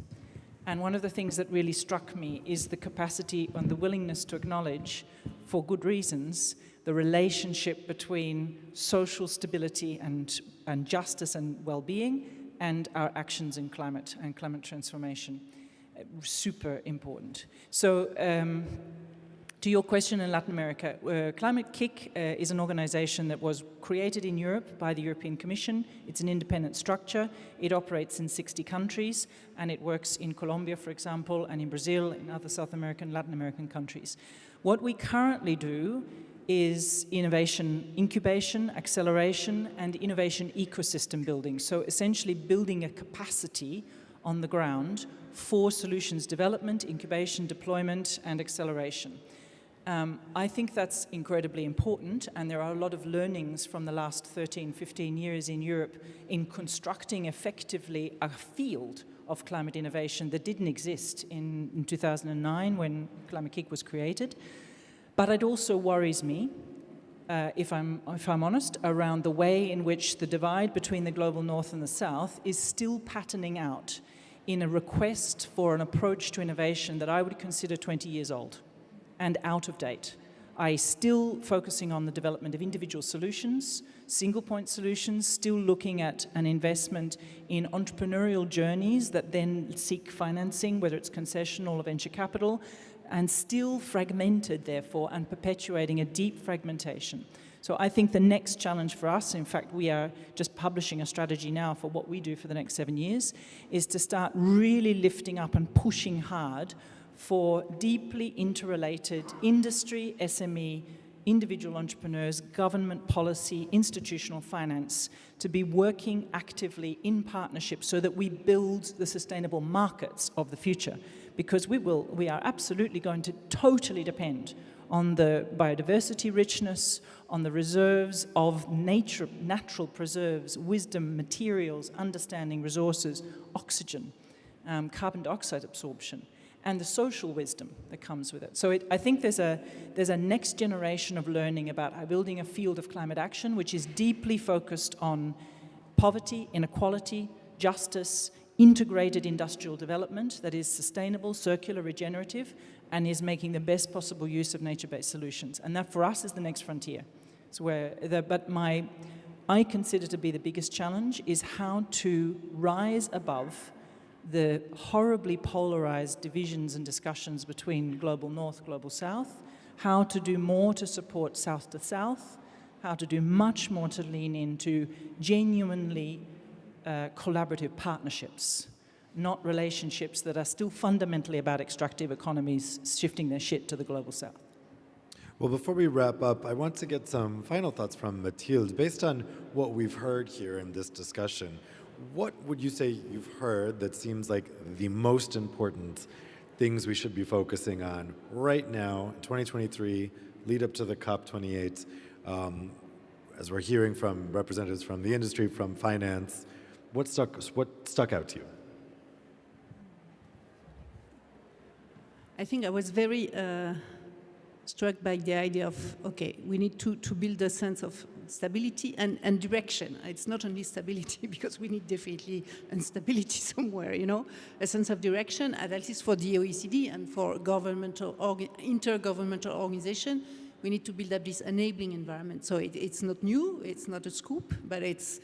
And one of the things that really struck me is the capacity and the willingness to acknowledge, for good reasons, the relationship between social stability and justice and well-being and our actions in climate and climate transformation. Super important. So to your question in Latin America, Climate Kick is an organization that was created in Europe by the European Commission. It's an independent structure. It operates in 60 countries, and it works in Colombia, for example, and in Brazil, in other South American, Latin American countries. What we currently do is innovation incubation, acceleration, and innovation ecosystem building. So essentially building a capacity on the ground for solutions development, incubation, deployment, and acceleration. I think that's incredibly important, and there are a lot of learnings from the last 13, 15 years in Europe in constructing effectively a field of climate innovation that didn't exist in 2009 when Climate Kick was created. But it also worries me, if I'm honest, around the way in which the divide between the global north and the south is still patterning out in a request for an approach to innovation that I would consider 20 years old and out of date. Still focusing on the development of individual solutions, single-point solutions, still looking at an investment in entrepreneurial journeys that then seek financing, whether it's concessional or venture capital, and still fragmented, therefore, and perpetuating a deep fragmentation. So I think the next challenge for us, in fact, we are just publishing a strategy now for what we do for the next 7 years, is to start really lifting up and pushing hard for deeply interrelated industry, SME, individual entrepreneurs, government policy, institutional finance, to be working actively in partnership so that we build the sustainable markets of the future. Because we are absolutely going to totally depend on the biodiversity richness, on the reserves of nature, natural preserves, wisdom, materials, understanding, resources, oxygen, carbon dioxide absorption, and the social wisdom that comes with it. So I think there's a next generation of learning about building a field of climate action which is deeply focused on poverty, inequality, justice, integrated industrial development that is sustainable, circular, regenerative, and is making the best possible use of nature-based solutions. And that, for us, is the next frontier. I consider to be the biggest challenge is how to rise above the horribly polarized divisions and discussions between global north, global south, how to do more to support south to south, how to do much more to lean into genuinely collaborative partnerships, not relationships that are still fundamentally about extractive economies shifting their shit to the global south. Well, before we wrap up, I want to get some final thoughts from Mathilde. Based on what we've heard here in this discussion, what would you say you've heard that seems like the most important things we should be focusing on right now, 2023, lead up to the COP28, as we're hearing from representatives from the industry, from finance? What stuck out to you? I think I was very struck by the idea of, okay, we need to build a sense of stability and direction. It's not only stability, because we need definitely instability somewhere, you know, a sense of direction, at least for the OECD and for intergovernmental organization. We need to build up this enabling environment. So it's not new, it's not a scoop, but it's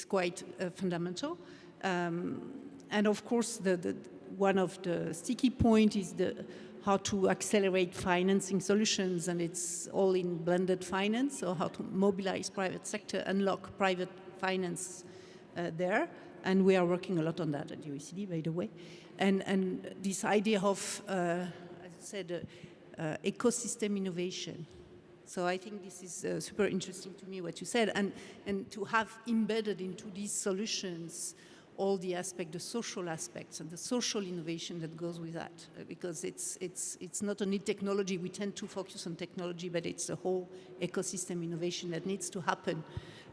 quite fundamental. And of course, one of the sticky points is how to accelerate financing solutions, and it's all in blended finance, so how to mobilize private sector, unlock private finance there. And we are working a lot on that at the OECD, by the way. And this idea of, as I said, ecosystem innovation. So I think this is super interesting to me, what you said, and to have embedded into these solutions all the aspects, the social aspects, and the social innovation that goes with that. Because it's not only technology, we tend to focus on technology, but it's the whole ecosystem innovation that needs to happen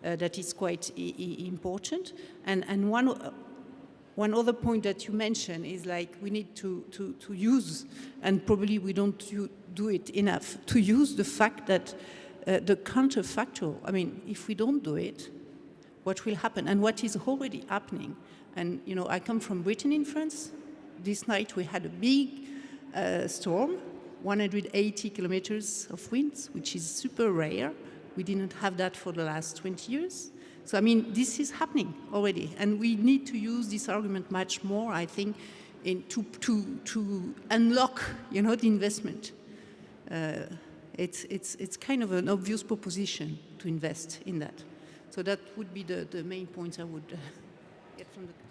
that is quite important. And one other point that you mentioned is like we need to use, and probably we don't do it enough, to use the fact that the counterfactual, I mean, if we don't do it, what will happen, and what is already happening. And, you know, I come from Britain in France. This night we had a big storm, 180 kilometers of winds, which is super rare. We didn't have that for the last 20 years. So, I mean, this is happening already. And we need to use this argument much more, I think, to unlock, you know, the investment. It's kind of an obvious proposition to invest in that. So that would be the main points I would get from the discussion.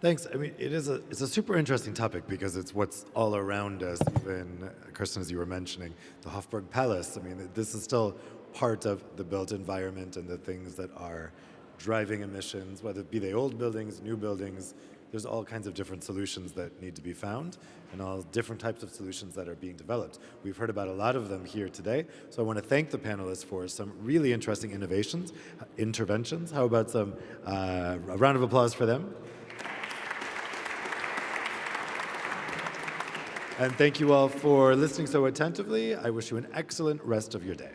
Thanks. I mean, it's a super interesting topic because it's what's all around us, even, Kirsten, as you were mentioning, the Hofburg Palace. I mean, this is still part of the built environment and the things that are driving emissions, whether it be the old buildings, new buildings. There's all kinds of different solutions that need to be found and all different types of solutions that are being developed. We've heard about a lot of them here today. So I want to thank the panelists for some really interesting interventions. How about a round of applause for them? And thank you all for listening so attentively. I wish you an excellent rest of your day.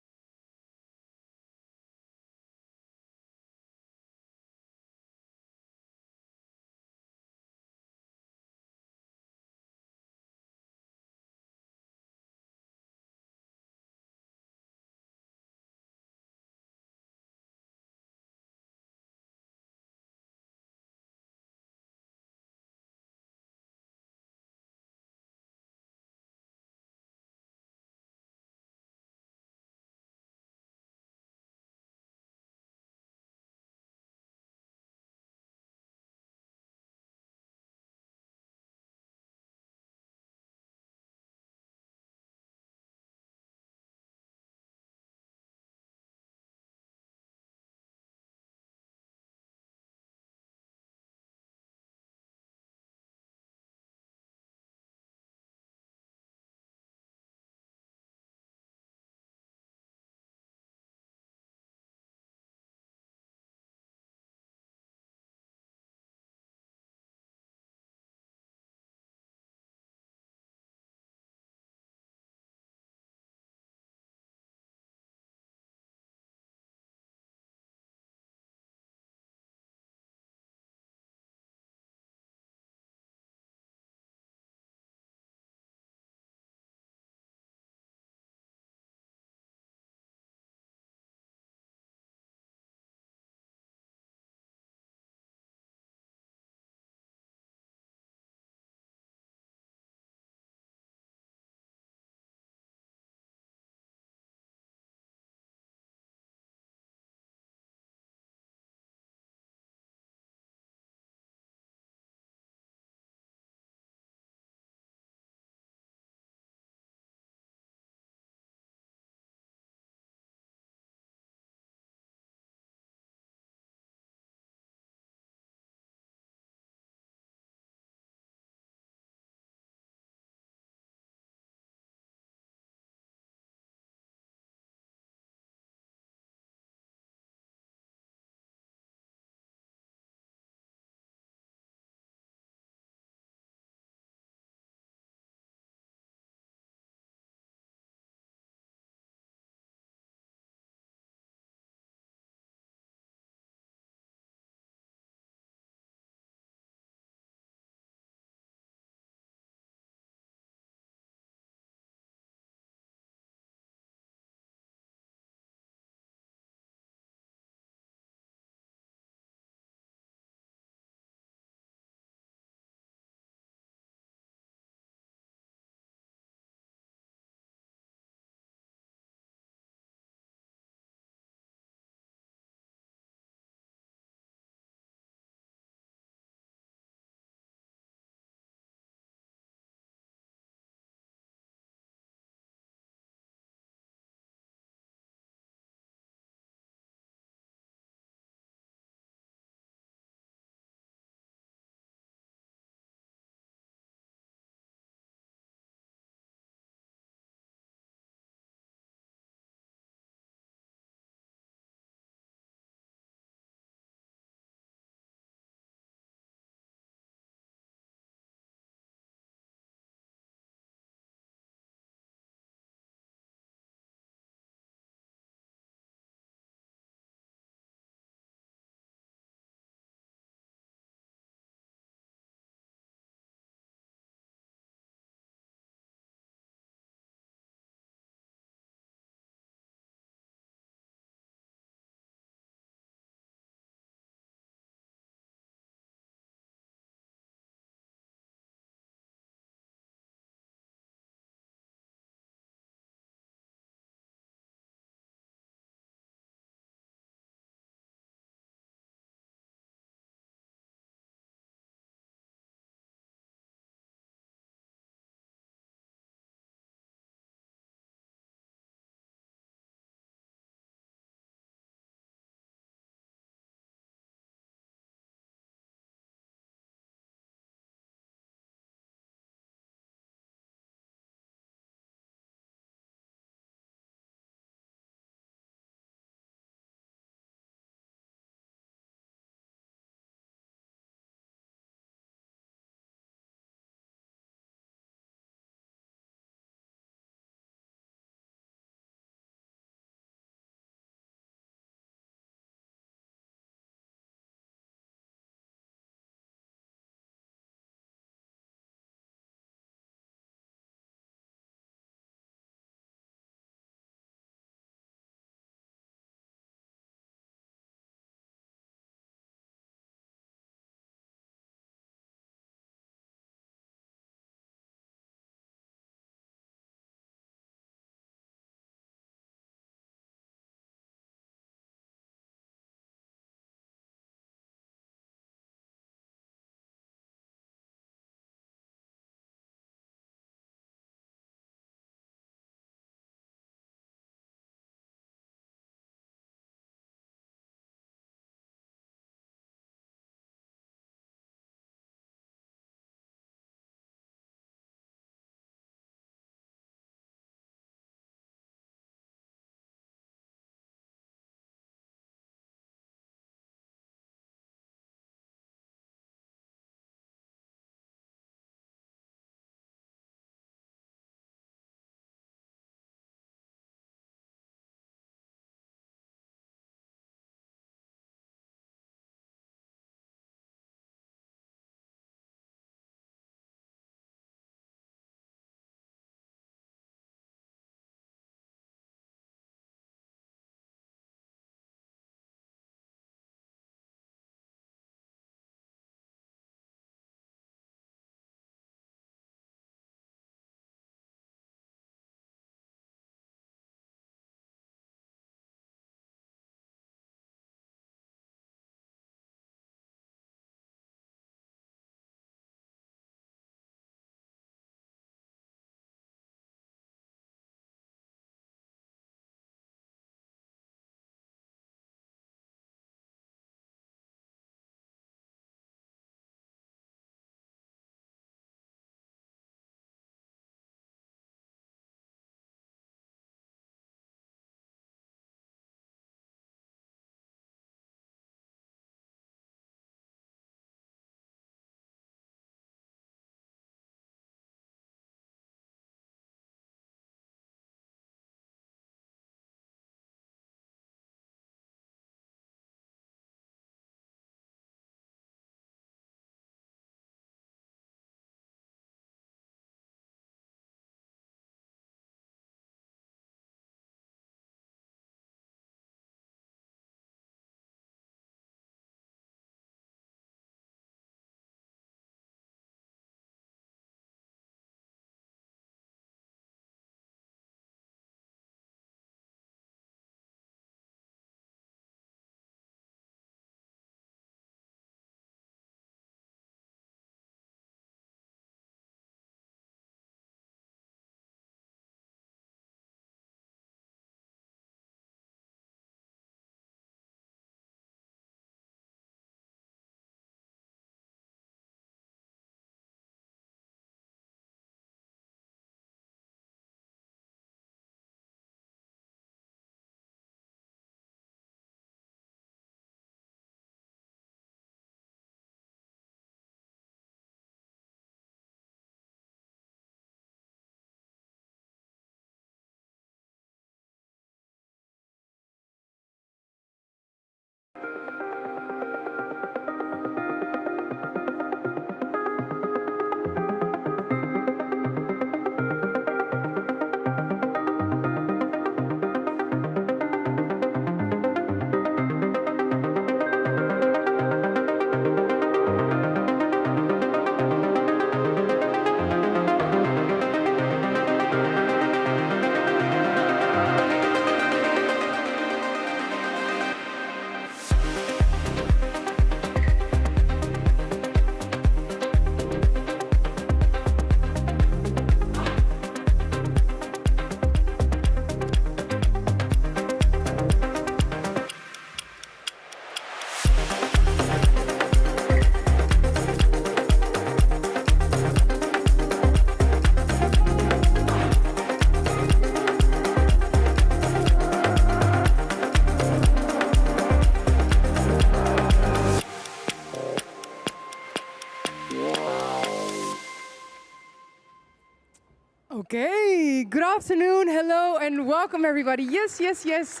Good afternoon, hello, and welcome everybody. Yes, yes, yes.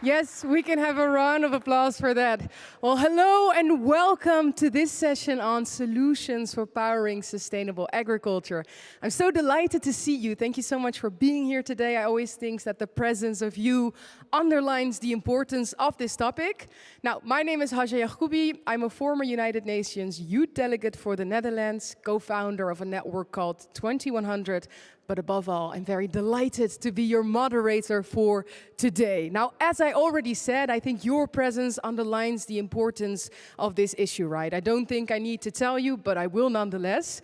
Yes, we can have a round of applause for that. Well, hello and welcome to this session on solutions for powering sustainable agriculture. I'm so delighted to see you. Thank you so much for being here today. I always think that the presence of you underlines the importance of this topic. Now, my name is Haja Yacoubi. I'm a former United Nations youth delegate for the Netherlands, co-founder of a network called 2100. But above all, I'm very delighted to be your moderator for today. Now, as I already said, I think your presence underlines the importance of this issue, right? I don't think I need to tell you, but I will nonetheless.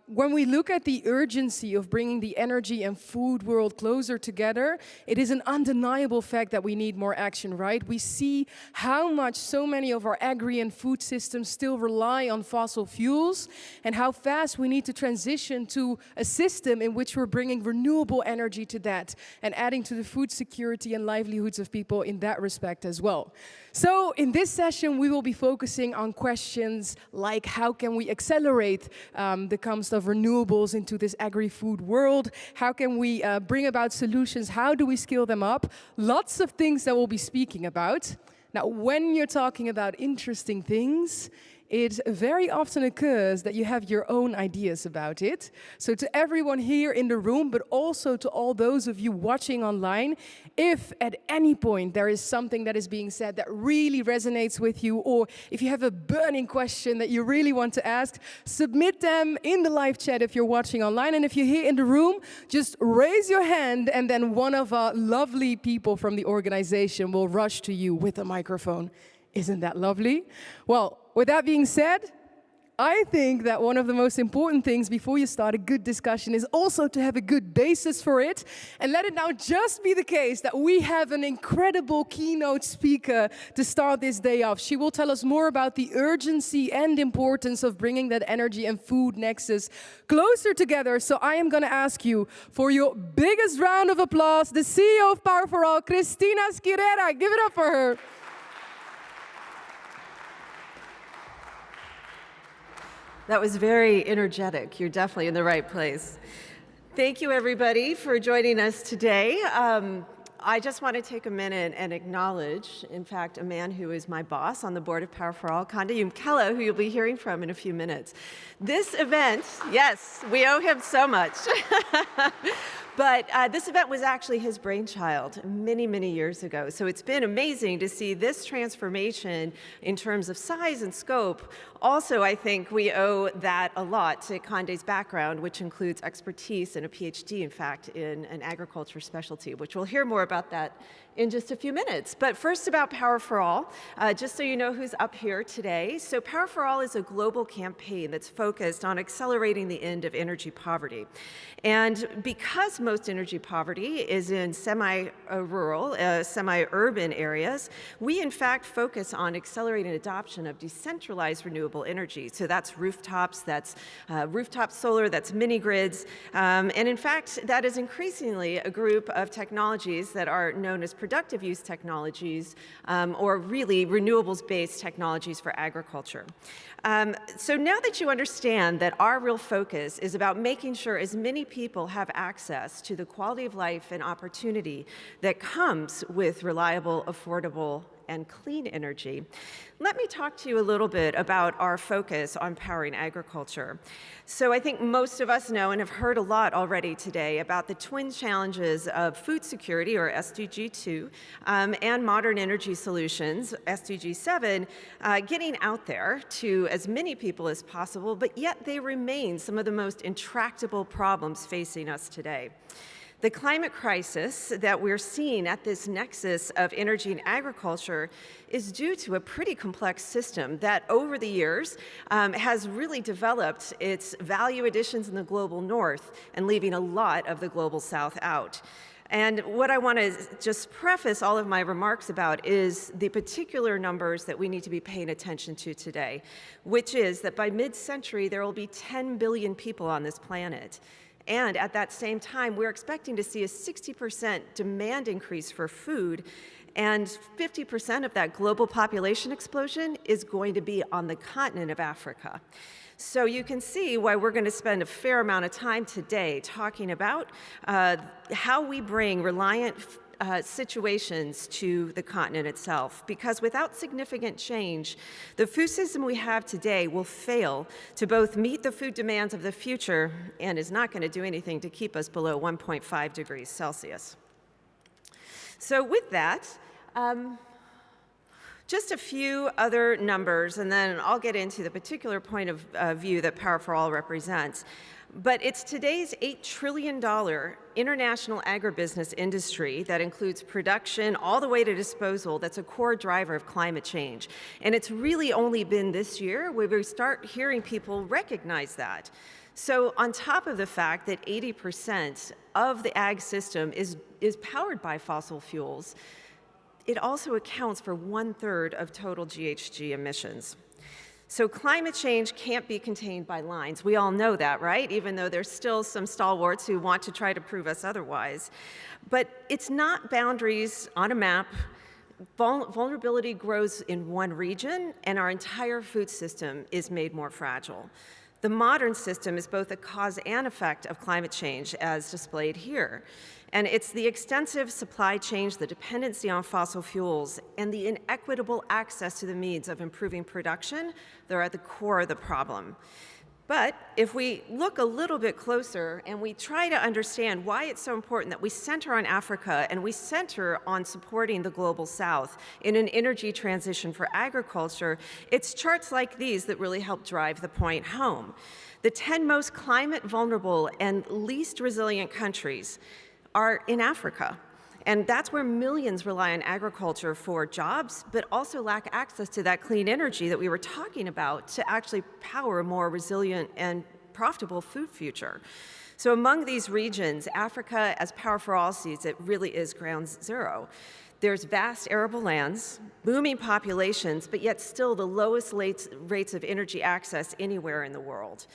When we look at the urgency of bringing the energy and food world closer together, it is an undeniable fact that we need more action, right? We see how much so many of our agri and food systems still rely on fossil fuels and how fast we need to transition to a system in which we're bringing renewable energy to that and adding to the food security and livelihoods of people in that respect as well. So in this session, we will be focusing on questions like how can we accelerate the comes of renewables into this agri-food world? How can we bring about solutions? How do we scale them up? Lots of things that we'll be speaking about. Now, when you're talking about interesting things, it very often occurs that you have your own ideas about it. So to everyone here in the room, but also to all those of you watching online, if at any point there is something that is being said that really resonates with you, or if you have a burning question that you really want to ask, submit them in the live chat if you're watching online. And if you're here in the room, just raise your hand and then one of our lovely people from the organization will rush to you with a microphone. Isn't that lovely? Well, with that being said, I think that one of the most important things before you start a good discussion is also to have a good basis for it. And let it now just be the case that we have an incredible keynote speaker to start this day off. She will tell us more about the urgency and importance of bringing that energy and food nexus closer together. So I am going to ask you for your biggest round of applause, the CEO of Power for All, Cristina Schirera. Give it up for her. That was very energetic. You're definitely in the right place. Thank you, everybody, for joining us today. I just want to take a minute and acknowledge, in fact, a man who is my boss on the board of Power for All, Kande Yumkela, who you'll be hearing from in a few minutes. This event, yes, we owe him so much. But this event was actually his brainchild many, many years ago. So it's been amazing to see this transformation in terms of size and scope. Also, I think we owe that a lot to Kande's background, which includes expertise and a PhD, in fact, in an agriculture specialty, which we'll hear more about that in just a few minutes. But first about Power for All, just so you know who's up here today. So Power for All is a global campaign that's focused on accelerating the end of energy poverty. And because most energy poverty is in semi-rural, semi-urban areas, we in fact focus on accelerating adoption of decentralized renewable energy. So that's rooftops, that's rooftop solar, that's mini grids. And in fact, that is increasingly a group of technologies that are known as productive use technologies, or really renewables-based technologies for agriculture. So now that you understand that our real focus is about making sure as many people have access to the quality of life and opportunity that comes with reliable, affordable, and clean energy, let me talk to you a little bit about our focus on powering agriculture. So I think most of us know and have heard a lot already today about the twin challenges of food security, or SDG 2, and modern energy solutions, SDG 7, getting out there to as many people as possible, but yet they remain some of the most intractable problems facing us today. The climate crisis that we're seeing at this nexus of energy and agriculture is due to a pretty complex system that over the years has really developed its value additions in the global north and leaving a lot of the global south out. And what I want to just preface all of my remarks about is the particular numbers that we need to be paying attention to today, which is that by mid-century, there will be 10 billion people on this planet. And at that same time, we're expecting to see a 60% demand increase for food And 50% of that global population explosion is going to be on the continent of Africa. So you can see why we're going to spend a fair amount of time today talking about how we bring reliant situations to the continent itself. Because without significant change, the food system we have today will fail to both meet the food demands of the future and is not going to do anything to keep us below 1.5 degrees Celsius. So with that, just a few other numbers, and then I'll get into the particular point of view that Power for All represents. But it's today's $8 trillion international agribusiness industry that includes production all the way to disposal that's a core driver of climate change. And it's really only been this year where we start hearing people recognize that. So on top of the fact that 80% of the ag system is powered by fossil fuels, it also accounts for 1/3 of total GHG emissions. So climate change can't be contained by lines. We all know that, right? Even though there's still some stalwarts who want to try to prove us otherwise. But it's not boundaries on a map. Vulnerability grows in one region, and our entire food system is made more fragile. The modern system is both a cause and effect of climate change, as displayed here. And it's the extensive supply chains, the dependency on fossil fuels, and the inequitable access to the means of improving production that are at the core of the problem. But if we look a little bit closer and we try to understand why it's so important that we center on Africa and we center on supporting the global South in an energy transition for agriculture, it's charts like these that really help drive the point home. The 10 most climate vulnerable and least resilient countries are in Africa. And that's where millions rely on agriculture for jobs, but also lack access to that clean energy that we were talking about to actually power a more resilient and profitable food future. So among these regions, Africa, as Power for All sees it, really is ground zero. There's vast arable lands, booming populations, but yet still the lowest rates of energy access anywhere in the world.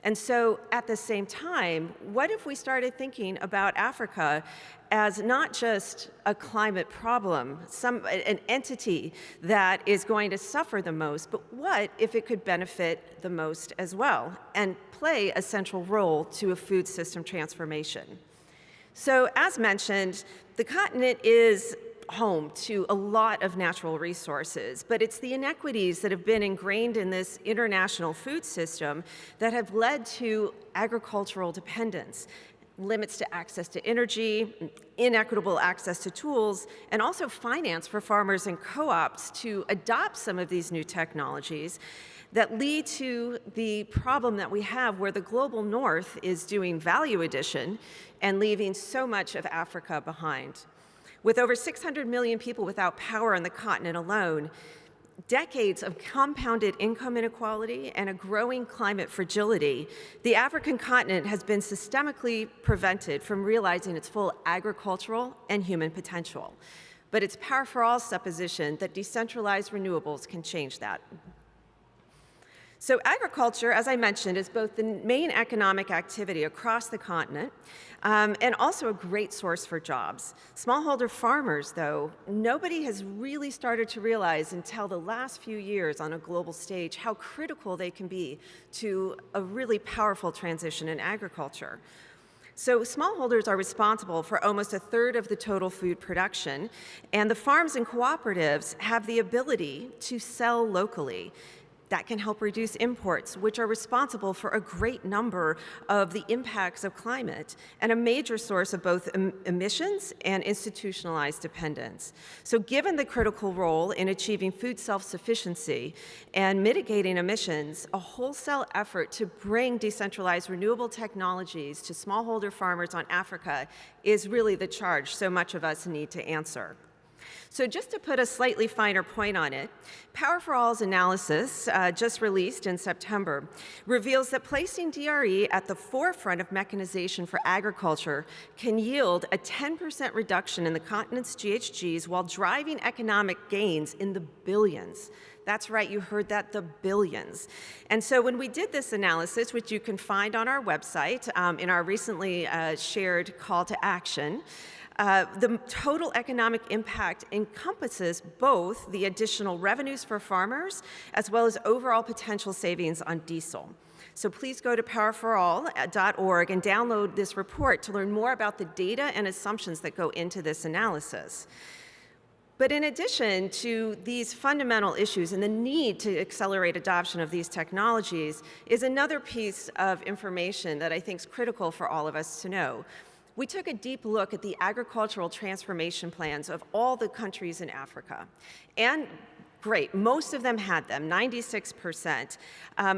And so at the same time, what if we started thinking about Africa as not just a climate problem, an entity that is going to suffer the most, but what if it could benefit the most as well and play a central role to a food system transformation? So as mentioned, the continent is home to a lot of natural resources, but it's the inequities that have been ingrained in this international food system that have led to agricultural dependence, limits to access to energy, inequitable access to tools, and also finance for farmers and co-ops to adopt some of these new technologies that lead to the problem that we have where the global north is doing value addition and leaving so much of Africa behind. With over 600 million people without power on the continent alone, decades of compounded income inequality and a growing climate fragility, the African continent has been systemically prevented from realizing its full agricultural and human potential. But it's Power for All's supposition that decentralized renewables can change that. So agriculture, as I mentioned, is both the main economic activity across the continent and also a great source for jobs. Smallholder farmers, though, nobody has really started to realize until the last few years on a global stage how critical they can be to a really powerful transition in agriculture. So smallholders are responsible for almost 1/3 of the total food production, and the farms and cooperatives have the ability to sell locally. That can help reduce imports, which are responsible for a great number of the impacts of climate and a major source of both emissions and institutionalized dependence. So given the critical role in achieving food self-sufficiency and mitigating emissions, a wholesale effort to bring decentralized renewable technologies to smallholder farmers on Africa is really the charge so much of us need to answer. So just to put a slightly finer point on it, Power for All's analysis, just released in September, reveals that placing DRE at the forefront of mechanization for agriculture can yield a 10% reduction in the continent's GHGs while driving economic gains in the billions. That's right, you heard that, the billions. And so when we did this analysis, which you can find on our website in our recently shared call to action, The total economic impact encompasses both the additional revenues for farmers as well as overall potential savings on diesel. So please go to powerforall.org and download this report to learn more about the data and assumptions that go into this analysis. But in addition to these fundamental issues and the need to accelerate adoption of these technologies is another piece of information that I think is critical for all of us to know. We took a deep look at the agricultural transformation plans of all the countries in Africa. And great, most of them had them, 96%.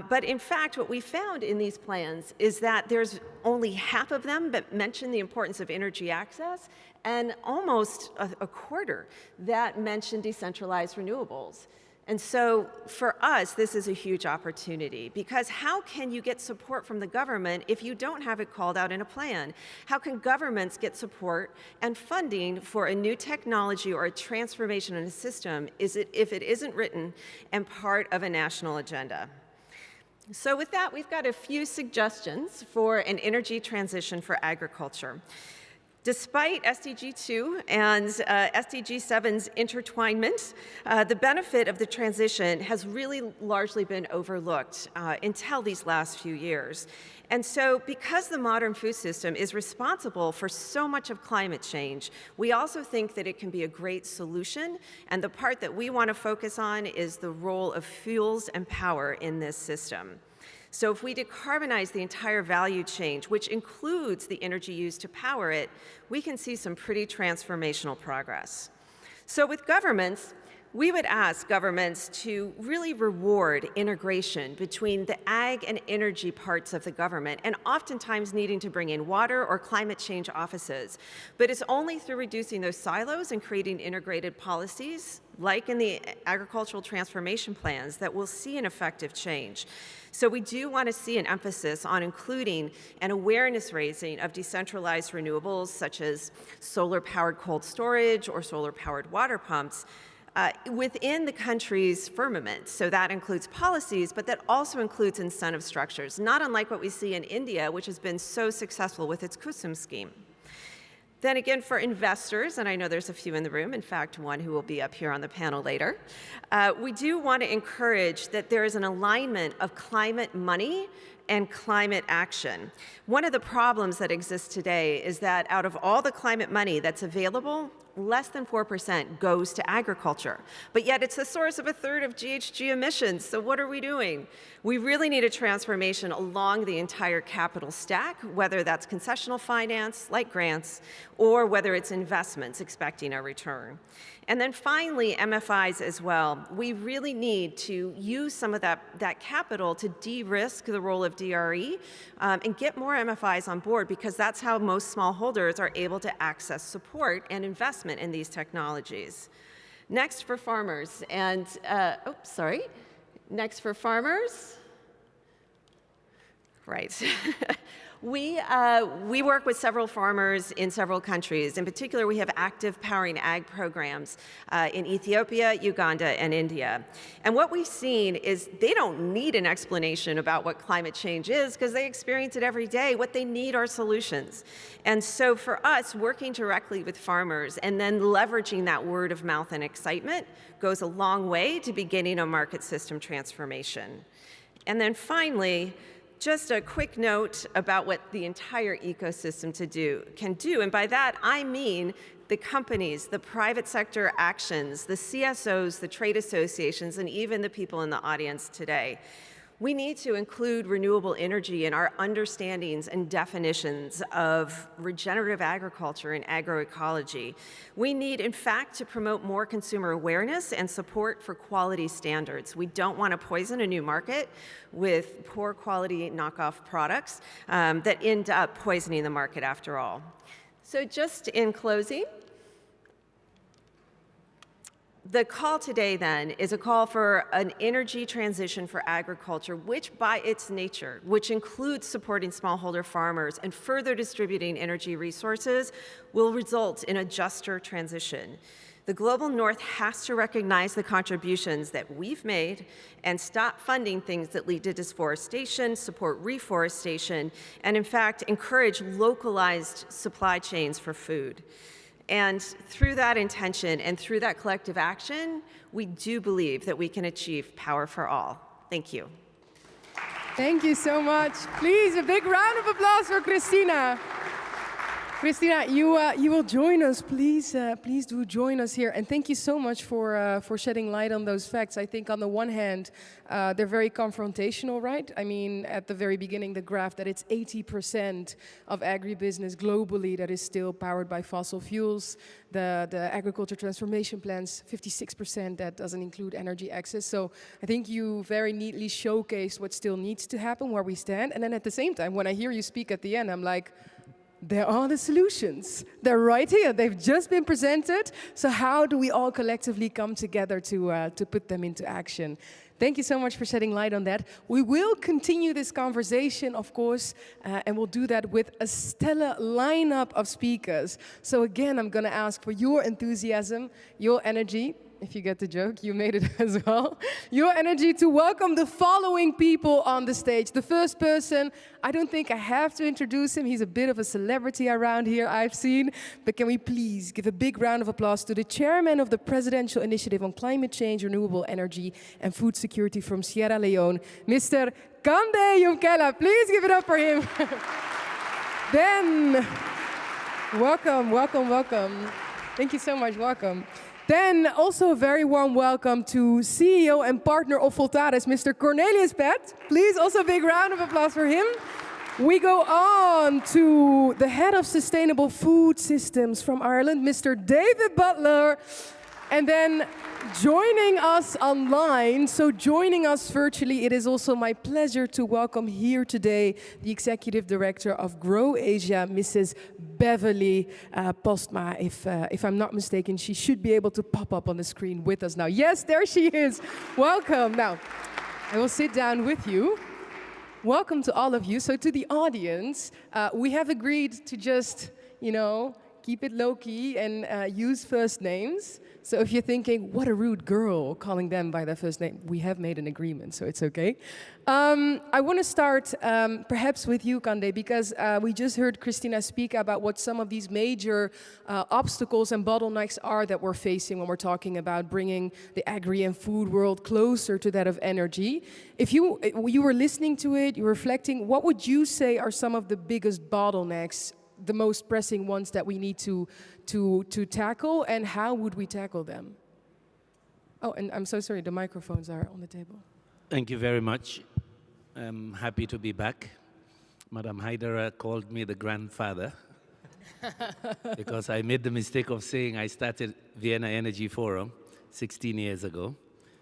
But in fact, what we found in these plans is that there's only half of them that mention the importance of energy access, and almost a quarter that mention decentralized renewables. And so for us, this is a huge opportunity, because how can you get support from the government if you don't have it called out in a plan? How can governments get support and funding for a new technology or a transformation in a system if it isn't written and part of a national agenda? So with that, we've got a few suggestions for an energy transition for agriculture. Despite SDG 2 and SDG 7's intertwinement, the benefit of the transition has really largely been overlooked until these last few years. And so because the modern food system is responsible for so much of climate change, we also think that it can be a great solution. And the part that we want to focus on is the role of fuels and power in this system. So if we decarbonize the entire value chain, which includes the energy used to power it, we can see some pretty transformational progress. So with governments, we would ask governments to really reward integration between the ag and energy parts of the government, and oftentimes needing to bring in water or climate change offices. But it's only through reducing those silos and creating integrated policies, like in the agricultural transformation plans, that we'll see an effective change. So we do want to see an emphasis on including an awareness raising of decentralized renewables, such as solar-powered cold storage or solar-powered water pumps, within the country's firmament. So that includes policies, but that also includes incentive structures, not unlike what we see in India, which has been so successful with its Kusum scheme. Then again, for investors, and I know there's a few in the room, in fact, one who will be up here on the panel later, we do want to encourage that there is an alignment of climate money and climate action. One of the problems that exists today is that out of all the climate money that's available, less than 4% goes to agriculture. But yet it's the source of a third of GHG emissions, so what are we doing? We really need a transformation along the entire capital stack, whether that's concessional finance, like grants, or whether it's investments expecting a return. And then finally, MFIs as well. We really need to use some of that capital to de-risk the role of DRE and get more MFIs on board, because that's how most smallholders are able to access support and investment in these technologies. Next for farmers, and, next for farmers. Right. We work with several farmers in several countries. In particular, we have active Powering Ag programs in Ethiopia, Uganda, and India. And what we've seen is they don't need an explanation about what climate change is, because they experience it every day. What they need are solutions. And so for us, working directly with farmers and then leveraging that word of mouth and excitement goes a long way to beginning a market system transformation. And then finally, just a quick note about what the entire ecosystem can do. And by that, I mean the companies, the private sector actions, the CSOs, the trade associations, and even the people in the audience today. We need to include renewable energy in our understandings and definitions of regenerative agriculture and agroecology. We need, in fact, to promote more consumer awareness and support for quality standards. We don't want to poison a new market with poor quality knockoff products that end up poisoning the market after all. So just in closing, the call today, then, is a call for an energy transition for agriculture, which by its nature, which includes supporting smallholder farmers and further distributing energy resources, will result in a juster transition. The global north has to recognize the contributions that we've made and stop funding things that lead to deforestation, support reforestation, and in fact, encourage localized supply chains for food. And through that intention and through that collective action, we do believe that we can achieve power for all. Thank you. Thank you so much. Please, a big round of applause for Christina. Christina, you will join us. Please do join us here. And thank you so much for shedding light on those facts. I think on the one hand, they're very confrontational, right? I mean, at the very beginning, the graph that it's 80% of agribusiness globally that is still powered by fossil fuels. The agriculture transformation plans, 56% that doesn't include energy access. So I think you very neatly showcased what still needs to happen, where we stand. And then at the same time, when I hear you speak at the end, I'm like, there are the solutions. They're right here. They've just been presented. So how do we all collectively come together to put them into action? Thank you so much for shedding light on that. We will continue this conversation, of course, and we'll do that with a stellar lineup of speakers. So again, I'm going to ask for your enthusiasm, your energy. If you get the joke, you made it as well. Your energy to welcome the following people on the stage. The first person, I don't think I have to introduce him. He's a bit of a celebrity around here, I've seen. But can we please give a big round of applause to the chairman of the Presidential Initiative on Climate Change, Renewable Energy and Food Security from Sierra Leone, Mr. Kande Yumkela. Please give it up for him. Then, welcome. Thank you so much, welcome. Then also a very warm welcome to CEO and partner of Voltaris, Mr. Cornelius Pett. Please, also a big round of applause for him. We go on to the head of Sustainable Food Systems from Ireland, Mr. David Butler. And then joining us online, so joining us virtually, it is also my pleasure to welcome here today the Executive Director of Grow Asia, Mrs. Beverly Postma. If I'm not mistaken, she should be able to pop up on the screen with us now. Yes, there she is. Welcome. Now, I will sit down with you. Welcome to all of you. So to the audience, we have agreed to just, keep it low-key and use first names. So if you're thinking, what a rude girl, calling them by their first name, we have made an agreement, so it's okay. I want to start perhaps with you, Kande, because we just heard Christina speak about what some of these major obstacles and bottlenecks are that we're facing when we're talking about bringing the agri and food world closer to that of energy. If you were listening to it, you're reflecting, what would you say are some of the biggest bottlenecks, the most pressing ones that we need to tackle, and how would we tackle them? Oh, and I'm so sorry, the microphones are on the table. Thank you very much. I'm happy to be back. Madam Haidara called me the grandfather because I made the mistake of saying I started Vienna Energy Forum 16 years ago.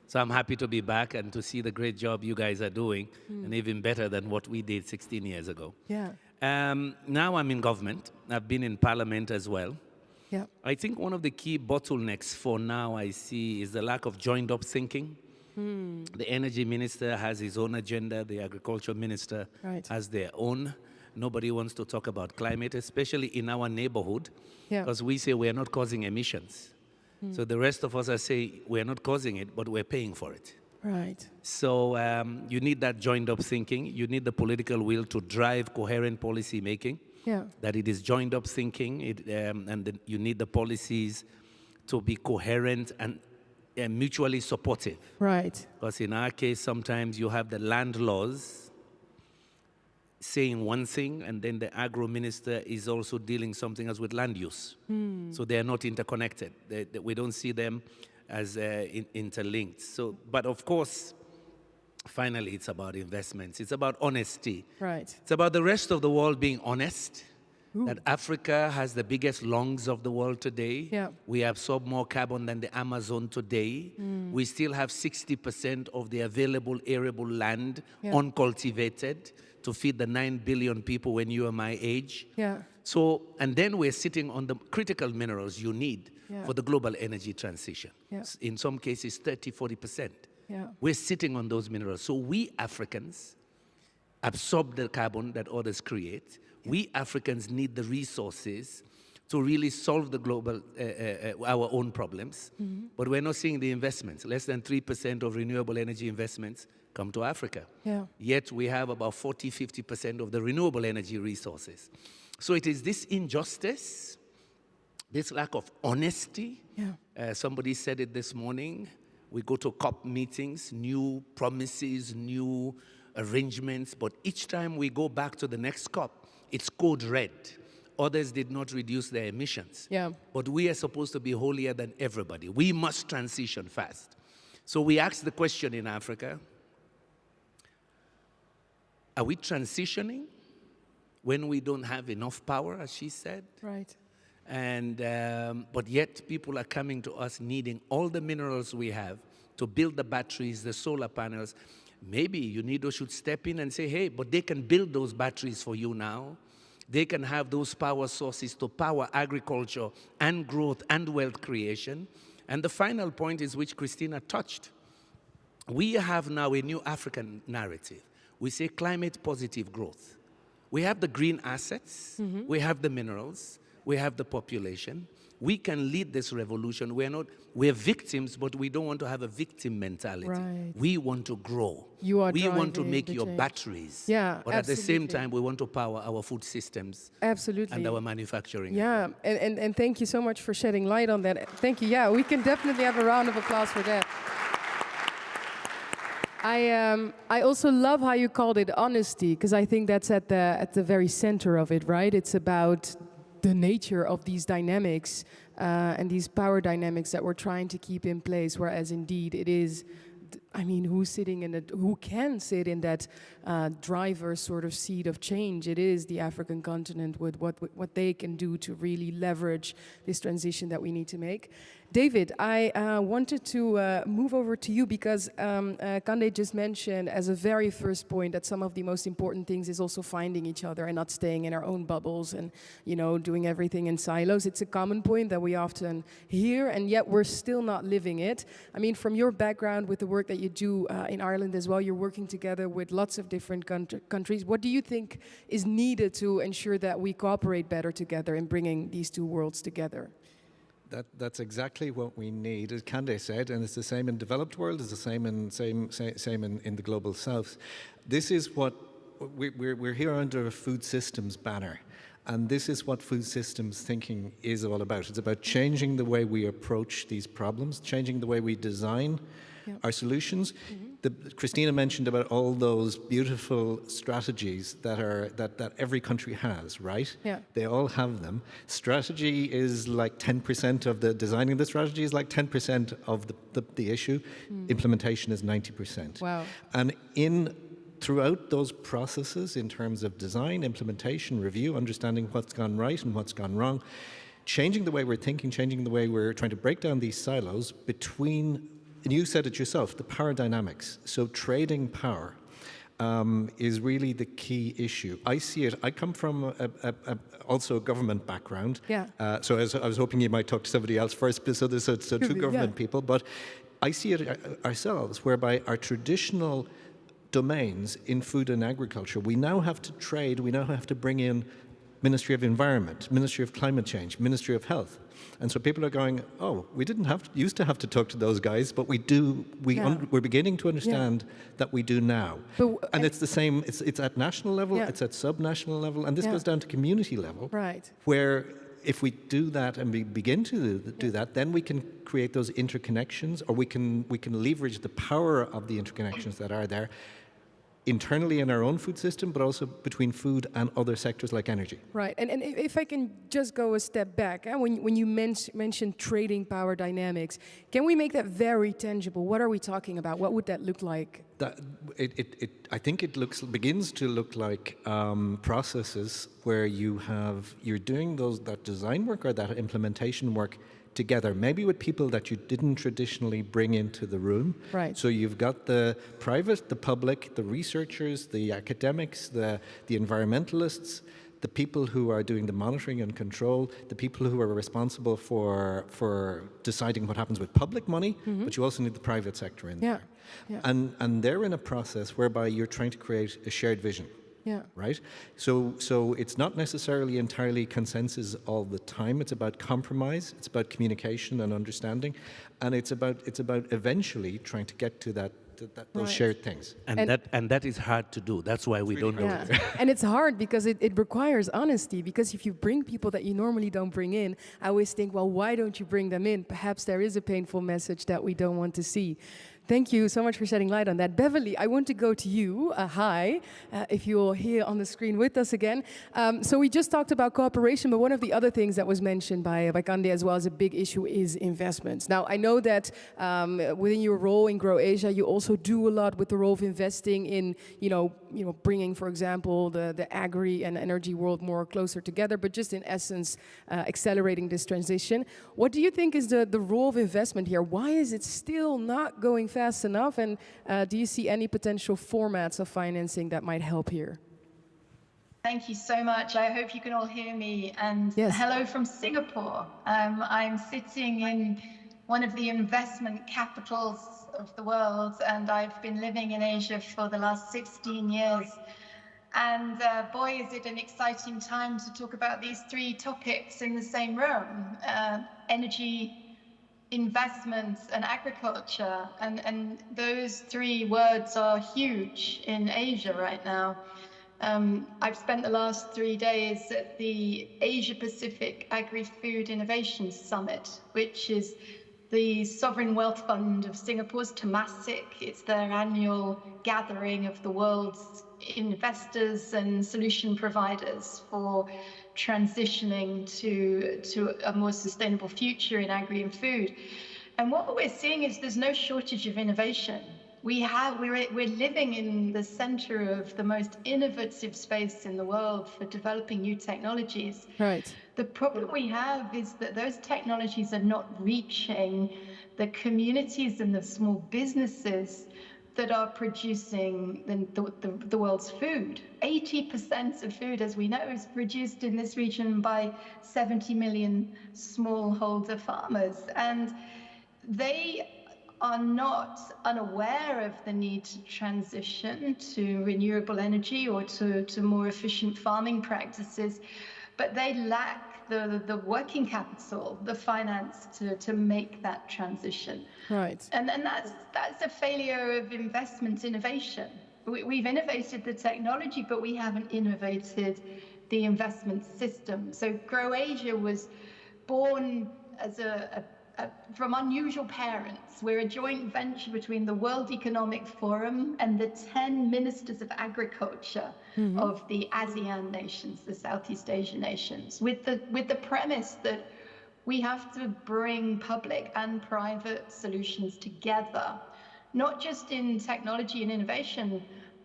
So I'm happy to be back and to see the great job you guys are doing, and even better than what we did 16 years ago. Yeah. Now I'm in government. I've been in parliament as well. Yeah. I think one of the key bottlenecks for now I see is the lack of joined-up thinking. The energy minister has his own agenda. The agriculture minister has their own. Nobody wants to talk about climate, especially in our neighborhood, because we say we are not causing emissions. So the rest of us are saying we are not causing it, but we're paying for it. Right. So you need that joined-up thinking. You need the political will to drive coherent policy making. Yeah. That it is joined-up thinking, you need the policies to be coherent and mutually supportive. Right. Because in our case, sometimes you have the land laws saying one thing, and then the agro minister is also dealing something else with land use. So they are not interconnected. We don't see them as interlinked. So, but of course, finally, it's about investments. It's about honesty. Right. It's about the rest of the world being honest. That Africa has the biggest lungs of the world today. Yeah. We absorb more carbon than the Amazon today. We still have 60% of the available arable land uncultivated to feed the 9 billion people when you are my age. Yeah. So, and then we're sitting on the critical minerals you need for the global energy transition. Yeah. In some cases, 30, 40%. Yeah. We're sitting on those minerals. So we Africans absorb the carbon that others create. We Africans need the resources to really solve the global, our own problems. But we're not seeing the investments. Less than 3% of renewable energy investments come to Africa. Yeah. Yet we have about 40, 50% of the renewable energy resources. So it is this injustice this lack of honesty. Somebody said it this morning. We go to COP meetings, new promises, new arrangements, but each time we go back to the next COP, it's code red. Others did not reduce their emissions. But we are supposed to be holier than everybody. We must transition fast. So we asked the question in Africa, are we transitioning when we don't have enough power, as she said? Right. And, but yet people are coming to us needing all the minerals we have to build the batteries, the solar panels. Maybe UNIDO should step in and say, hey, but they can build those batteries for you now. They can have those power sources to power agriculture and growth and wealth creation. And the final point is which Christina touched. We have now a new African narrative. We say climate positive growth. We have the green assets, we have the minerals, we have the population. We can lead this revolution. We're victims, but we don't want to have a victim mentality. Right. We want to grow. You are we want to driving make the your change. batteries. Yeah, but at the same absolutely. time, we want to power our food systems. Absolutely. And our manufacturing. Yeah, and thank you so much for shedding light on that. Thank you. Yeah, we can definitely have a round of applause for that. I also love how you called it honesty, because I think that's at the very center of it, right? It's about the nature of these dynamics and these power dynamics that we're trying to keep in place, whereas indeed it is, I mean, who can sit in that driver's sort of seat of change? It is the African continent with what they can do to really leverage this transition that we need to make. David, I wanted to move over to you because Kande just mentioned as a very first point that some of the most important things is also finding each other and not staying in our own bubbles and, you know, doing everything in silos. It's a common point that we often hear, and yet we're still not living it. I mean, from your background with the work that you do in Ireland as well, you're working together with lots of different countries. What do you think is needed to ensure that we cooperate better together in bringing these two worlds together? That's exactly what we need, as Kande said, and it's the same in developed world, it's the same in the global south. This is what we're here under a food systems banner, and this is what food systems thinking is all about. It's about changing the way we approach these problems, changing the way we design our solutions. Christina mentioned about all those beautiful strategies that every country has, right? Yeah. They all have them. Strategy is like 10% of the designing the strategy is like 10% of the issue. Implementation is 90%. Wow. And throughout those processes in terms of design, implementation, review, understanding what's gone right and what's gone wrong, changing the way we're thinking, changing the way we're trying to break down these silos between, and you said it yourself, the power dynamics. So trading power is really the key issue. I see it. I come from also a government background. Yeah. So I was hoping you might talk to somebody else first. So two government people, but I see it ourselves, whereby our traditional domains in food and agriculture, we now have to trade. We now have to bring in Ministry of Environment, Ministry of Climate Change, Ministry of Health. And so people are going, oh, we used to have to talk to those guys, but we do, we're beginning to understand that we do now. And it's the same, it's at national level, it's at sub-national level, and this goes down to community level. Right. Where if we do that and we begin to do that, then we can create those interconnections, or we can leverage the power of the interconnections that are there internally in our own food system, but also between food and other sectors like energy. Right, and if I can just go a step back, when you mentioned trading power dynamics, can we make that very tangible? What are we talking about? What would that look like? I think it begins to look like processes where you're doing that design work or that implementation work together, maybe with people that you didn't traditionally bring into the room. Right. So you've got the private, the public, the researchers, the academics, the environmentalists, the people who are doing the monitoring and control, the people who are responsible for deciding what happens with public money, but you also need the private sector in there. Yeah. And they're in a process whereby you're trying to create a shared vision. Yeah. Right? So it's not necessarily entirely consensus all the time. It's about compromise, it's about communication and understanding, and it's about eventually trying to get to that those shared things. And that is hard to do. That's why we don't do it. And it's hard because it requires honesty, because if you bring people that you normally don't bring in, I always think, well, why don't you bring them in? Perhaps there is a painful message that we don't want to see. Thank you so much for shedding light on that. Beverly, I want to go to you. Hi, if you're here on the screen with us again. So we just talked about cooperation, but one of the other things that was mentioned by Kande as well as a big issue is investments. Now, I know that within your role in Grow Asia, you also do a lot with the role of investing in, bringing, for example, the agri and energy world more closer together, but just in essence, accelerating this transition. What do you think is the role of investment here? Why is it still not going fast enough, and do you see any potential formats of financing that might help here? Thank you so much. I hope you can all hear me. And yes. Hello from Singapore. I'm sitting in one of the investment capitals of the world, and I've been living in Asia for the last 16 years. And boy, is it an exciting time to talk about these three topics in the same room: energy, investment and agriculture, and those three words are huge in Asia right now. I've spent the last 3 days at the Asia Pacific Agri-Food Innovation Summit, which is the Sovereign Wealth Fund of Singapore's thematic. It's their annual gathering of the world's investors and solution providers for transitioning to a more sustainable future in agri and food. And what we're seeing is there's no shortage of innovation. We're living in the center of the most innovative space in the world for developing new technologies. Right. The problem we have is that those technologies are not reaching the communities and the small businesses that are producing the world's food. 80% of food, as we know, is produced in this region by 70 million smallholder farmers. And they are not unaware of the need to transition to renewable energy or to more efficient farming practices, but they lack the working capital, the finance to make that transition. Right. And that's a failure of investment innovation. We've innovated the technology, but we haven't innovated the investment system. So Grow Asia was born as from unusual parents. We're a joint venture between the World Economic Forum and the 10 ministers of agriculture of the ASEAN nations, the Southeast Asian nations, with the premise that we have to bring public and private solutions together, not just in technology and innovation,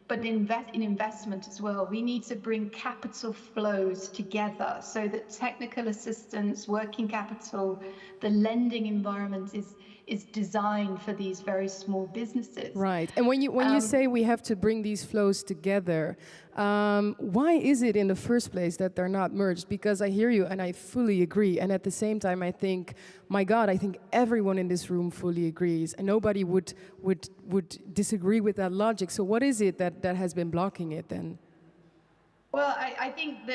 but in investment as well. We need to bring capital flows together so that technical assistance, working capital, the lending environment is designed for these very small businesses. Right. And when you say we have to bring these flows together, why is it in the first place that they're not merged? Because I hear you and I fully agree. And at the same time, I think, my God, I think everyone in this room fully agrees, and nobody would disagree with that logic. So what is it that has been blocking it then? Well, I think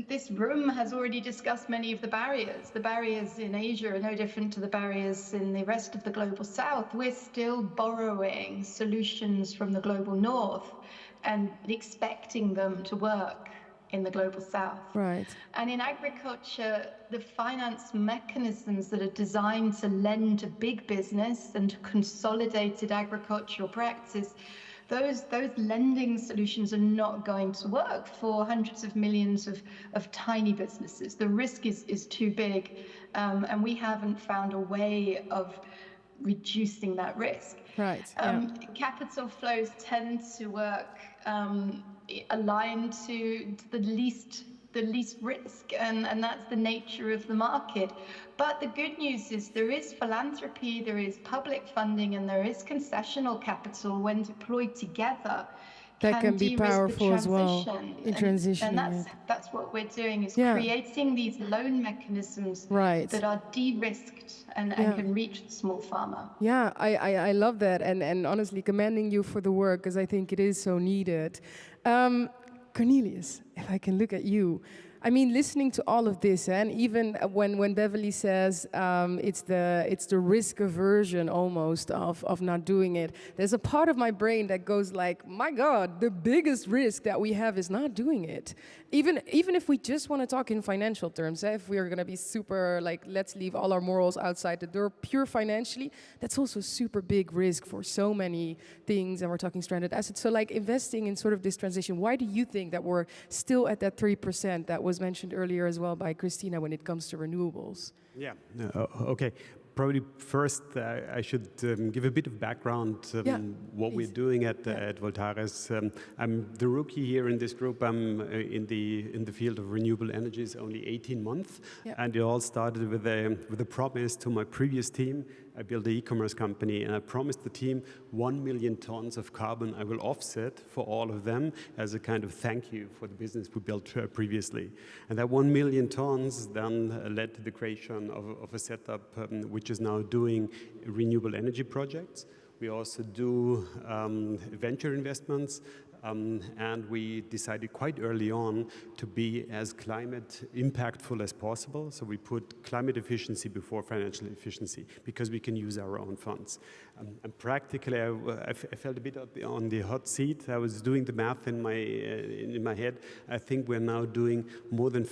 this room has already discussed many of the barriers. The barriers in Asia are no different to the barriers in the rest of the global south. We're still borrowing solutions from the global north and expecting them to work in the global south. Right. And in agriculture, the finance mechanisms that are designed to lend to big business and to consolidated agricultural practice, those lending solutions are not going to work for hundreds of millions of tiny businesses. The risk is too big, and we haven't found a way of reducing that risk. Right. Capital flows tend to work aligned to the least risk, and that's the nature of the market. But the good news is there is philanthropy, there is public funding, and there is concessional capital when deployed together. That can be powerful as well in transition. And that's what we're doing, is creating these loan mechanisms that are de-risked and can reach the small farmer. Yeah, I love that, and honestly commending you for the work, because I think it is so needed. Cornelius, if I can look at you, I mean, listening to all of this, and even when Beverly says it's the risk aversion almost of not doing it, there's a part of my brain that goes like, my God, the biggest risk that we have is not doing it. Even if we just want to talk in financial terms, if we are going to be super like, let's leave all our morals outside the door, pure financially, that's also a super big risk for so many things, and we're talking stranded assets. So like investing in sort of this transition, why do you think that we're still at that 3% that was mentioned earlier as well by Christina when it comes to renewables? Yeah, okay. Probably first I should give a bit of background what we're doing at Voltares. I'm the rookie here in this group. I'm in the field of renewable energies only 18 months, and it all started with a promise to my previous team. I built an e-commerce company, and I promised the team 1 million tons of carbon I will offset for all of them as a kind of thank you for the business we built previously. And that 1 million tons then led to the creation of a setup which is now doing renewable energy projects. We also do venture investments. And we decided quite early on to be as climate impactful as possible. So we put climate efficiency before financial efficiency because we can use our own funds. And practically, I felt a bit on the hot seat. I was doing the math in my head. I think we're now doing more than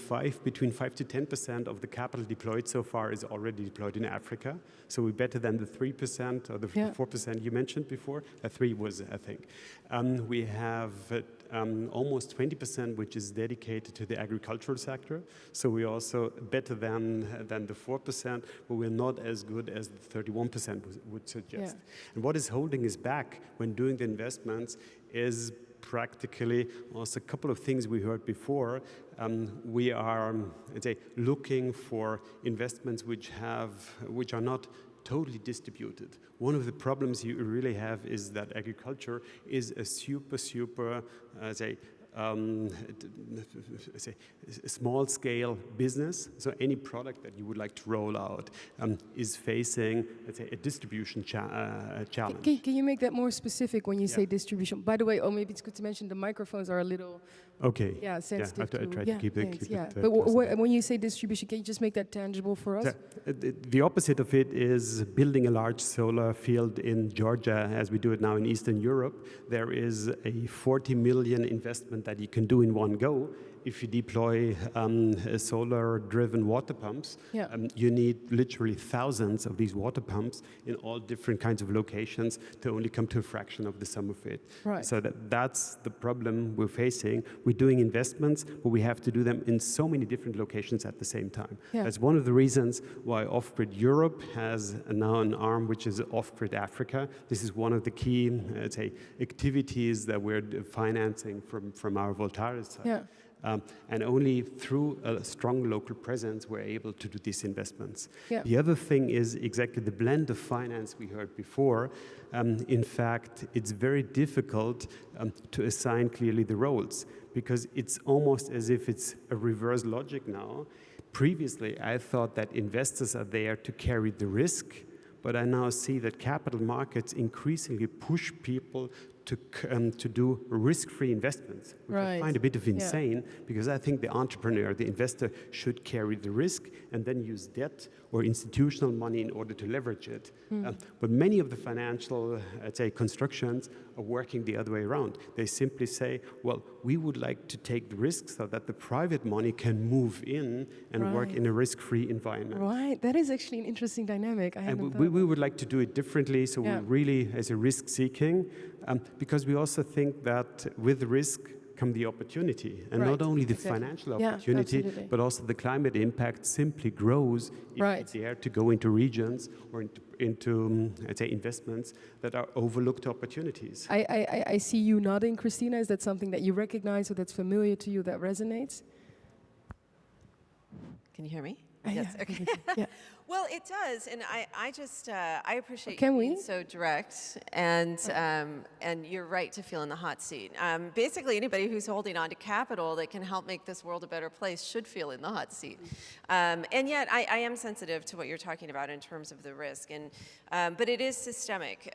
between 5 to 10% of the capital deployed so far is already deployed in Africa. So we're better than the 3% or the 4% you mentioned before. 3 was, I think. We have almost 20%, which is dedicated to the agricultural sector. So we're also better than the 4%, but we're not as good as the 31% would suggest. And what is holding us back when doing the investments is practically also a couple of things we heard before. We are, let's say, looking for investments which are not totally distributed. One of the problems you really have is that agriculture is a super, small-scale business. So any product that you would like to roll out is facing, let's say, a distribution challenge. Can you make that more specific when you say distribution? By the way, maybe it's good to mention the microphones are a little sensitive. I try to keep it. But when you say distribution, can you just make that tangible for us? The opposite of it is building a large solar field in Georgia, as we do it now in Eastern Europe. There is a 40 million investment that you can do in one go. If you deploy solar-driven water pumps, you need literally thousands of these water pumps in all different kinds of locations to only come to a fraction of the sum of it. Right. So that's the problem we're facing. We're doing investments, but we have to do them in so many different locations at the same time. That's one of the reasons why Off-Grid Europe has now an arm which is Off-Grid Africa. This is one of the key, let's say, activities that we're financing from our Voltares side. And only through a strong local presence we're able to do these investments. The other thing is exactly the blend of finance we heard before. In fact, it's very difficult to assign clearly the roles because it's almost as if it's a reverse logic now. Previously, I thought that investors are there to carry the risk, but I now see that capital markets increasingly push people to do risk-free investments, which I find a bit of insane because I think the entrepreneur, the investor, should carry the risk and then use debt or institutional money in order to leverage it. But many of the financial, let's say, constructions are working the other way around. They simply say, well, we would like to take the risk so that the private money can move in and work in a risk-free environment. Right, that is actually an interesting dynamic. We would like to do it differently, so we're really as a risk-seeking, because we also think that with risk come the opportunity, and not only the financial opportunity, but also the climate impact simply grows if you dare to go into regions or into I'd say, investments that are overlooked opportunities. I see you nodding, Christina. Is that something that you recognize or that's familiar to you, that resonates? Can you hear me? Yes. Okay. Well, it does, and I just I appreciate you being so direct, and you're right to feel in the hot seat. Basically, anybody who's holding on to capital that can help make this world a better place should feel in the hot seat. And yet, I am sensitive to what you're talking about in terms of the risk, and but it is systemic.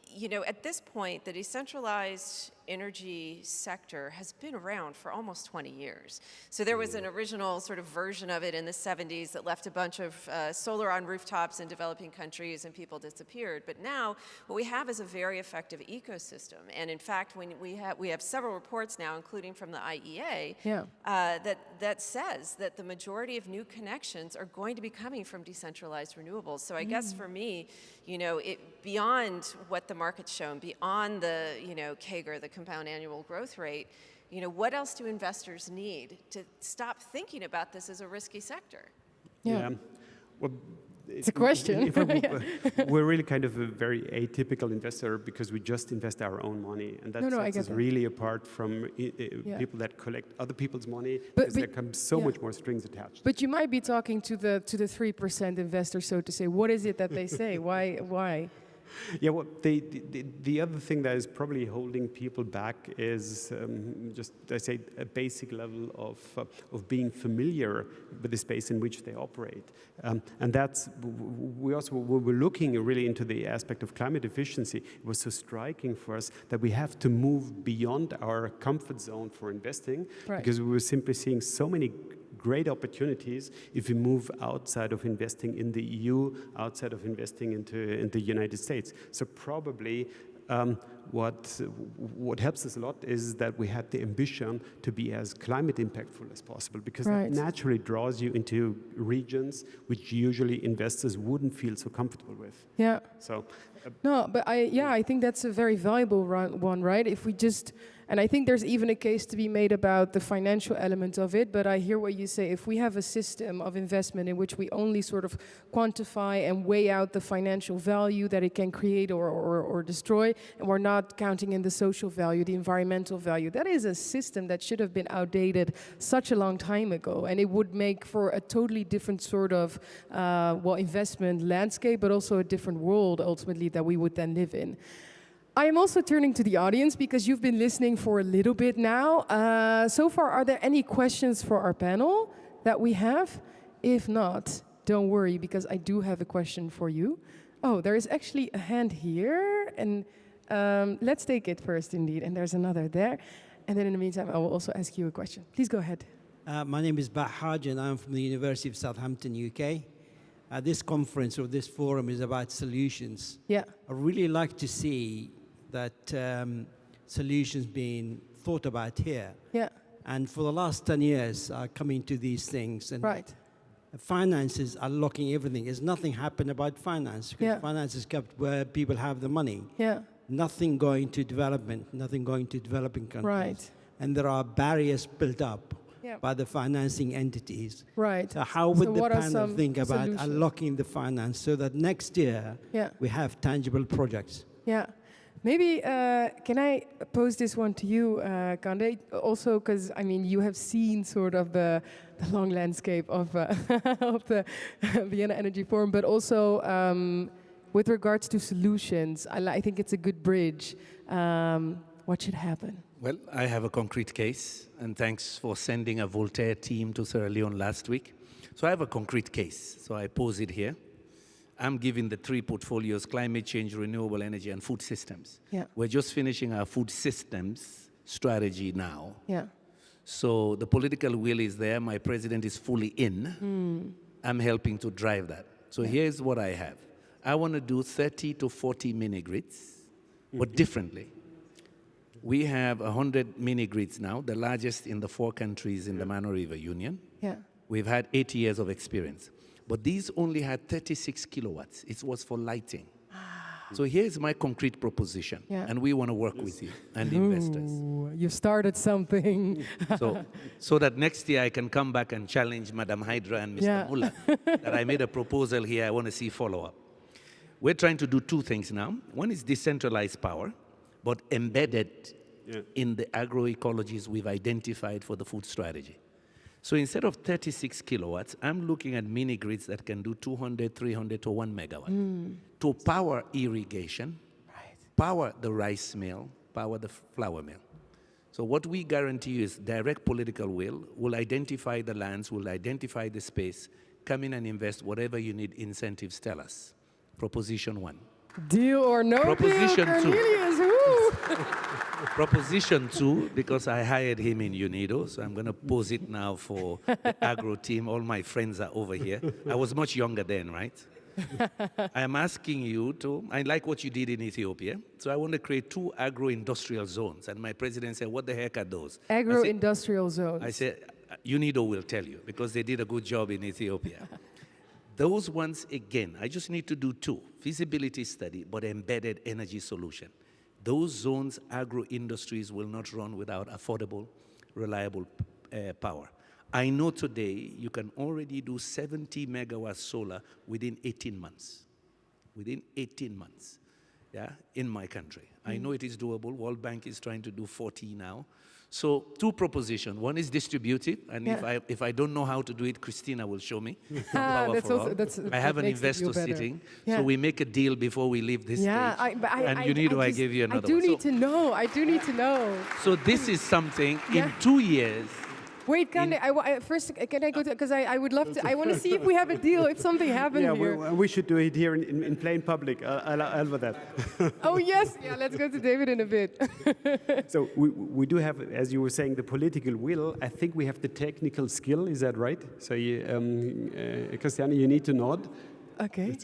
You know, at this point, the decentralized energy sector has been around for almost 20 years. So there was an original sort of version of it in the 70s that left a bunch of solar on rooftops in developing countries and people disappeared. But now what we have is a very effective ecosystem. And in fact, when we have several reports now, including from the IEA, that says that the majority of new connections are going to be coming from decentralized renewables. So I guess for me, you know, beyond what the market's shown, beyond the, you know, CAGR, the compound annual growth rate, you know, what else do investors need to stop thinking about this as a risky sector? Yeah. Well, it's a question. We're really kind of a very atypical investor because we just invest our own money, and that sets us really apart from people that collect other people's money, because there comes so much more strings attached. But you might be talking to the 3% investor, so to say. What is it that they say? Why? Yeah, well, the other thing that is probably holding people back is just, I say, a basic level of being familiar with the space in which they operate. And that's, we were looking really into the aspect of climate efficiency. It was so striking for us that we have to move beyond our comfort zone for investing, because we were simply seeing so many great opportunities if we move outside of investing in the EU, outside of investing into the United States. So probably what helps us a lot is that we had the ambition to be as climate impactful as possible, because that naturally draws you into regions which usually investors wouldn't feel so comfortable with. Yeah. So. No, but I think that's a very valuable one, right? If we just, and I think there's even a case to be made about the financial element of it, but I hear what you say. If we have a system of investment in which we only sort of quantify and weigh out the financial value that it can create or destroy, and we're not counting in the social value, the environmental value, that is a system that should have been outdated such a long time ago, and it would make for a totally different sort of, investment landscape, but also a different world ultimately that we would then live in. I am also turning to the audience because you've been listening for a little bit now. So far, are there any questions for our panel that we have? If not, don't worry, because I do have a question for you. Oh, there is actually a hand here, and let's take it first indeed, and there's another there. And then in the meantime, I will also ask you a question. Please go ahead. My name is Bahaj, and I'm from the University of Southampton, UK. This conference or this forum is about solutions. Yeah. I really like to see that solutions being thought about here. Yeah. And for the last 10 years, coming to these things, and finances are locking everything. There's nothing happened about finance, because finance is kept where people have the money. Yeah. Nothing going to development, nothing going to developing countries. Right. And there are barriers built up by the financing entities. Right. So how would the panel think about unlocking the finance so that next year we have tangible projects? Yeah. Maybe, can I pose this one to you, Kande? Also, because, I mean, you have seen sort of the long landscape of, of the Vienna Energy Forum, but also with regards to solutions, I think it's a good bridge. What should happen? Well, I have a concrete case, and thanks for sending a Voltaire team to Sierra Leone last week. So I have a concrete case, so I pose it here. I'm giving the three portfolios: climate change, renewable energy, and food systems. Yeah. We're just finishing our food systems strategy now. Yeah. So the political will is there. My president is fully in. I'm helping to drive that. So here's what I have. I want to do 30 to 40 mini-grids, but differently. We have 100 mini-grids now, the largest in the 4 countries in the Mano River Union. Yeah. We've had 80 years of experience. But these only had 36 kilowatts. It was for lighting. So here's my concrete proposition, and we want to work with you and investors. You've started something. so that next year I can come back and challenge Madam Hydra and Mr. Mullah that I made a proposal here, I want to see follow-up. We're trying to do 2 things now. One is decentralized power, but embedded in the agroecologies we've identified for the food strategy. So instead of 36 kilowatts, I'm looking at mini-grids that can do 200, 300 to 1 megawatt to power irrigation, power the rice mill, power the flour mill. So what we guarantee you is direct political will. We'll identify the lands, we'll identify the space, come in and invest whatever you need, incentives tell us. Proposition 1. Deal or no Proposition deal, 2. Cornelius, woo! Proposition 2, because I hired him in UNIDO, so I'm going to pose it now for the agro team. All my friends are over here. I was much younger then, right? I am asking you to, I like what you did in Ethiopia, so I want to create 2 agro-industrial zones. And my president said, what the heck are those? Agro-industrial zones. I said, UNIDO will tell you, because they did a good job in Ethiopia. Those ones, again, I just need to do 2. Feasibility study, but embedded energy solution. Those zones, agro-industries will not run without affordable, reliable power. I know today you can already do 70 megawatts solar within 18 months. Within 18 months, yeah, in my country. I know it is doable. World Bank is trying to do 40 now. So 2 propositions. One is distributive, and if I don't know how to do it, Christina will show me. I have an investor sitting, so we make a deal before we leave this stage. And I give you another one. I do need to know. I do need to know. So this is something in 2 years. Wait, first, can I go to, because I would love to, I want to see if we have a deal, if something happened here. We should do it here in plain public. I'll with that. Oh, yes. Yeah, let's go to David in a bit. So we do have, as you were saying, the political will. I think we have the technical skill. Is that right? So, Christiane, you need to nod. Okay.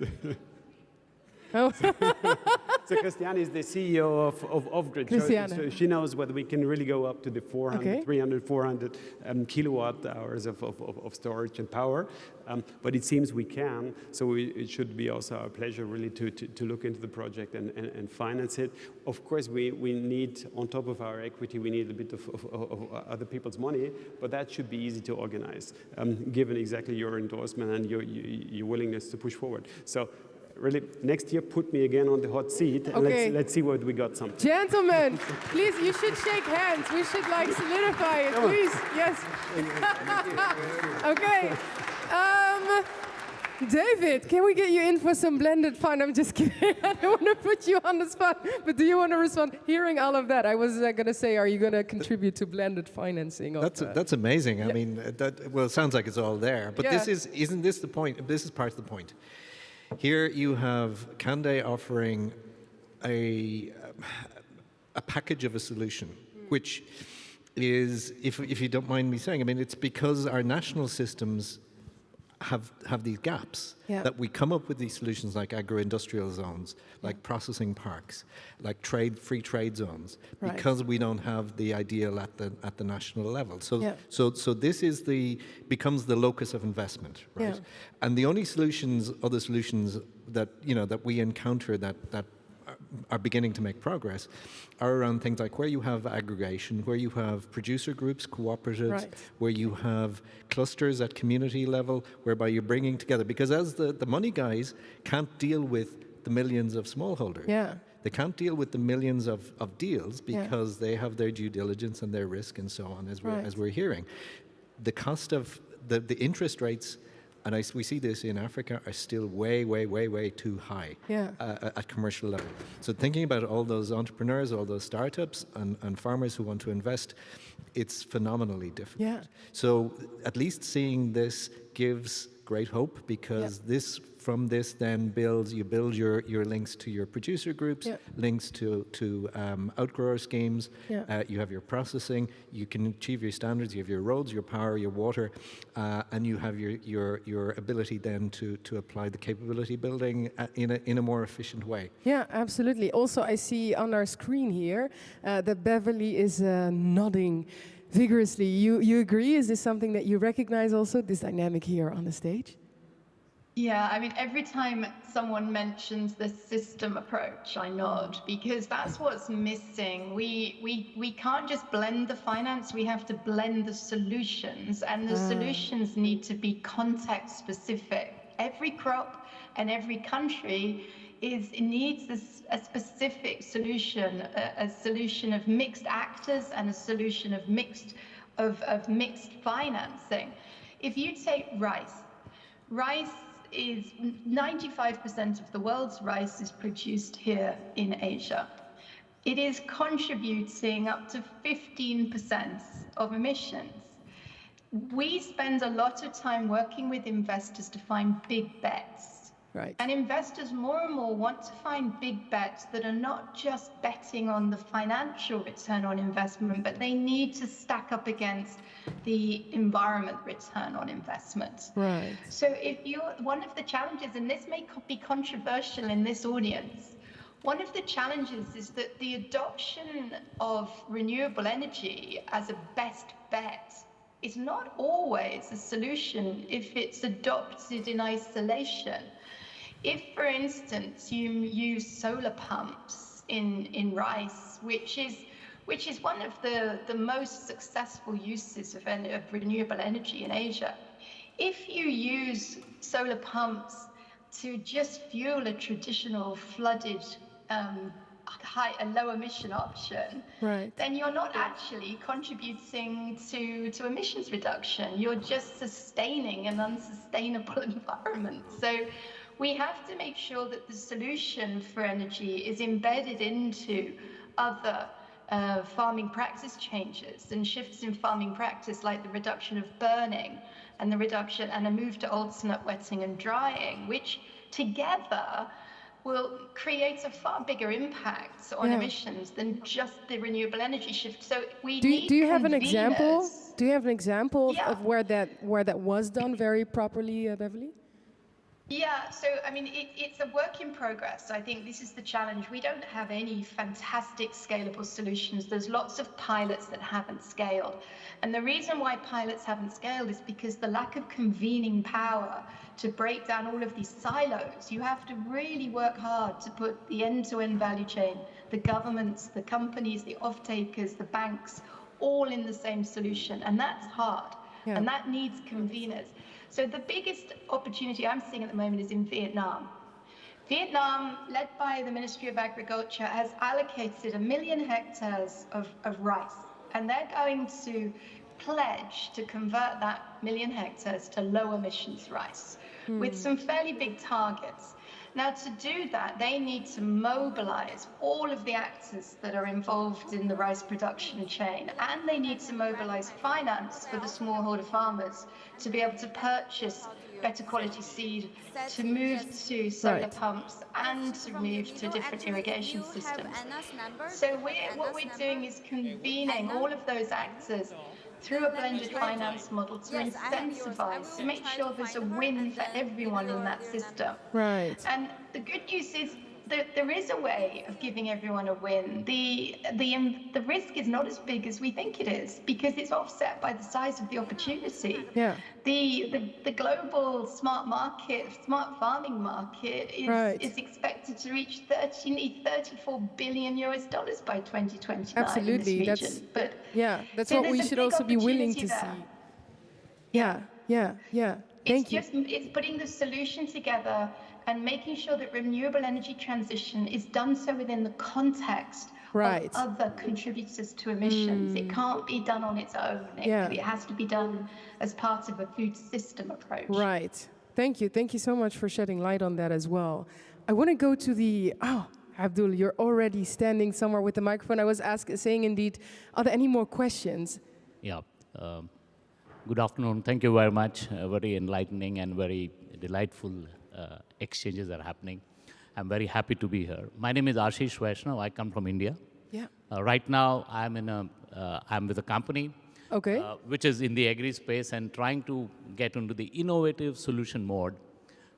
So Christiane is the CEO of Off-Grid. So she knows whether we can really go up to the 400, 300, 400 kilowatt hours of storage and power. But it seems we can. So it should be also our pleasure really to look into the project and finance it. Of course, we need, on top of our equity, we need a bit of other people's money, but that should be easy to organize, given exactly your endorsement and your willingness to push forward. So really, next year, put me again on the hot seat, and let's see what we got something. Gentlemen, please, you should shake hands. We should, solidify it, please. Yes. Okay. David, can we get you in for some blended fun? I'm just kidding. I don't want to put you on the spot, but do you want to respond? Hearing all of that, I was going to say, are you going to contribute to blended financing? That's amazing. Yeah. I mean, it sounds like it's all there, but isn't this the point? This is part of the point. Here you have Cande offering a package of a solution, which is, if you don't mind me saying, I mean, it's because our national systems have these gaps that we come up with these solutions like agro-industrial zones, like processing parks, like free trade zones, because we don't have the ideal at the national level. So this becomes the locus of investment, right? And the only other solutions that that we encounter that are beginning to make progress are around things like where you have aggregation, where you have producer groups, cooperatives, where you have clusters at community level, whereby you're bringing together, because as the money guys can't deal with the millions of smallholders. They can't deal with the millions of deals because they have their due diligence and their risk and so on, as we're hearing. The cost of the interest rates, and we see this in Africa, are still way, way, way, way too high at commercial level. So thinking about all those entrepreneurs, all those startups and farmers who want to invest, it's phenomenally difficult. So at least seeing this gives great hope, because from this then you build your links to your producer groups, links to outgrower schemes, you have your processing, you can achieve your standards, you have your roads, your power, your water, and you have your ability then to apply the capability building in a more efficient way. Yeah, absolutely. Also, I see on our screen here that Beverly is nodding vigorously. You agree? Is this something that you recognize also, this dynamic here on the stage? Yeah, I mean, every time someone mentions the system approach, I nod, because that's what's missing. We can't just blend the finance, we have to blend the solutions, and the solutions need to be context specific. Every crop and every country needs a specific solution, a solution of mixed actors and a solution of mixed financing. If you take rice is 95% of the world's rice is produced here in Asia. It is contributing up to 15% of emissions. We spend a lot of time working with investors to find big bets. Right. And investors more and more want to find big bets that are not just betting on the financial return on investment, but they need to stack up against the environment return on investment. Right. So if you're one of the challenges, and this may be controversial in this audience, one of the challenges is that the adoption of renewable energy as a best bet is not always a solution if it's adopted in isolation. If, for instance, you use solar pumps in rice, which is one of the most successful uses of renewable energy in Asia, if you use solar pumps to just fuel a traditional flooded a low emission option, right, then you're not actually contributing to emissions reduction. You're just sustaining an unsustainable environment. So we have to make sure that the solution for energy is embedded into other farming practice changes and shifts in farming practice, like the reduction of burning and the reduction and a move to alternate wetting and drying, which together will create a far bigger impact on emissions than just the renewable energy shift. So we need do you have an example? conveners. Do you have an example of where that was done very properly, Beverly? Yeah, so I mean, it's a work in progress. I think this is the challenge. We don't have any fantastic scalable solutions. There's lots of pilots that haven't scaled. And the reason why pilots haven't scaled is because the lack of convening power to break down all of these silos. You have to really work hard to put the end-to-end value chain, the governments, the companies, the off-takers, the banks, all in the same solution. And that's hard. Yeah. And that needs conveners. So the biggest opportunity I'm seeing at the moment is in Vietnam. Vietnam, led by the Ministry of Agriculture, has allocated 1 million hectares of rice. And they're going to pledge to convert that 1 million hectares to low emissions rice with some fairly big targets. Now, to do that, they need to mobilize all of the actors that are involved in the rice production chain, and they need to mobilize finance for the smallholder farmers to be able to purchase better quality seed, to move to solar pumps, and to move to different irrigation systems. So what we're doing is convening all of those actors through a blended finance model to incentivize, to make sure there's a win for everyone in that system. Right. And the good news is that there is a way of giving everyone a win. The risk is not as big as we think it is, because it's offset by the size of the opportunity. Yeah. The global smart farming market is expected to reach $34 billion by 2029. Absolutely. In this region. That's So what we there's a should big also be willing to opportunity see. there. Yeah. Thank you. It's putting the solution together and making sure that renewable energy transition is done so within the context of other contributors to emissions. It can't be done on its own. It has to be done as part of a food system approach. Right. Thank you. Thank you so much for shedding light on that as well. I want to go to the... Abdul, you're already standing somewhere with the microphone. I was saying indeed, are there any more questions? Yeah. Good afternoon. Thank you very much. Very enlightening and very delightful exchanges are happening. I'm very happy to be here. My name is Ashish Vaishnav. I come from India. Yeah. Right now, I'm with a company which is in the agri space and trying to get into the innovative solution mode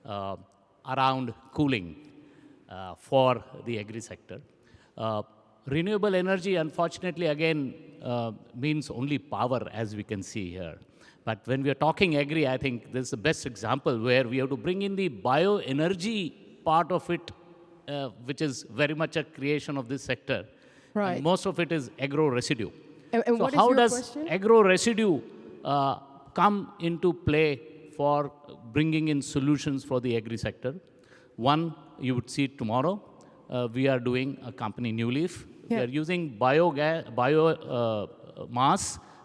around cooling for the agri sector. Renewable energy, unfortunately, again, means only power, as we can see here. But when we are talking agri, I think this is the best example where we have to bring in the bioenergy part of it, which is very much a creation of this sector. Right. And most of it is agro-residue. And so what is how your does question? agro-residue come into play for bringing in solutions for the agri sector? One, you would see tomorrow, we are doing a company, New Leaf. We are using biomass,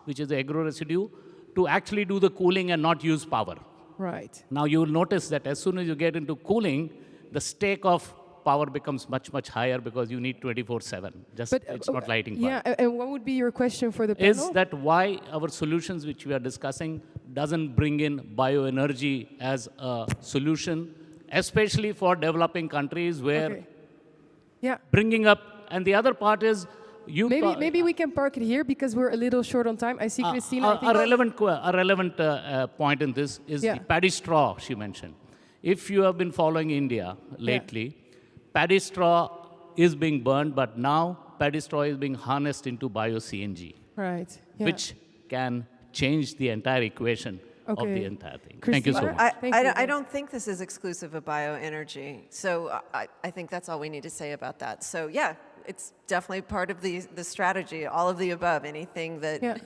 which is the agro-residue, to actually do the cooling and not use power. Right. Now you will notice that as soon as you get into cooling, the stake of power becomes much, much higher because you need 24/7. It's not lighting power. Yeah, and what would be your question for the panel? Is that why our solutions which we are discussing doesn't bring in bioenergy as a solution especially for developing countries where Yeah. bringing up, and the other part is Maybe we can park it here because we're a little short on time. I see Christina. A relevant point in this is the paddy straw she mentioned. If you have been following India lately, paddy straw is being burned, but now paddy straw is being harnessed into bio-CNG, right? Yeah. Which can change the entire equation of the entire thing. Thank you so much. I don't think this is exclusive of bioenergy, so I think that's all we need to say about that. So yeah, it's definitely part of the strategy, all of the above, anything that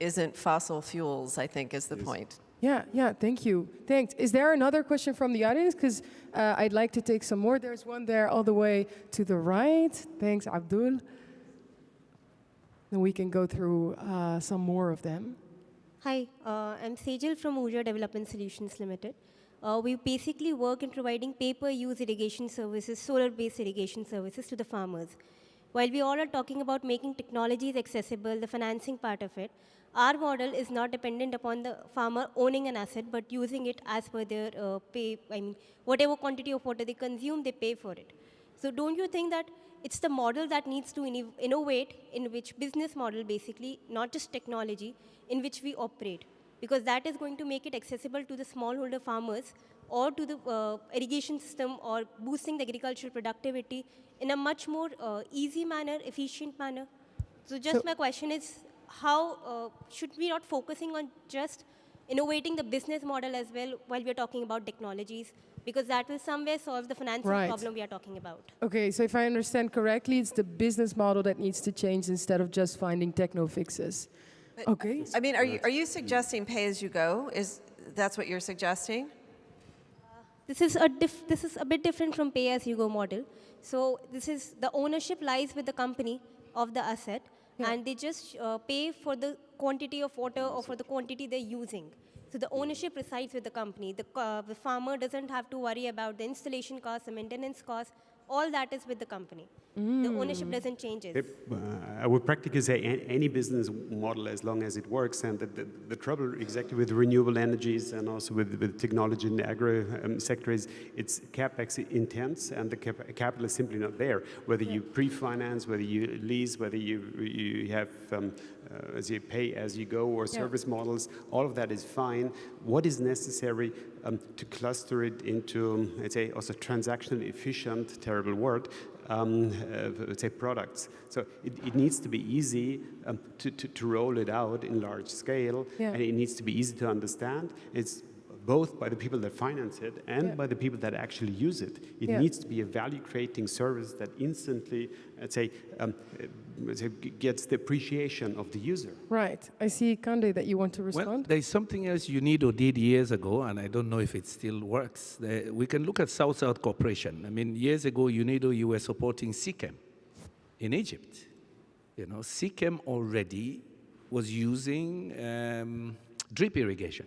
isn't fossil fuels, I think is the point. Yeah, thank you. Thanks. Is there another question from the audience? Because I'd like to take some more. There's one there all the way to the right. Thanks, Abdul. And we can go through some more of them. Hi, I'm Sejal from Urja Development Solutions Limited. We basically work in providing pay-per-use irrigation services, solar-based irrigation services to the farmers. While we all are talking about making technologies accessible, the financing part of it, our model is not dependent upon the farmer owning an asset, but using it as per their whatever quantity of water they consume, they pay for it. So don't you think that it's the model that needs to innovate, in which business model basically, not just technology, in which we operate? Because that is going to make it accessible to the smallholder farmers or to the irrigation system, or boosting the agricultural productivity in a much more easy manner, efficient manner. So just my question is, how should we not focusing on just innovating the business model as well while we are talking about technologies? Because that will somewhere solve the financing problem we are talking about. Okay, so if I understand correctly, it's the business model that needs to change instead of just finding techno fixes. Okay. I mean, are you suggesting pay as you go? That's what you're suggesting? This is a bit different from pay as you go model. So this is the ownership lies with the company of the asset, and they just pay for the quantity of water or for the quantity they're using. So the ownership resides with the company. The farmer doesn't have to worry about the installation costs, the maintenance costs. All that is with the company. The ownership doesn't change. I would practically say any business model, as long as it works. And the trouble exactly with renewable energies and also with technology in the agro sector is it's capex intense, and the capital is simply not there. Whether you pre-finance, whether you lease, whether you have as you pay as you go, or service models, all of that is fine. What is necessary to cluster it into, let's say, also transactional efficient, terrible word, let's say products. So it needs to be easy to roll it out in large scale, and it needs to be easy to understand. It's both by the people that finance it and by the people that actually use it. It needs to be a value-creating service that instantly, let's say, gets the appreciation of the user. Right. I see, Kande, that you want to respond. Well, there's something else UNIDO did years ago, and I don't know if it still works. We can look at South-South cooperation. I mean, years ago, UNIDO, you were supporting SICEM in Egypt. You know, SICEM already was using drip irrigation.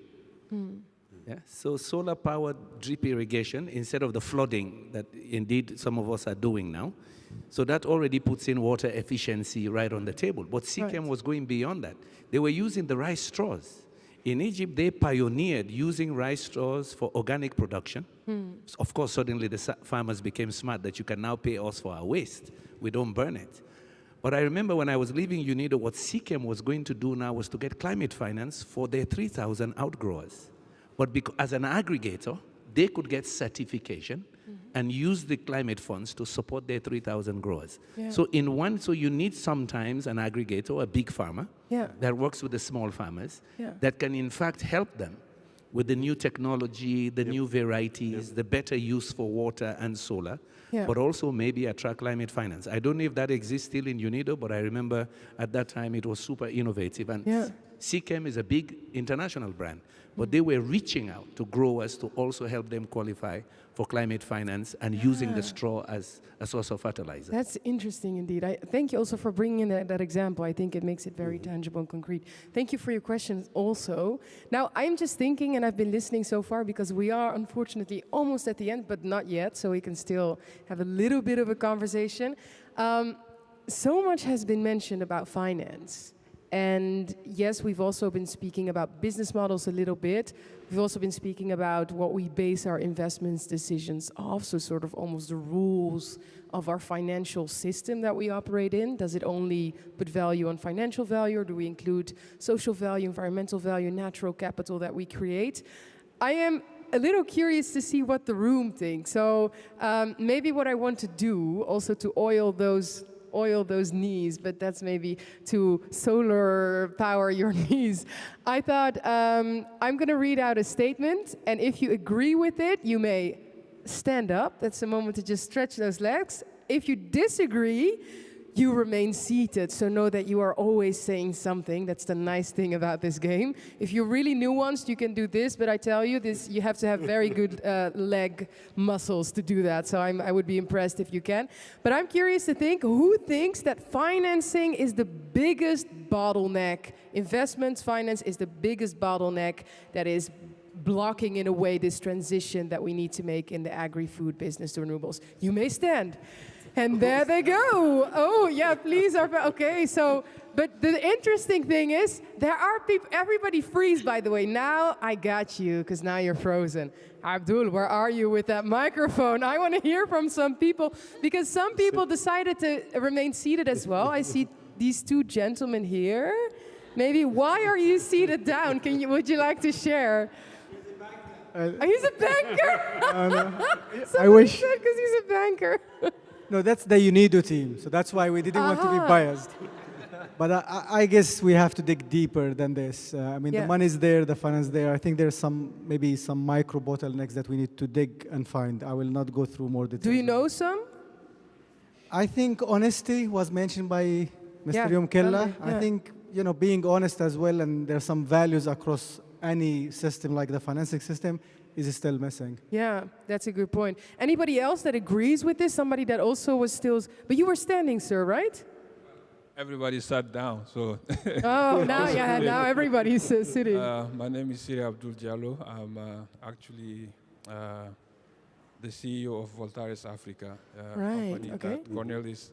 Yeah? So solar-powered drip irrigation, instead of the flooding that indeed some of us are doing now, so that already puts in water efficiency right on the table. But SICEM was going beyond that. They were using the rice straws. In Egypt, they pioneered using rice straws for organic production. Of course, suddenly the farmers became smart that you can now pay us for our waste. We don't burn it. But I remember when I was leaving UNIDO, what SICEM was going to do now was to get climate finance for their 3,000 outgrowers. But as an aggregator, they could get certification and use the climate funds to support their 3,000 growers. So you need sometimes an aggregator, a big farmer, that works with the small farmers, that can in fact help them with the new technology, the new varieties, the better use for water and solar, but also maybe attract climate finance. I don't know if that exists still in UNIDO, but I remember at that time it was super innovative. And SICEM is a big international brand, but they were reaching out to growers to also help them qualify for climate finance and using the straw as a source of fertilizer. That's interesting indeed. Thank you also for bringing in that example. I think it makes it very tangible and concrete. Thank you for your questions also. Now, I'm just thinking, and I've been listening so far because we are unfortunately almost at the end, but not yet, so we can still have a little bit of a conversation. So much has been mentioned about finance. And yes, we've also been speaking about business models a little bit. We've also been speaking about what we base our investments decisions off, so sort of almost the rules of our financial system that we operate in. Does it only put value on financial value, or do we include social value, environmental value, natural capital that we create? I am a little curious to see what the room thinks. So maybe what I want to do, also to oil those knees, but that's maybe to solar power your knees. I thought I'm going to read out a statement, and if you agree with it, you may stand up. That's a moment to just stretch those legs. If you disagree, you remain seated, so know that you are always saying something. That's the nice thing about this game. If you're really nuanced, you can do this, but I tell you, you have to have very good leg muscles to do that, so I would be impressed if you can. But I'm curious to think, who thinks that financing is the biggest bottleneck? Investments, finance is the biggest bottleneck that is blocking, in a way, this transition that we need to make in the agri-food business to renewables. You may stand. And there they go. Oh, yeah, please. Okay, so, but the interesting thing is, there are people, everybody freeze, by the way. Now I got you, because now you're frozen. Abdul, where are you with that microphone? I want to hear from some people, because some people decided to remain seated as well. I see these two gentlemen here. Maybe, why are you seated down? Would you like to share? He's a banker. I wish. Because he's a banker. No, that's the UNIDO team, so that's why we didn't want to be biased. But I guess we have to dig deeper than this. I mean, the money's there, the finance there. I think there's maybe some micro bottlenecks that we need to dig and find. I will not go through more details. Do you know some? I think honesty was mentioned by Mr. Yomkella. I think, being honest as well, and there's some values across any system like the financing system is still missing. Yeah, that's a good point. Anybody else that agrees with this? Somebody that also was still... But you were standing, sir, right? Everybody sat down, so... Oh, now everybody's sitting. My name is Siri Abdul Diallo. I'm actually the CEO of Voltaris Africa, company that Cornelis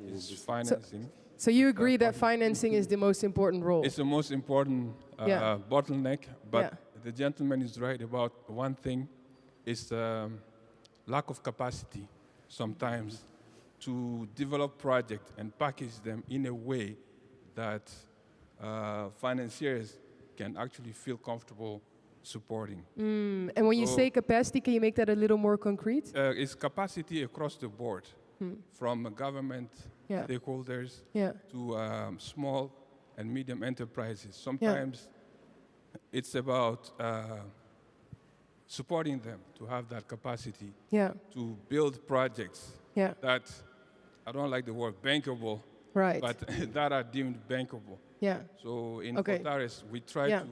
is financing. So you agree that financing is the most important role? It's the most important bottleneck, but the gentleman is right about one thing, is lack of capacity sometimes to develop projects and package them in a way that financiers can actually feel comfortable supporting. And when you say capacity, can you make that a little more concrete? It's capacity across the board, from government stakeholders to small and medium enterprises. Sometimes it's about supporting them to have that capacity to build projects that, I don't like the word bankable, but that are deemed bankable. So in Voltaris, we try to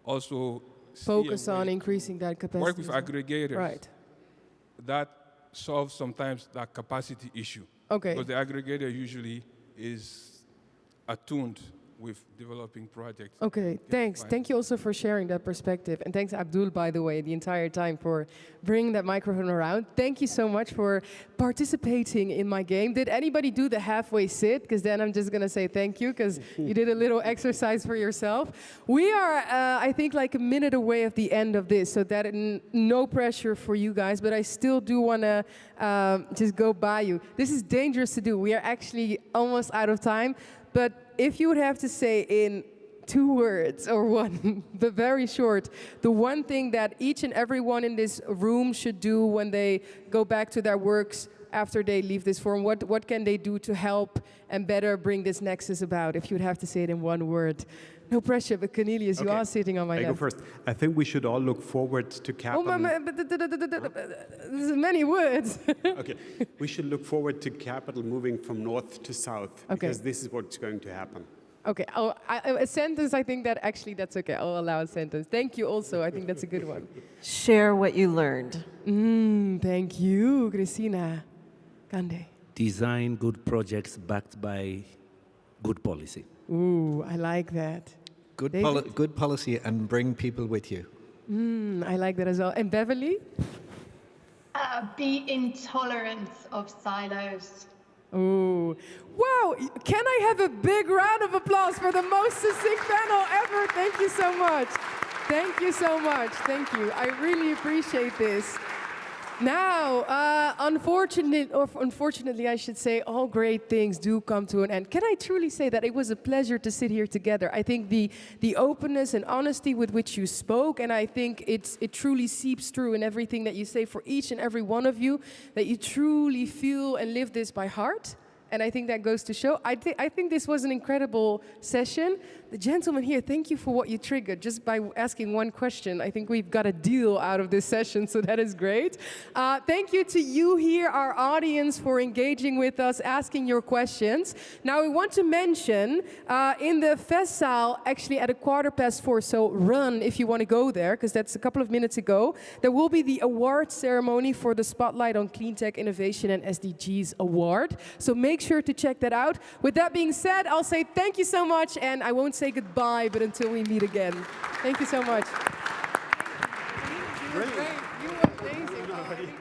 also focus on increasing that capacity. Work with aggregators. That solves sometimes that capacity issue. Because the aggregator usually is attuned with developing projects. Okay, thanks. Thank you also for sharing that perspective. And thanks, Abdul, by the way, the entire time for bringing that microphone around. Thank you so much for participating in my game. Did anybody do the halfway sit? Because then I'm just going to say thank you, because you did a little exercise for yourself. We are, I think, like a minute away at the end of this, so that no pressure for you guys, but I still do want to just go by you. This is dangerous to do. We are actually almost out of time, but if you would have to say in 2 words or one, but very short, the one thing that each and everyone in this room should do when they go back to their works after they leave this forum, what can they do to help and better bring this nexus about, if you would have to say it in 1 word? No pressure, but Cornelius, you are sitting on my left. I go first. I think we should all look forward to capital. There's many words. Okay, we should look forward to capital moving from north to south, because this is what's going to happen. Okay, a sentence, I think that's okay. I'll allow a sentence. Thank you also, I think that's a good one. Share what you learned. Thank you, Cristina. Kande. Design good projects backed by good policy. Ooh, I like that. Good policy and bring people with you. I like that as well. And Beverly? Be intolerant of silos. Ooh. Wow, can I have a big round of applause for the most succinct panel ever? Thank you so much. Thank you so much. Thank you. I really appreciate this. Now, unfortunately, I should say, all great things do come to an end. Can I truly say that it was a pleasure to sit here together? I think the openness and honesty with which you spoke, and I think it truly seeps through in everything that you say for each and every one of you, that you truly feel and live this by heart. And I think that goes to show. I think this was an incredible session. The gentleman here, thank you for what you triggered. Just by asking one question, I think we've got a deal out of this session, so that is great. Thank you to you here, our audience, for engaging with us, asking your questions. Now, we want to mention in the Festsaal, actually at 4:15, so run if you want to go there, because that's a couple of minutes ago, there will be the award ceremony for the Spotlight on Clean Tech Innovation and SDGs Award. So make sure to check that out. With that being said, I'll say thank you so much, and I won't say goodbye, but until we meet again. Thank you so much. Brilliant. You were amazing.